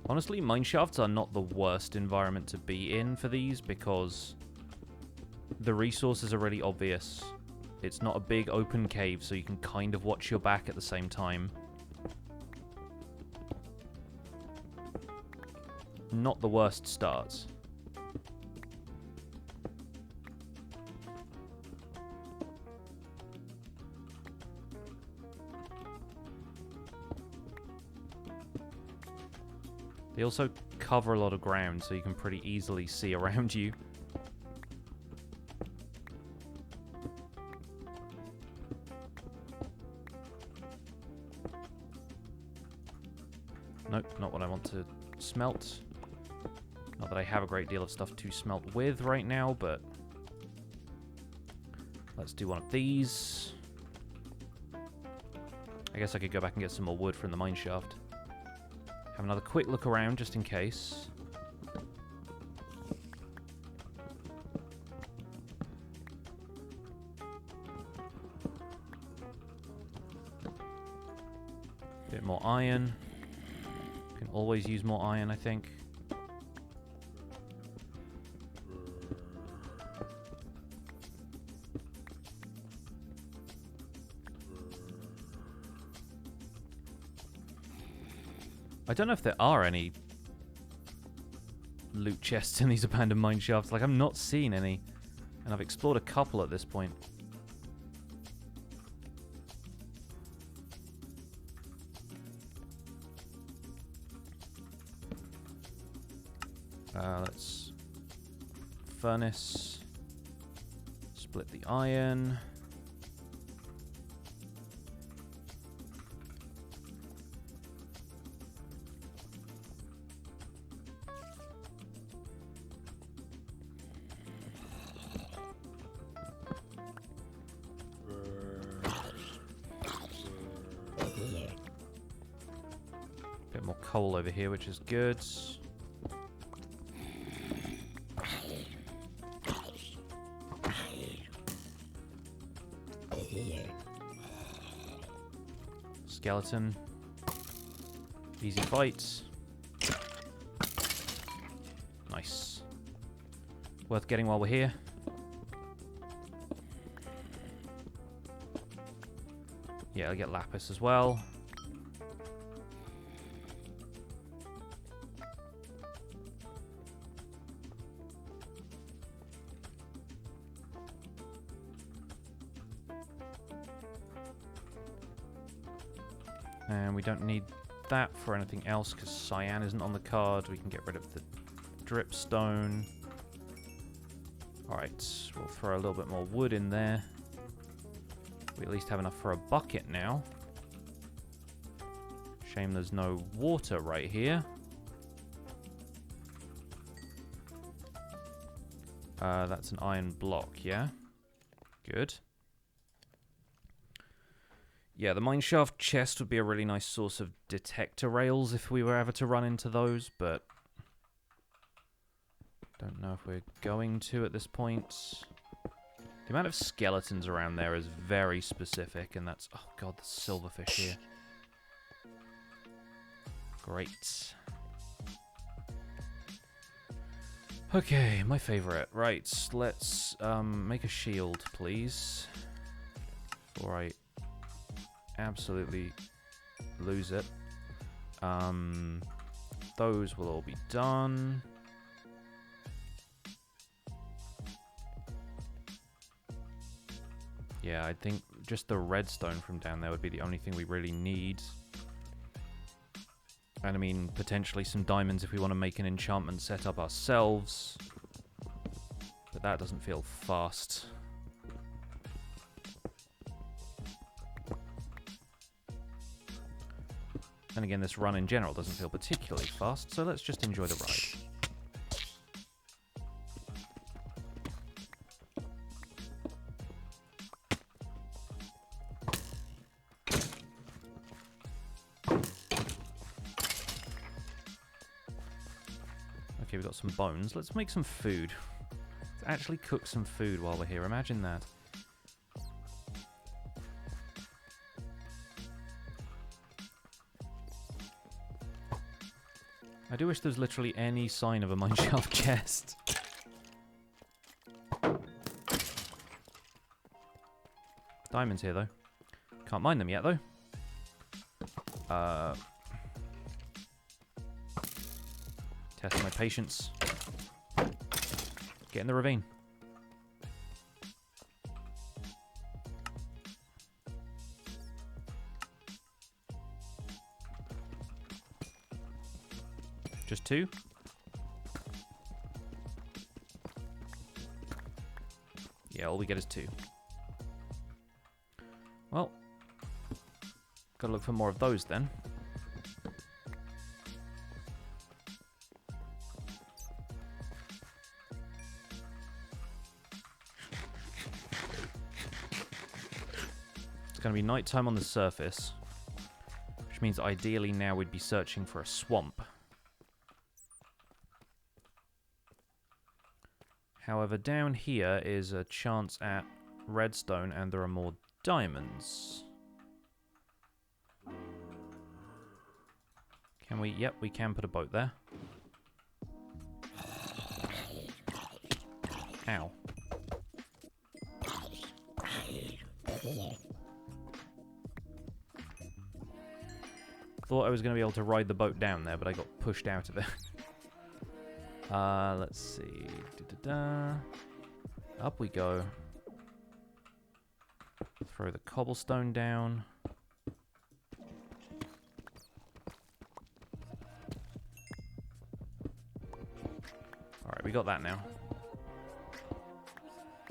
Honestly, mineshafts are not the worst environment to be in for these because the resources are really obvious. It's not a big open cave, so you can kind of watch your back at the same time. not the worst start. They also cover a lot of ground, so you can pretty easily see around you. Nope, not what I want to smelt. Not that I have a great deal of stuff to smelt with right now, but let's do one of these. I guess I could go back and get some more wood from the mine shaft. Have another quick look around just in case. Bit more iron. Can always use more iron, I think. I don't know if there are any loot chests in these abandoned mine shafts. Like, I'm not seeing any. And I've explored a couple at this point. Let's furnace. Split the iron. Bit more coal over here, which is good. Skeleton. Easy fight. Nice. Worth getting while we're here. Yeah, I'll get lapis as well. And we don't need that for anything else because cyan isn't on the card. We can get rid of the dripstone. Alright, we'll throw a little bit more wood in there. We at least have enough for a bucket now. Shame there's no water right here. That's an iron block, yeah? Good. Yeah, the mineshaft chest would be a really nice source of detector rails if we were ever to run into those, but don't know if we're going to at this point. The amount of skeletons around there is very specific, and that's... Oh god, the silverfish here. Great. Okay, my favorite. Right, let's make a shield, please. Before I absolutely lose it. Those will all be done. Yeah, I think just the redstone from down there would be the only thing we really need. And I mean, potentially some diamonds if we want to make an enchantment setup ourselves. But that doesn't feel fast. And again, this run in general doesn't feel particularly fast, so let's just enjoy the ride. Okay, we've got some bones. Let's make some food. Let's actually cook some food while we're here. Imagine that. I do wish there's literally any sign of a mineshaft chest. Diamonds here, though. Can't mine them yet, though. 10 Test my patience. Get in the ravine. Just 2? Yeah, all we get is 2. Well, gotta look for more of those then. It's gonna be nighttime on the surface, which means ideally now we'd be searching for a swamp. However, down here is a chance at redstone, and there are more diamonds. Can we? Yep, we can put a boat there. Ow. Thought I was going to be able to ride the boat down there, but I got pushed out of it. Let's see. Up we go. Throw the cobblestone down. Alright, we got that now.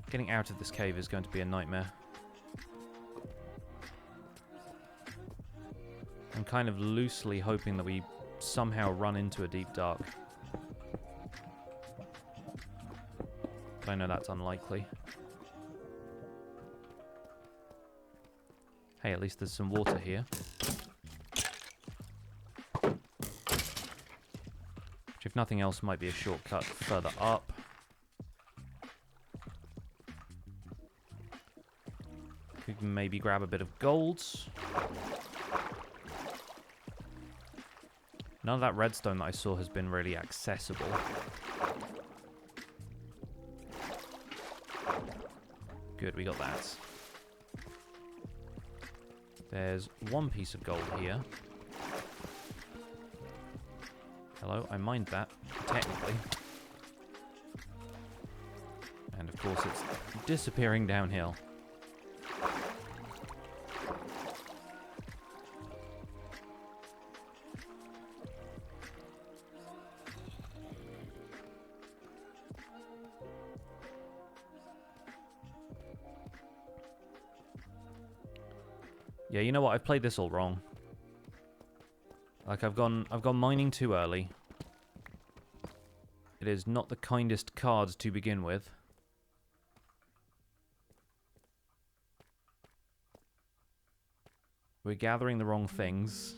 Getting out of this cave is going to be a nightmare. I'm kind of loosely hoping that we somehow run into a deep dark. But I know that's unlikely. Hey, at least there's some water here. Which, if nothing else, might be a shortcut further up. We can maybe grab a bit of gold. None of that redstone that I saw has been really accessible. Good, we got that. There's one piece of gold here. Hello, I mined that, technically. And of course it's disappearing downhill. Yeah, you know what? I've played this all wrong. Like I've gone mining too early. It is not the kindest cards to begin with. We're gathering the wrong things.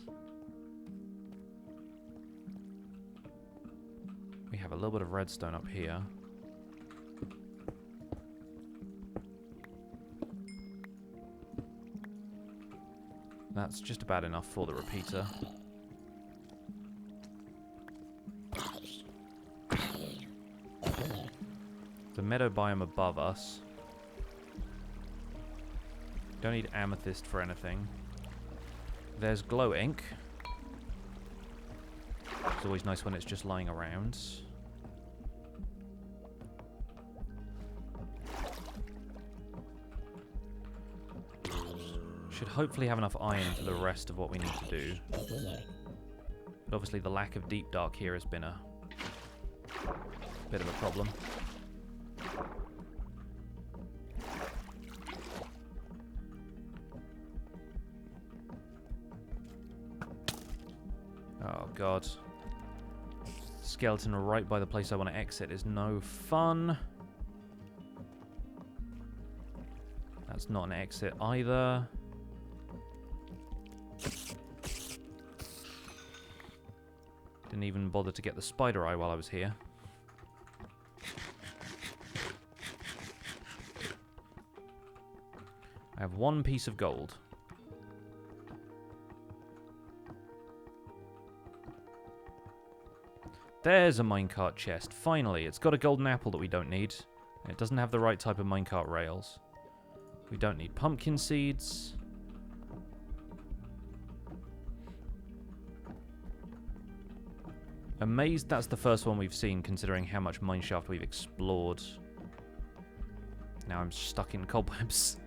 We have a little bit of redstone up here. That's just about enough for the repeater. The meadow biome above us. Don't need amethyst for anything. There's glow ink. It's always nice when it's just lying around. Should hopefully have enough iron for the rest of what we need to do. But obviously the lack of deep dark here has been a bit of a problem. Oh god. Skeleton right by the place I want to exit is no fun. That's not an exit either. Didn't even bother to get the spider eye while I was here. I have one piece of gold. There's a minecart chest. Finally, it's got a golden apple that we don't need. And it doesn't have the right type of minecart rails. We don't need pumpkin seeds. Amazed that's the first one we've seen, considering how much mineshaft we've explored. Now I'm stuck in cobwebs.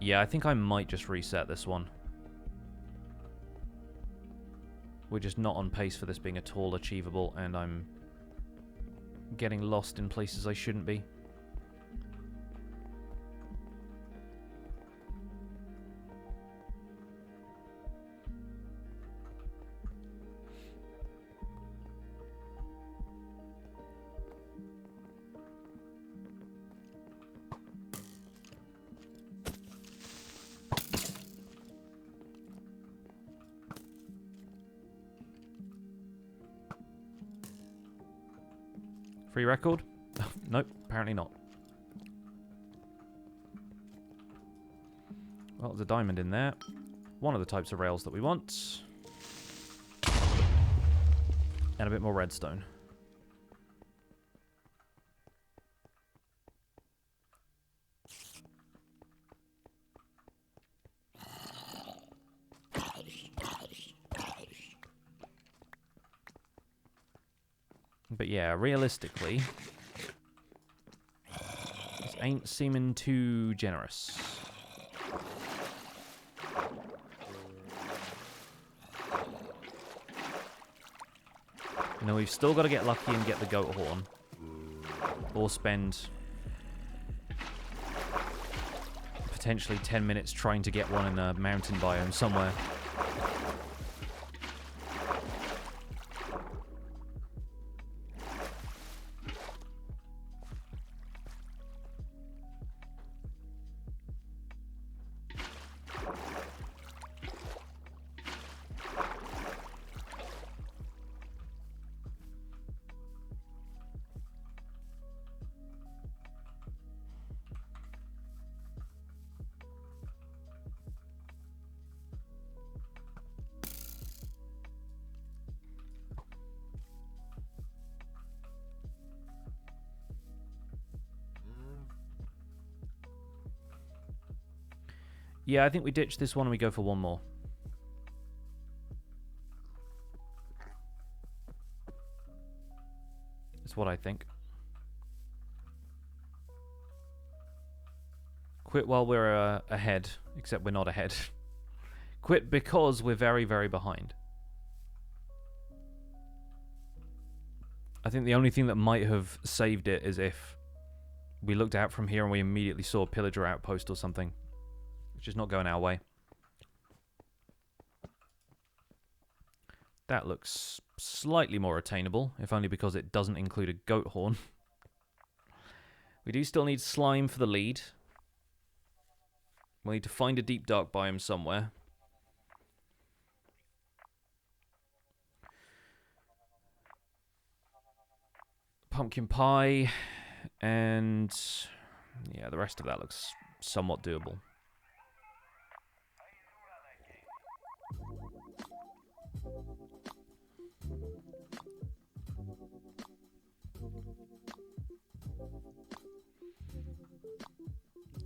Yeah, I think I might just reset this one. We're just not on pace for this being at all achievable, and I'm getting lost in places I shouldn't be. Free record? Nope, apparently not. Well, there's a diamond in there. One of the types of rails that we want. And a bit more redstone. But yeah, realistically, this ain't seeming too generous. You know, we've still got to get lucky and get the goat horn. Or spend potentially 10 minutes trying to get one in a mountain biome somewhere. Yeah, I think we ditch this one and we go for one more. That's what I think. Quit while we're ahead, except we're not ahead. Quit because we're very, very behind. I think the only thing that might have saved it is if we looked out from here and we immediately saw a pillager outpost or something. Which is not going our way. That looks slightly more attainable, if only because it doesn't include a goat horn. We do still need slime for the lead. We'll need to find a deep dark biome somewhere. Pumpkin pie, and yeah, the rest of that looks somewhat doable.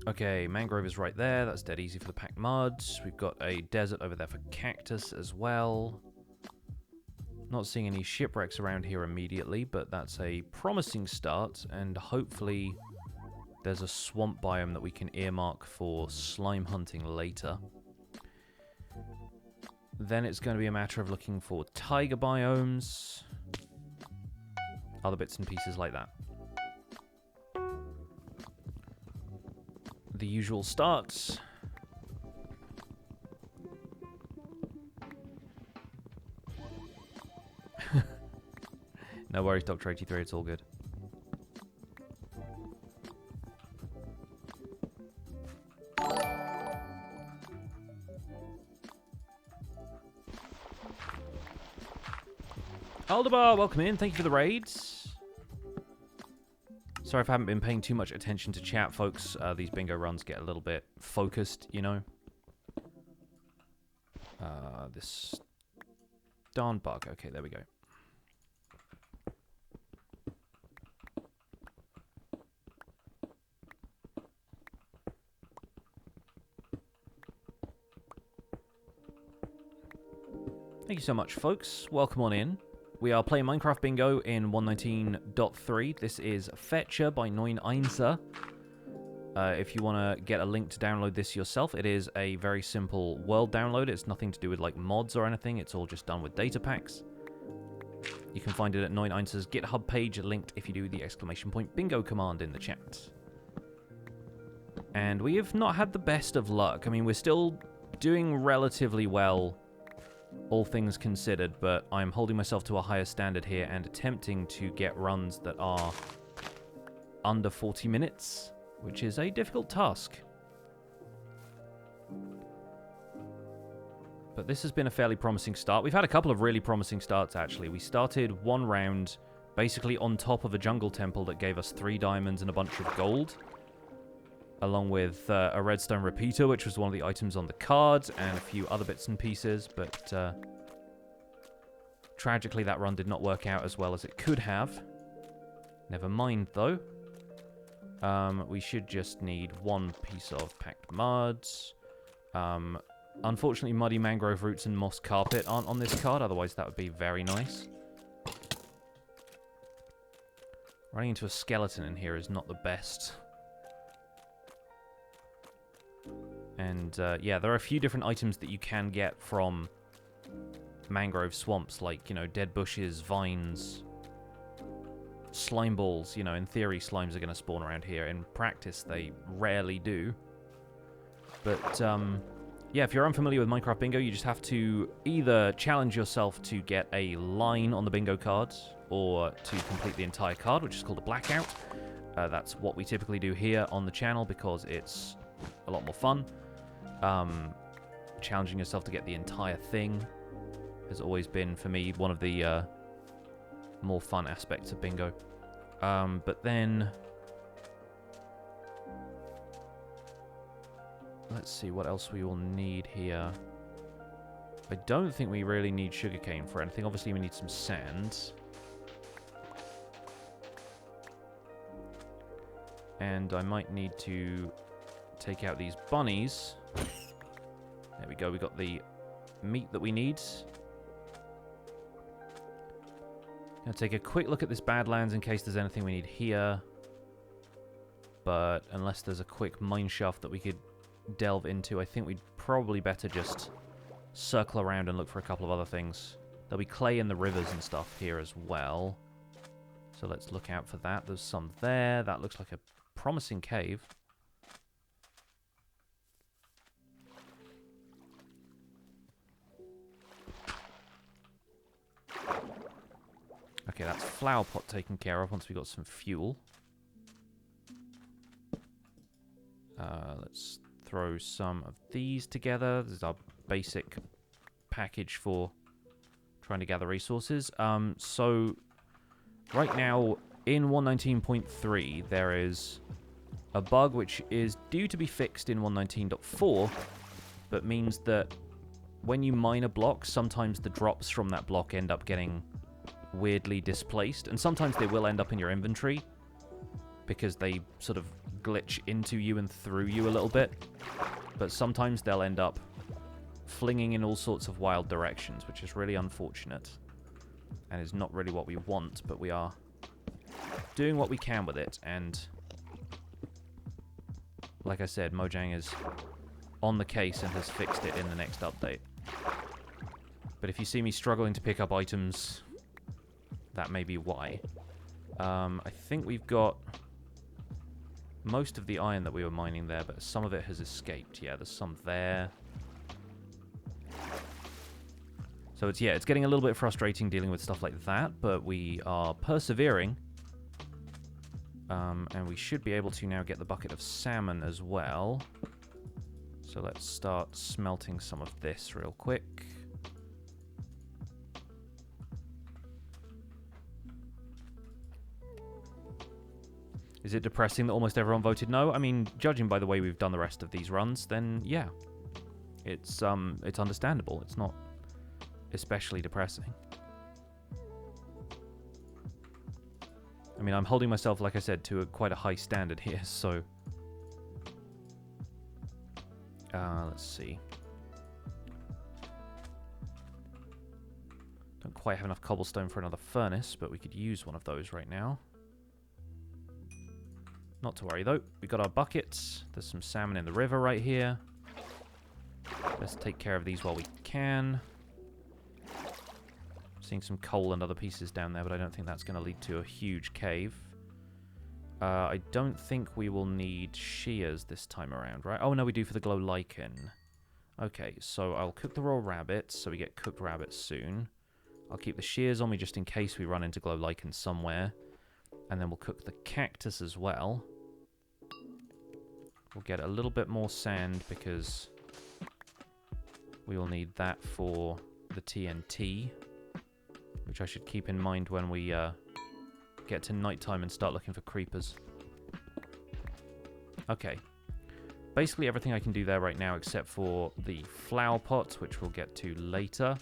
Okay, mangrove is right there. That's dead easy for the packed muds. We've got a desert over there for cactus as well. Not seeing any shipwrecks around here immediately, but that's a promising start, and hopefully there's a swamp biome that we can earmark for slime hunting later. Then it's going to be a matter of looking for tiger biomes, other bits and pieces like that. The usual starts. No worries, Dr. 83, it's all good. Aldebar, welcome in. Thank you for the raids. Sorry if I haven't been paying too much attention to chat, folks. These bingo runs get a little bit focused, you know. This darn bug. Okay, there we go. Thank you so much, folks. Welcome on in. We are playing Minecraft Bingo in 1.19.3. This is Fetchr by NeunEinser. If you want to get a link to download this yourself, it is a very simple world download. It's nothing to do with like mods or anything. It's all just done with data packs. You can find it at NeunEinser's GitHub page, linked if you do the !bingo command in the chat. And we have not had the best of luck. I mean, we're still doing relatively well, all things considered, but I'm holding myself to a higher standard here and attempting to get runs that are under 40 minutes, which is a difficult task. But this has been a fairly promising start. We've had a couple of really promising starts, actually. We started one round basically on top of a jungle temple that gave us 3 diamonds and a bunch of gold, along with a redstone repeater, which was one of the items on the cards, and a few other bits and pieces, but tragically that run did not work out as well as it could have. Never mind, though. We should just need 1 piece of packed mud. Unfortunately, muddy mangrove roots and moss carpet aren't on this card, otherwise that would be very nice. Running into a skeleton in here is not the best. And, yeah, there are a few different items that you can get from mangrove swamps, like, you know, dead bushes, vines, slime balls. You know, in theory, slimes are going to spawn around here. In practice, they rarely do. But, yeah, if you're unfamiliar with Minecraft Bingo, you just have to either challenge yourself to get a line on the bingo cards, or to complete the entire card, which is called a blackout. That's what we typically do here on the channel, because it's a lot more fun. Challenging yourself to get the entire thing has always been, for me, one of the more fun aspects of bingo. But then, let's see what else we will need here. I don't think we really need sugarcane for anything. Obviously, we need some sand. And I might need to take out these bunnies. There we go, we got the meat that we need. Gonna take a quick look at this Badlands in case there's anything we need here. But unless there's a quick mine shaft that we could delve into, I think we'd probably better just circle around and look for a couple of other things. There'll be clay in the rivers and stuff here as well. So let's look out for that. There's some there. That looks like a promising cave. Okay, that's flower pot taken care of once we got some fuel. Let's throw some of these together. This is our basic package for trying to gather resources. So, right now, in 1.19.3, there is a bug which is due to be fixed in 1.19.4, but means that when you mine a block, sometimes the drops from that block end up getting weirdly displaced, and sometimes they will end up in your inventory because they sort of glitch into you and through you a little bit, but sometimes they'll end up flinging in all sorts of wild directions, which is really unfortunate and is not really what we want, but we are doing what we can with it. And like I said, Mojang is on the case and has fixed it in the next update. But if you see me struggling to pick up items, that may be why. I think we've got most of the iron that we were mining there, but some of it has escaped. Yeah, there's some there. So it's getting a little bit frustrating dealing with stuff like that, but we are persevering. And we should be able to now get the bucket of salmon as well. So let's start smelting some of this real quick. Is it depressing that almost everyone voted no? I mean, judging by the way we've done the rest of these runs, then yeah. It's understandable. It's not especially depressing. I mean, I'm holding myself, like I said, to quite a high standard here, so... let's see. Don't quite have enough cobblestone for another furnace, but we could use one of those right now. Not to worry, though. We got our buckets. There's some salmon in the river right here. Let's take care of these while we can. Seeing some coal and other pieces down there, but I don't think that's going to lead to a huge cave. I don't think we will need shears this time around, right? Oh, no, we do for the glow lichen. Okay, so I'll cook the raw rabbits, so we get cooked rabbits soon. I'll keep the shears on me just in case we run into glow lichen somewhere. And then we'll cook the cactus as well. We'll get a little bit more sand because we will need that for the TNT, which I should keep in mind when we get to nighttime and start looking for creepers. Okay. Basically everything I can do there right now except for the flower pot, which we'll get to later.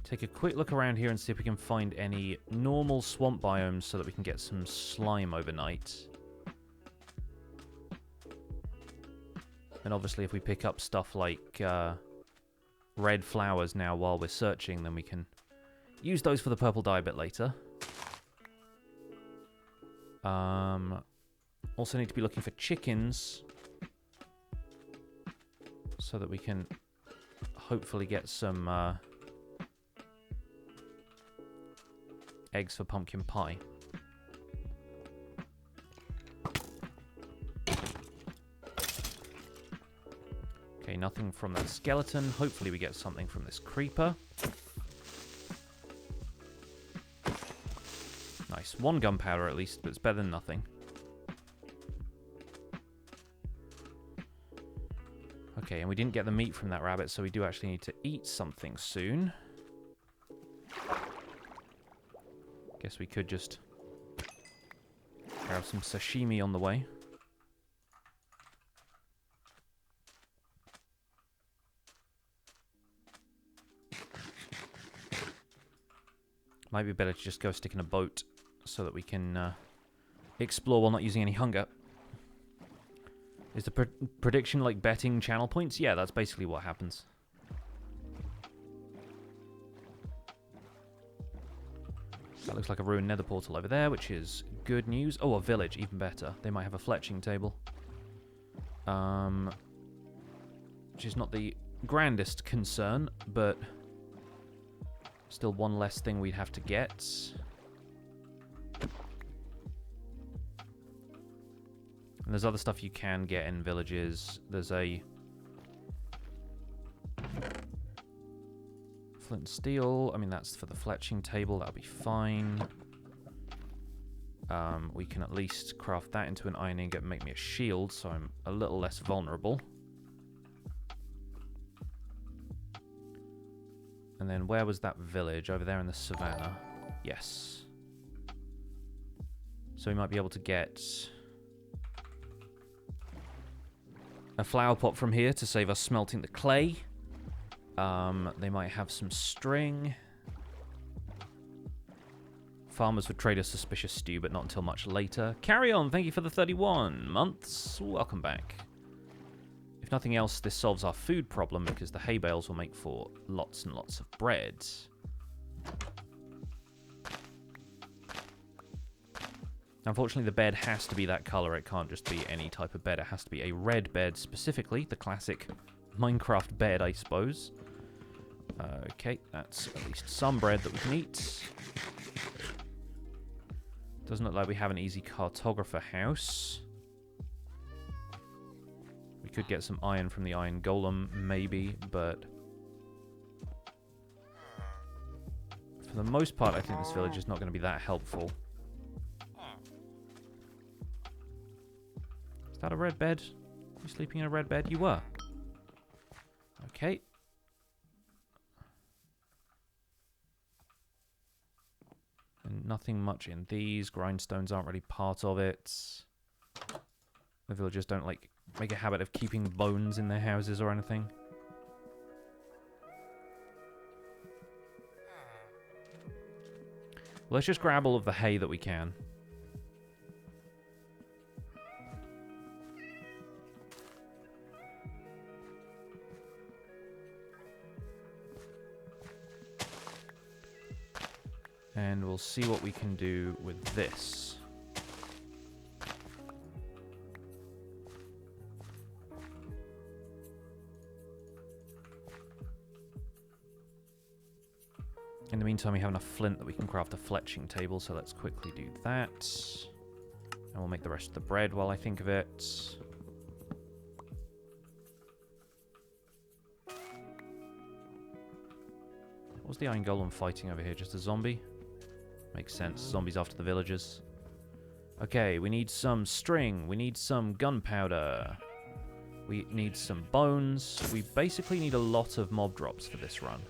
Take a quick look around here and see if we can find any normal swamp biomes so that we can get some slime overnight. And obviously if we pick up stuff like red flowers now while we're searching, then we can use those for the purple dye a bit later. Also need to be looking for chickens so that we can hopefully get some eggs for pumpkin pie. Okay, nothing from that skeleton. Hopefully we get something from this creeper. Nice. One gunpowder at least, but it's better than nothing. Okay, and we didn't get the meat from that rabbit, so we do actually need to eat something soon. Guess we could just grab some sashimi on the way. Might be better to just go stick in a boat so that we can explore while not using any hunger. Is the prediction like betting channel points? Yeah, that's basically what happens. That looks like a ruined nether portal over there, which is good news. Oh, a village, even better. They might have a fletching table. Which is not the grandest concern, but still one less thing we'd have to get. And there's other stuff you can get in villages. There's a flint and steel. I mean, that's for the fletching table. That'll be fine. We can at least craft that into an iron ingot and make me a shield, so I'm a little less vulnerable. And then where was that village? Over there in the savannah. Yes. So we might be able to get a flower pot from here to save us smelting the clay. They might have some string. Farmers would trade a suspicious stew, but not until much later. Carry on, thank you for the 31 months. Welcome back. If nothing else, this solves our food problem because the hay bales will make for lots and lots of bread. Unfortunately, the bed has to be that color. It can't just be any type of bed. It has to be a red bed specifically. The classic Minecraft bed, I suppose. Okay, that's at least some bread that we can eat. Doesn't look like we have an easy cartographer house. We could get some iron from the iron golem, maybe, but for the most part, I think this village is not going to be that helpful. Is that a red bed? You sleeping in a red bed? You were. Okay. And nothing much in these. Grindstones aren't really part of it. The villagers don't, like, make a habit of keeping bones in their houses or anything. Let's just grab all of the hay that we can. And we'll see what we can do with this. In the meantime, we have enough flint that we can craft a fletching table, so let's quickly do that. And we'll make the rest of the bread while I think of it. What's the Iron Golem fighting over here? Just a zombie? Makes sense. Zombies after the villagers. Okay, we need some string. We need some gunpowder. We need some bones. We basically need a lot of mob drops for this run.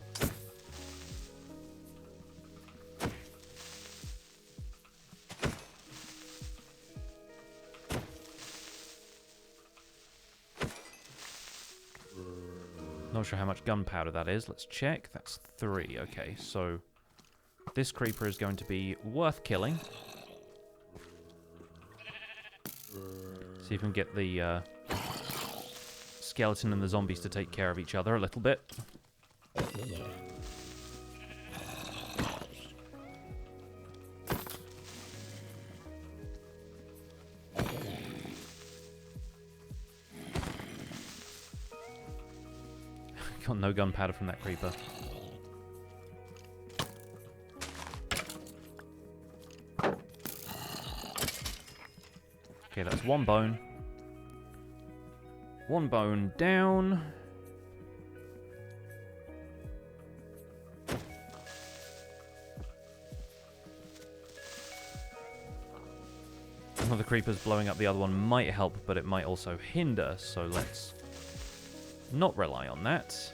Not sure how much gunpowder that is. Let's check. That's 3. Okay, so this creeper is going to be worth killing. See if we can get the skeleton and the zombies to take care of each other a little bit. Got no gunpowder from that creeper. Okay, that's 1 bone. 1 bone down. Another creeper's blowing up the other one might help, but it might also hinder, so let's not rely on that.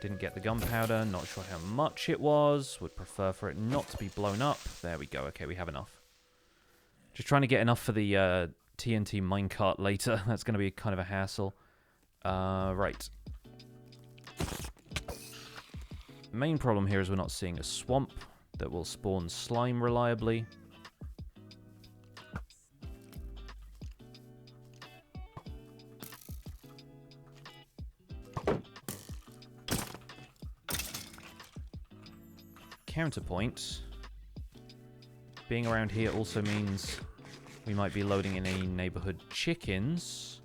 Didn't get the gunpowder, not sure how much it was. Would prefer for it not to be blown up. There we go, okay, we have enough. Just trying to get enough for the TNT minecart later. That's going to be kind of a hassle. Right. Main problem here is we're not seeing a swamp that will spawn slime reliably. Counterpoint. Being around here also means we might be loading in any neighborhood chickens.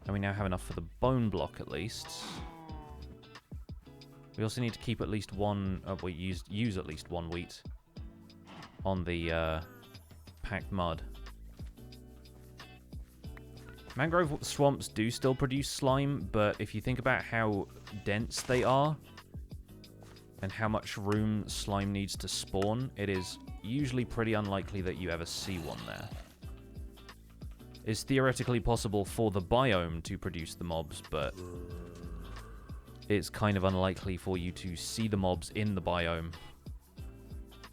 And we now have enough for the bone block at least. We also need to keep at least 1... we use at least 1 wheat on the packed mud. Mangrove swamps do still produce slime, but if you think about how dense they are and how much room slime needs to spawn, it is usually pretty unlikely that you ever see one there. It's theoretically possible for the biome to produce the mobs, but it's kind of unlikely for you to see the mobs in the biome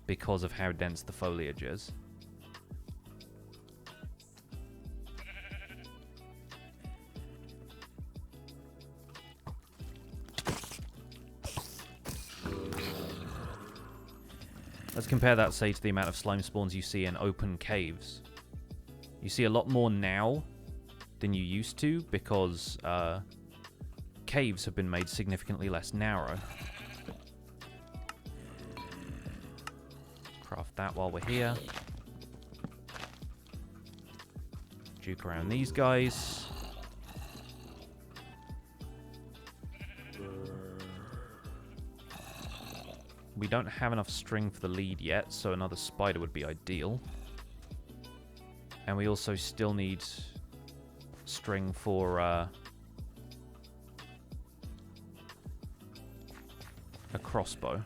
because of how dense the foliage is. Let's compare that, say, to the amount of slime spawns you see in open caves. You see a lot more now than you used to because caves have been made significantly less narrow. Craft that while we're here. Juke around these guys. We don't have enough string for the lead yet, so another spider would be ideal. And we also still need string for a crossbow.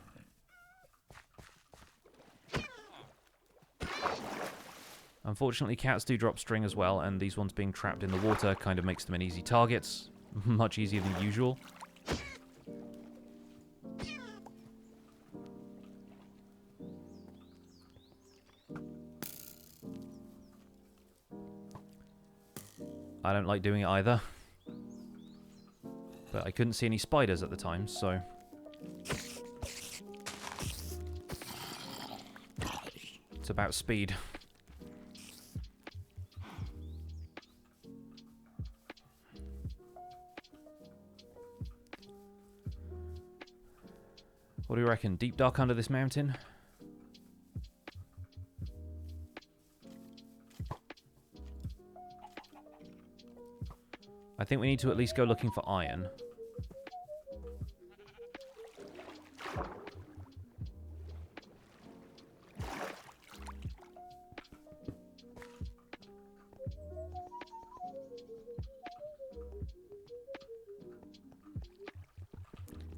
Unfortunately, cats do drop string as well, and these ones being trapped in the water kind of makes them an easy target. Much easier than usual. I don't like doing it either. But I couldn't see any spiders at the time, so... It's about speed. reckon? Deep dark under this mountain? I think we need to at least go looking for iron.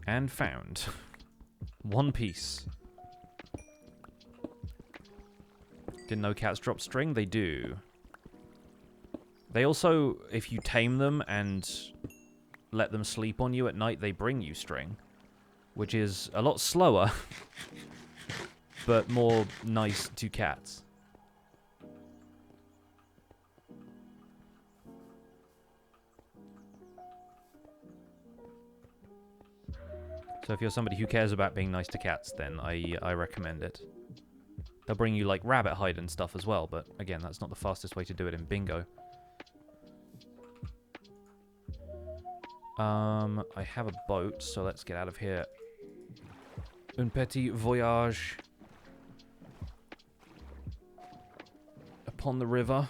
And found. One piece. Didn't know cats drop string? They do. They also, if you tame them and let them sleep on you at night, they bring you string. Which is a lot slower, but more nice to cats. So if you're somebody who cares about being nice to cats, then I recommend it. They'll bring you, like, rabbit hide and stuff as well, but again, that's not the fastest way to do it in bingo. I have a boat, so let's get out of here. Un petit voyage upon the river,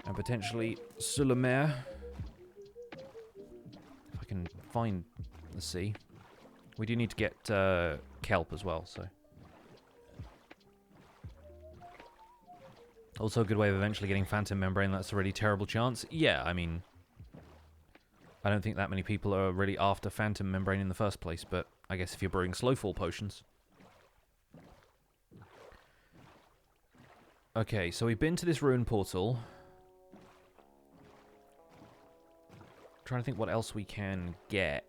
and potentially sur la mer. If I can find the sea. We do need to get kelp as well, so. Also a good way of eventually getting phantom membrane. That's a really terrible chance. Yeah, I mean, I don't think that many people are really after phantom membrane in the first place, but I guess if you're brewing slowfall potions. Okay, so we've been to this ruin portal. Trying to think what else we can get.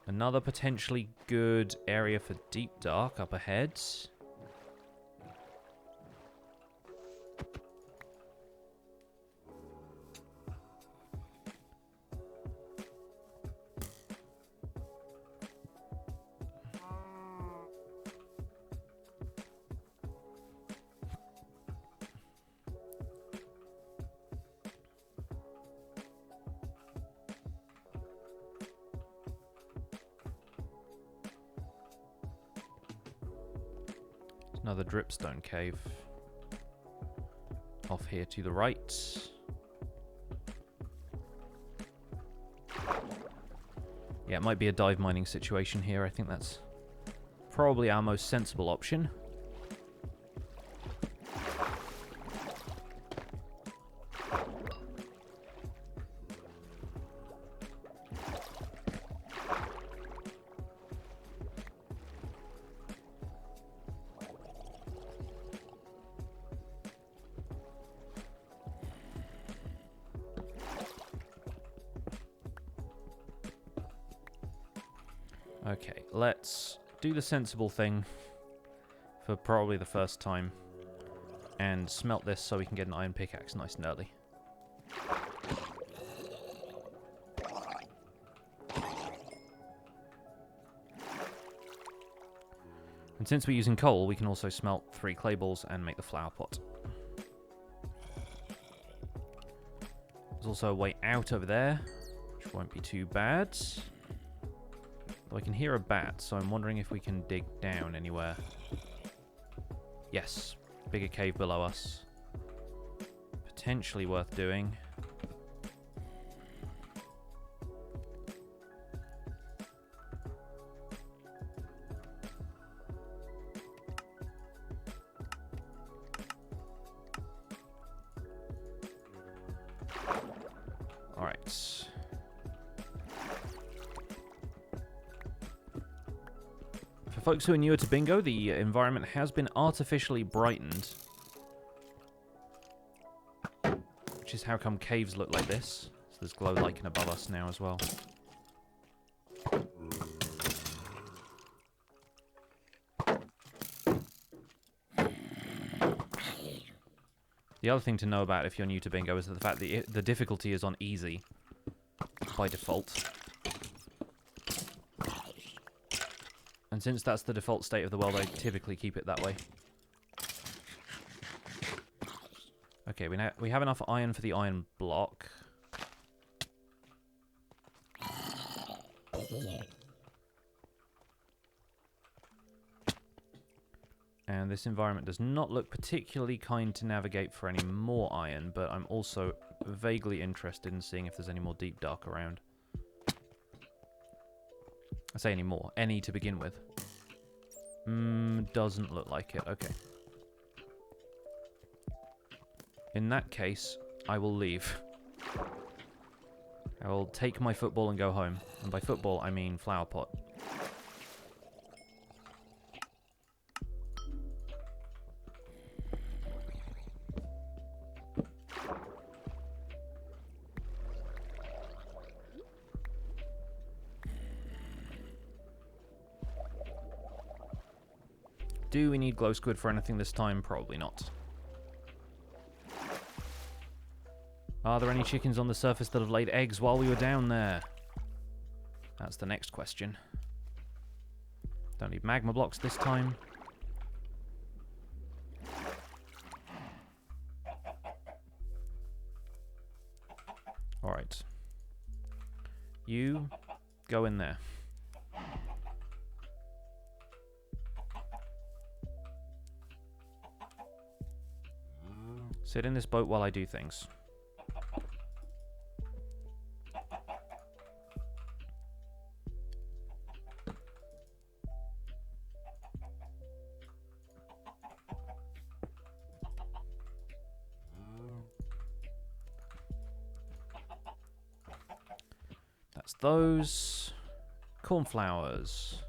Another potentially good area for deep dark up ahead. Another dripstone cave. Off here to the right. Yeah, it might be a dive mining situation here. I think that's probably our most sensible option. Okay, let's do the sensible thing for probably the first time and smelt this so we can get an iron pickaxe nice and early. And since we're using coal, we can also smelt 3 clay balls and make the flower pot. There's also a way out over there, which won't be too bad. Though I can hear a bat, so I'm wondering if we can dig down anywhere. Yes, bigger cave below us. Potentially worth doing. Alright. For folks who are newer to bingo, the environment has been artificially brightened. Which is how come caves look like this. So there's glow lichen above us now as well. The other thing to know about if you're new to bingo is the fact that the difficulty is on easy by default. And since that's the default state of the world, I typically keep it that way. Okay, we have enough iron for the iron block. And this environment does not look particularly kind to navigate for any more iron, but I'm also vaguely interested in seeing if there's any more deep dark around. I say any more. Any to begin with. Doesn't look like it. Okay. In that case, I will leave. I will take my football and go home. And by football, I mean flower pot. Do we need glow squid for anything this time? Probably not. Are there any chickens on the surface that have laid eggs while we were down there? That's the next question. Don't need magma blocks this time. Alright. You go in there. Sit in this boat while I do things. That's those. Cornflowers.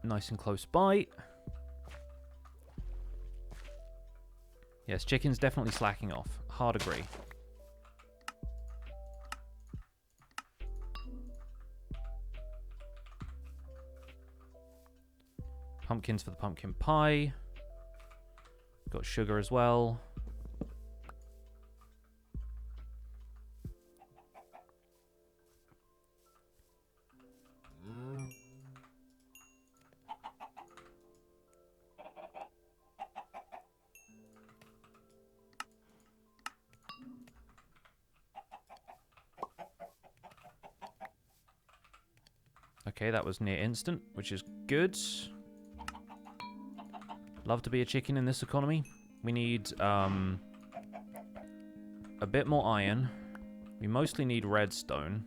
Nice and close by. Yes, chicken's definitely slacking off. Hard agree. Pumpkins for the pumpkin pie. Got sugar as well. Okay, that was near instant, which is good. Love to be a chicken in this economy. We need a bit more iron. We mostly need redstone.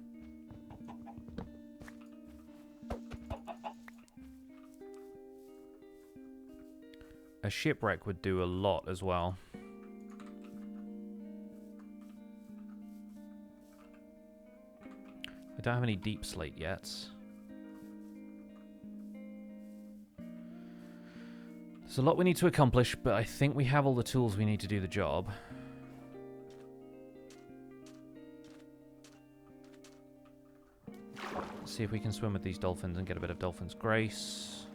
A shipwreck would do a lot as well. I don't have any deep slate yet. There's a lot we need to accomplish, but I think we have all the tools we need to do the job. Let's see if we can swim with these dolphins and get a bit of dolphin's grace.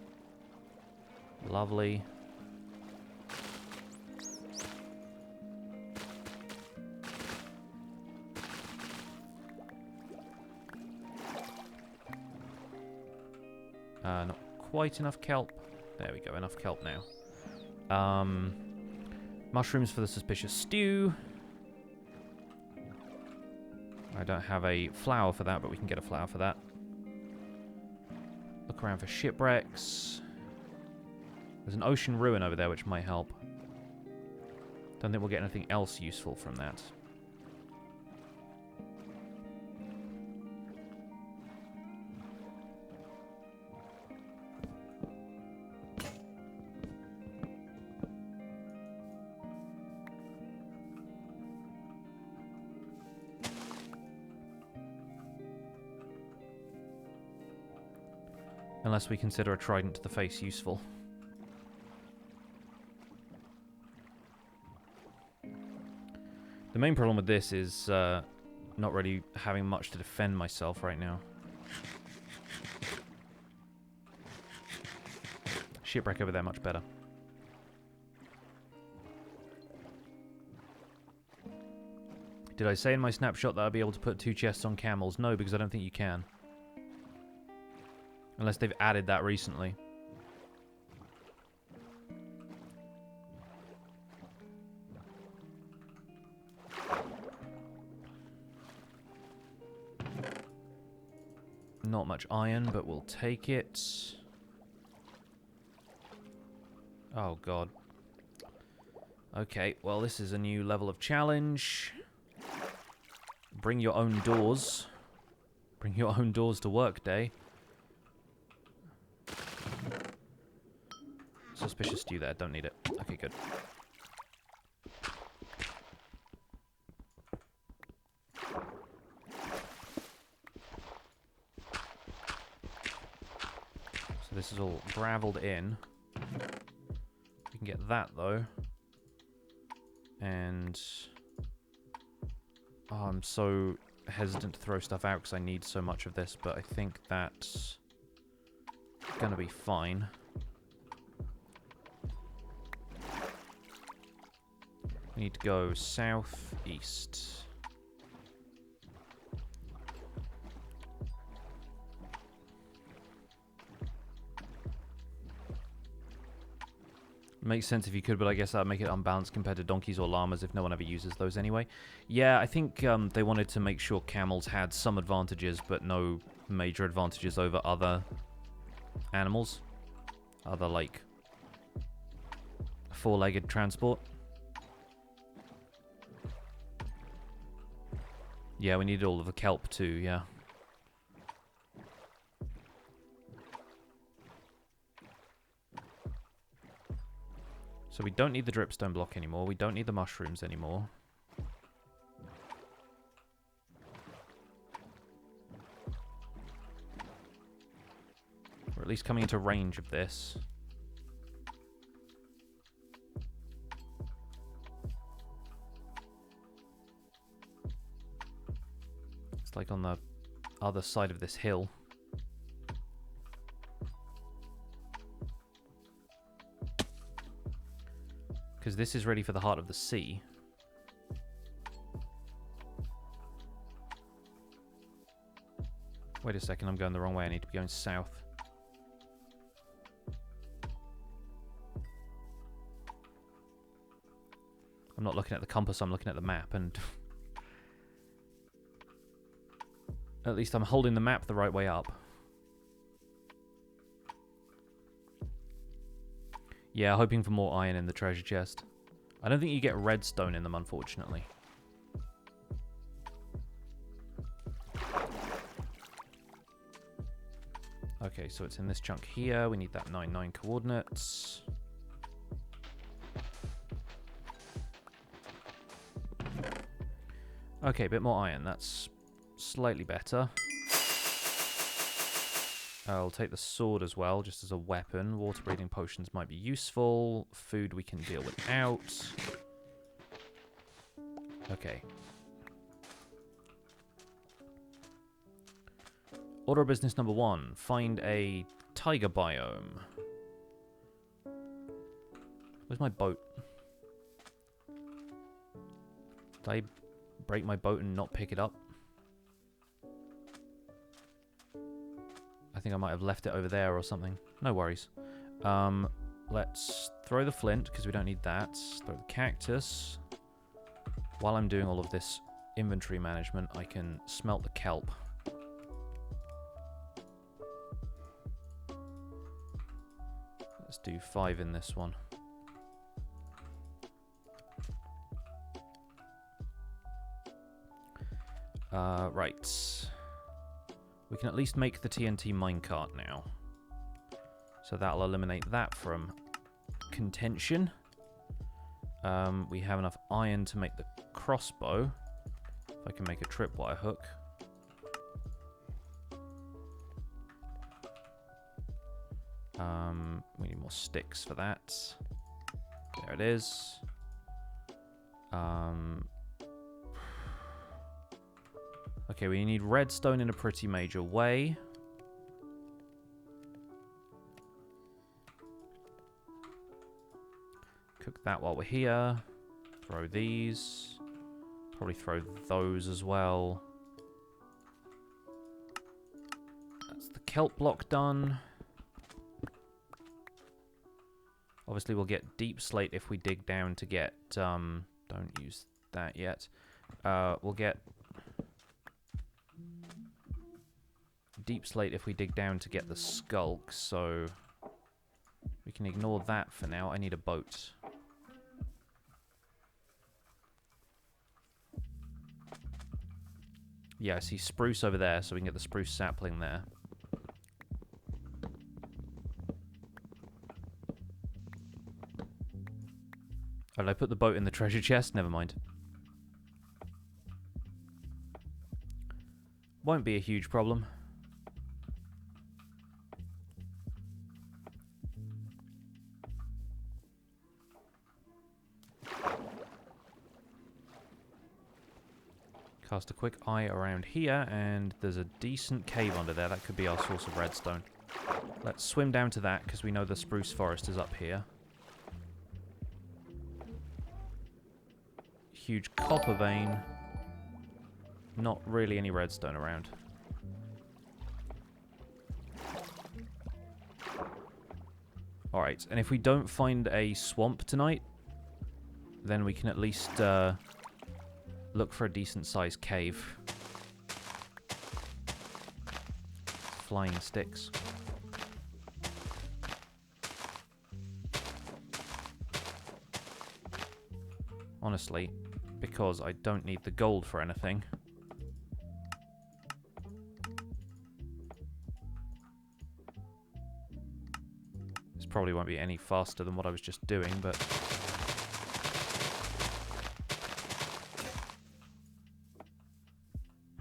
Lovely. Not quite enough kelp. There we go, enough kelp now. Mushrooms for the suspicious stew. I don't have a flower for that, but we can get a flower for that. Look around for shipwrecks. There's an ocean ruin over there, which might help. Don't think we'll get anything else useful from that. Unless we consider a trident to the face useful. The main problem with this is not really having much to defend myself right now. Shipwreck over there, much better. Did I say in my snapshot that I'd be able to put 2 chests on camels? No, because I don't think you can. Unless they've added that recently. Not much iron, but we'll take it. Oh, God. Okay, well, this is a new level of challenge. Bring your own doors. Bring your own doors to work day. Suspicious stew there. Don't need it. Okay, good. So this is all gravelled in. We can get that, though. And... oh, I'm so hesitant to throw stuff out because I need so much of this, but I think that's gonna be fine. We need to go south, east. Makes sense if you could, but I guess that would make it unbalanced compared to donkeys or llamas if no one ever uses those anyway. Yeah, I think they wanted to make sure camels had some advantages, but no major advantages over other animals. Other, like, four-legged transport. Yeah, we needed all of the kelp too, yeah. So we don't need the dripstone block anymore. We don't need the mushrooms anymore. We're at least coming into range of this. It's like on the other side of this hill. Because this is ready for the heart of the sea. Wait a second, I'm going the wrong way. I need to be going south. I'm not looking at the compass, I'm looking at the map, and... at least I'm holding the map the right way up. Yeah, hoping for more iron in the treasure chest. I don't think you get redstone in them, unfortunately. Okay, so it's in this chunk here. We need that 9-9 coordinates. Okay, a bit more iron. That's slightly better. I'll take the sword as well, just as a weapon. Water breathing potions might be useful. Food we can deal without. Okay. Order of business number 1. Find a tiger biome. Where's my boat? Did I break my boat and not pick it up? I think I might have left it over there or something. No worries. Let's throw the flint, because we don't need that. Throw the cactus. While I'm doing all of this inventory management, I can smelt the kelp. Let's do 5 in this one. Right. We can at least make the TNT minecart now. So that'll eliminate that from contention. We have enough iron to make the crossbow. If I can make a tripwire hook. We need more sticks for that. There it is. Okay, we need redstone in a pretty major way. Cook that while we're here. Throw these. Probably throw those as well. That's the kelp block done. Obviously, we'll get deep slate if we dig down to get... don't use that yet. We'll get... deep slate if we dig down to get the skulk, so We can ignore that for now. I need a boat. Yeah, I see spruce over there, so we can get the spruce sapling there. Oh, did I put the boat in the treasure chest? Never mind. Won't be a huge problem. Cast a quick eye around here, and there's a decent cave under there. That could be our source of redstone. Let's swim down to that, because we know the spruce forest is up here. Huge copper vein. Not really any redstone around. Alright, and if we don't find a swamp tonight, then we can at least look for a decent-sized cave. Flying sticks. Honestly, because I don't need the gold for anything. This probably won't be any faster than what I was just doing, but...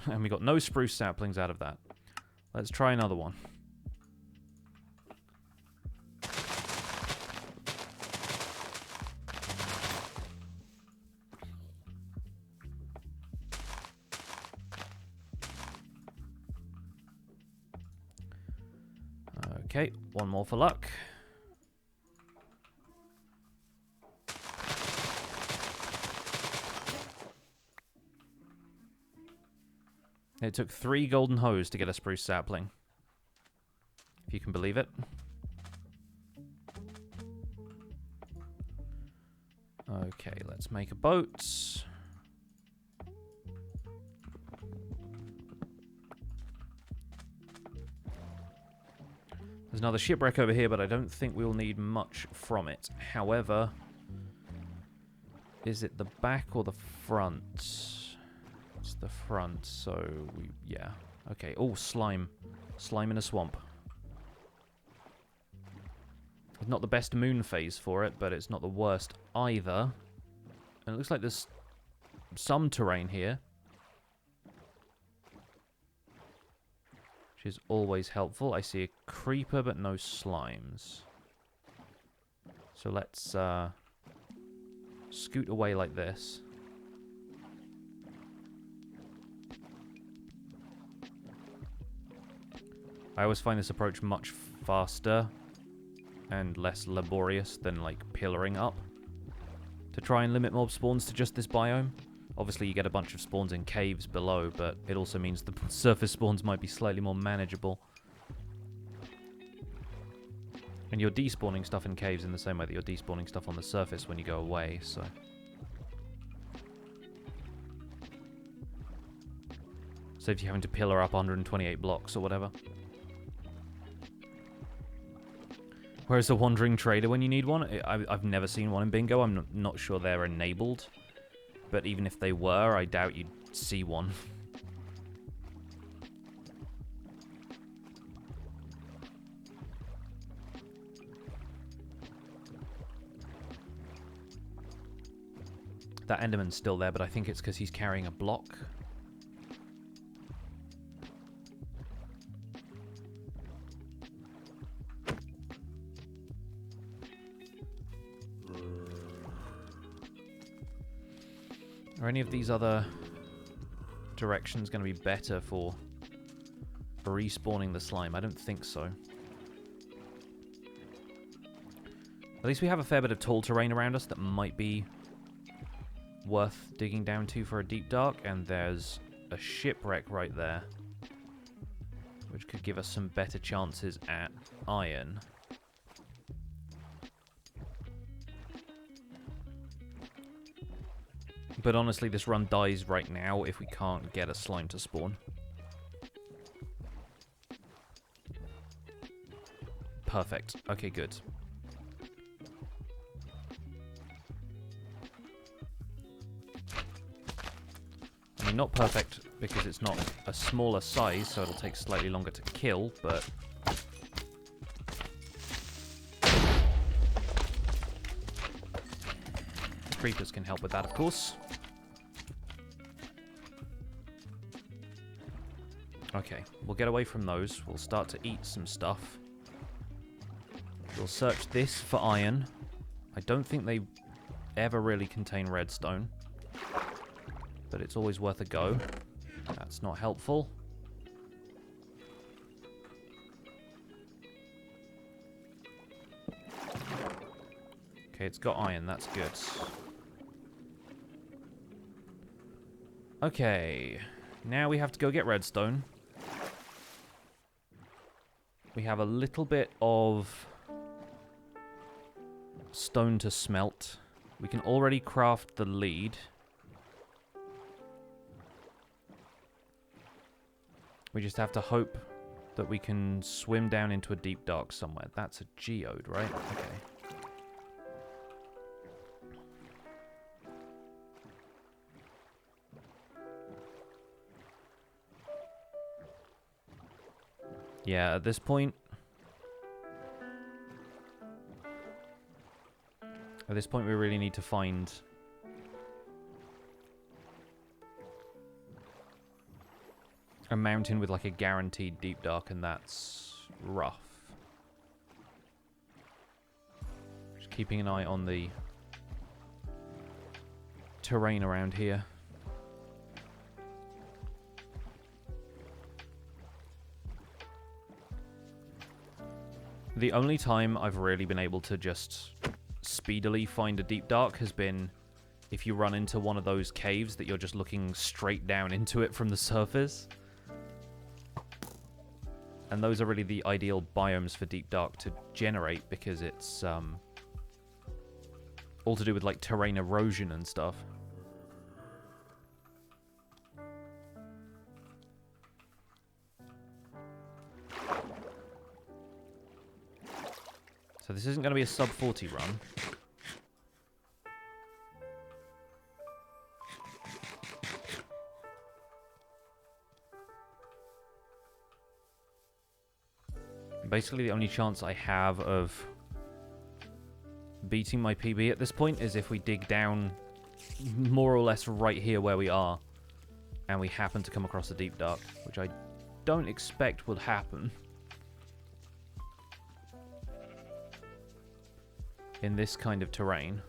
And we got no spruce saplings out of that. Let's try another one. Okay, one more for luck. It took 3 golden hoes to get a spruce sapling. If you can believe it. Okay, let's make a boat. There's another shipwreck over here, but I don't think we'll need much from it. However, is it the back or the front? It's the front, so yeah. Okay, oh, slime. Slime in a swamp. It's not the best moon phase for it, but it's not the worst either. And it looks like there's some terrain here, which is always helpful. I see a creeper, but no slimes. So let's scoot away like this. I always find this approach much faster and less laborious than, like, pillaring up to try and limit mob spawns to just this biome. Obviously, you get a bunch of spawns in caves below, but it also means the surface spawns might be slightly more manageable. And you're despawning stuff in caves in the same way that you're despawning stuff on the surface when you go away, so... Saves you having to pillar up 128 blocks or whatever. Where's the Wandering Trader when you need one? I've never seen one in Bingo. I'm not sure they're enabled. But even if they were, I doubt you'd see one. That Enderman's still there, but I think it's because he's carrying a block. Are any of these other directions going to be better for respawning the slime? I don't think so. At least we have a fair bit of tall terrain around us that might be worth digging down to for a deep dark, and there's a shipwreck right there, which could give us some better chances at iron. But honestly, this run dies right now if we can't get a slime to spawn. Perfect. Okay, good. not perfect because it's not a smaller size, so it'll take slightly longer to kill, but... creepers can help with that, of course. Okay, we'll get away from those. We'll start to eat some stuff. We'll search this for iron. I don't think they ever really contain redstone, but it's always worth a go. That's not helpful. Okay, it's got iron. That's good. Okay, now we have to go get redstone. We have a little bit of stone to smelt. We can already craft the lead. We just have to hope that we can swim down into a deep dark somewhere. That's a geode, right? Okay. Yeah, at this point... we really need to find... a mountain with like a guaranteed deep dark, and that's rough. Just keeping an eye on the terrain around here. The only time I've really been able to just speedily find a deep dark has been if you run into one of those caves that you're just looking straight down into it from the surface. And those are really the ideal biomes for deep dark to generate, because it's all to do with like terrain erosion and stuff. So this isn't going to be a sub 40 run. Basically, the only chance I have of beating my PB at this point is if we dig down more or less right here where we are, and we happen to come across a deep dark, which I don't expect would happen in this kind of terrain.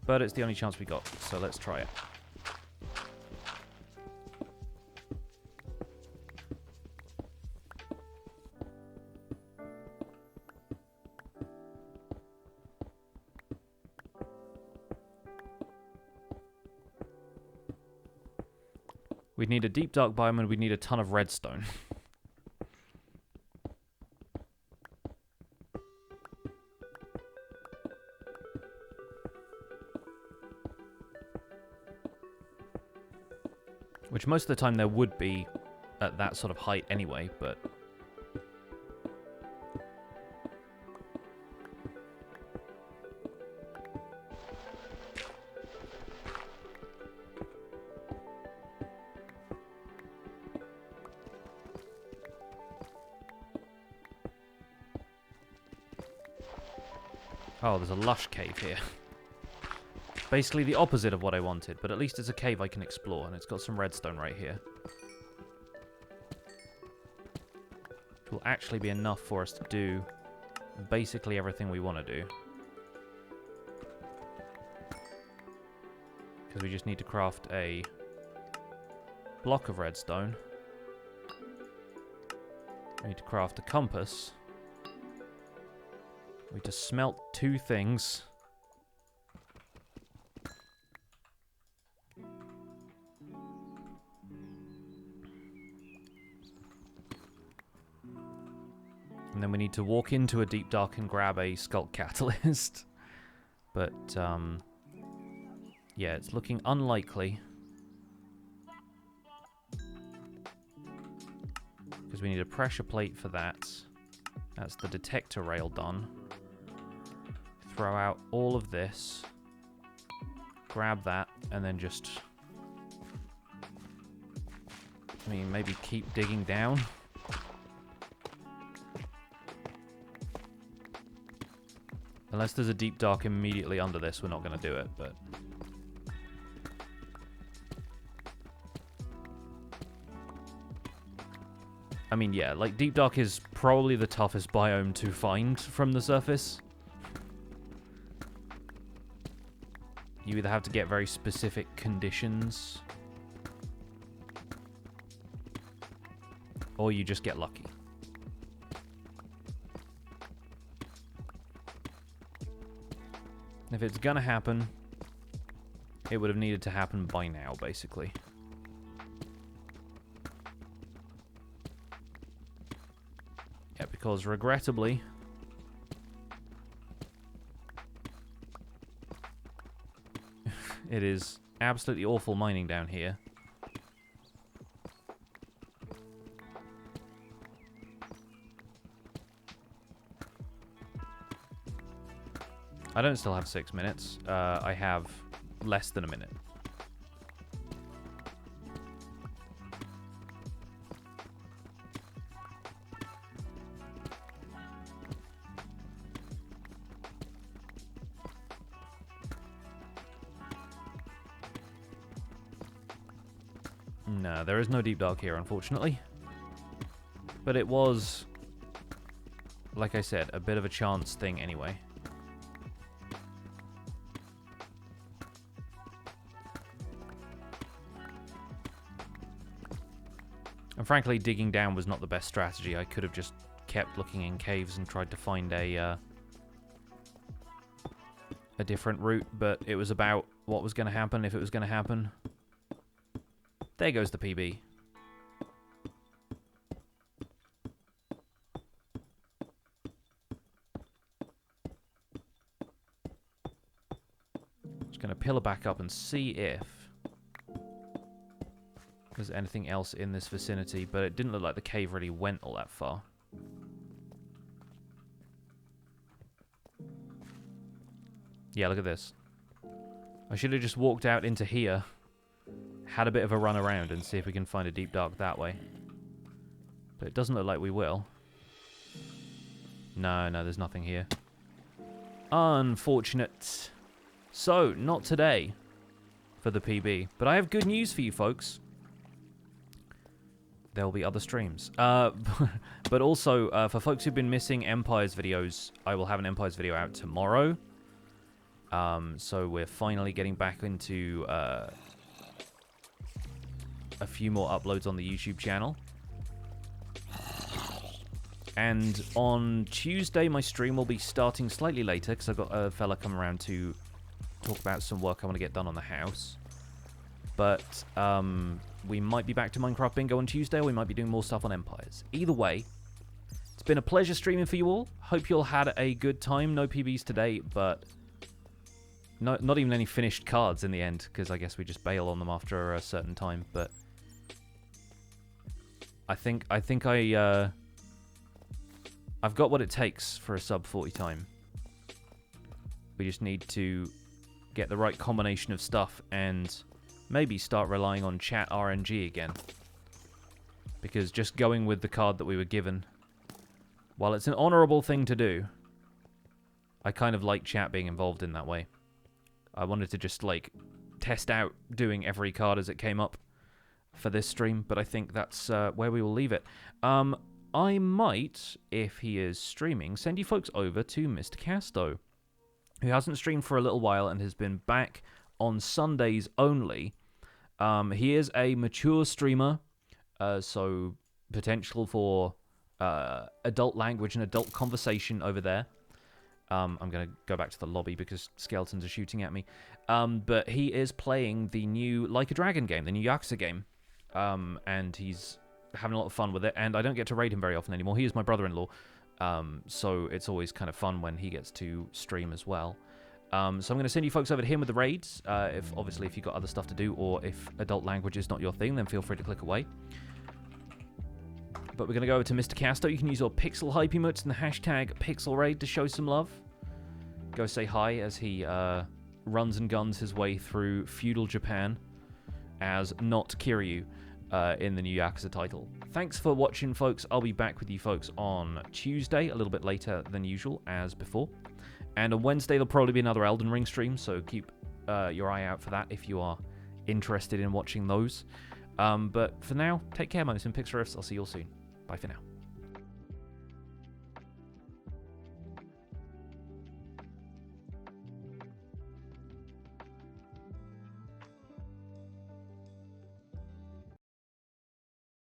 But it's the only chance we got, so let's try it. We'd need a deep dark biome, and we'd need a ton of redstone. Which most of the time there would be at that sort of height anyway, but... Oh, there's a lush cave here. Basically the opposite of what I wanted, but at least it's a cave I can explore, and it's got some redstone right here. Which will actually be enough for us to do basically everything we want to do. Because we just need to craft a block of redstone. We need to craft a compass. We need to smelt 2 things. And then we need to walk into a deep dark and grab a sculk catalyst. But, yeah, it's looking unlikely. Because we need a pressure plate for that. That's the detector rail done. Throw out all of this. grab that, and then just... I mean, maybe keep digging down. Unless there's a deep dark immediately under this, we're not going to do it, but... I mean, yeah, like, deep dark is probably the toughest biome to find from the surface. You either have to get very specific conditions, or you just get lucky. If it's gonna happen, it would have needed to happen by now, basically. Yeah, because regrettably, it is absolutely awful mining down here. I don't still have 6 minutes. I have less than a minute. No, there is no deep dark here, unfortunately. But it was, like I said, a bit of a chance thing anyway. And frankly, digging down was not the best strategy. I could have just kept looking in caves and tried to find a different route, but it was about what was going to happen if it was going to happen. There goes the PB. Just going to pillar back up and see if there's anything else in this vicinity, but it didn't look like the cave really went all that far. Yeah, look at this. I should have just walked out into here, had a bit of a run around, and see if we can find a deep dark that way. But it doesn't look like we will. No, there's nothing here. Unfortunate. So, not today for the PB. But I have good news for you folks. There will be other streams. But also, for folks who've been missing Empires videos, I will have an Empires video out tomorrow. So we're finally getting back into a few more uploads on the YouTube channel. And on Tuesday, my stream will be starting slightly later, because I've got a fella coming around to talk about some work I want to get done on the house. But we might be back to Minecraft Bingo on Tuesday, or we might be doing more stuff on Empires. Either way, it's been a pleasure streaming for you all. Hope you all had a good time. No PBs today, but not even any finished cards in the end, because I guess we just bail on them after a certain time. But I've got what it takes for a sub 40 time. We just need to get the right combination of stuff and maybe start relying on chat RNG again. Because just going with the card that we were given, while it's an honourable thing to do, I kind of like chat being involved in that way. I wanted to just, like, test out doing every card as it came up for this stream, but I think that's where we will leave it. I might, if he is streaming, send you folks over to Mr. Casto, who hasn't streamed for a little while and has been back on Sundays only. He is a mature streamer, so potential for adult language and adult conversation over there. I'm going to go back to the lobby because skeletons are shooting at me. But he is playing the new Like a Dragon game, the new Yakuza game. And he's having a lot of fun with it. And I don't get to raid him very often anymore. He is my brother-in-law. So it's always kind of fun when he gets to stream as well. So I'm going to send you folks over to him with the raids. Obviously, if you've got other stuff to do, or if adult language is not your thing, then feel free to click away. But we're going to go over to Mr. Casto. You can use your pixel hype emotes and the hashtag pixelraid to show some love. Go say hi as he runs and guns his way through feudal Japan as not Kiryu in the new Yakuza title. Thanks for watching, folks. I'll be back with you folks on Tuesday, a little bit later than usual, as before. And on Wednesday, there'll probably be another Elden Ring stream, so keep your eye out for that if you are interested in watching those. But for now, take care, my name is Fetchr. I'll see you all soon. Bye for now.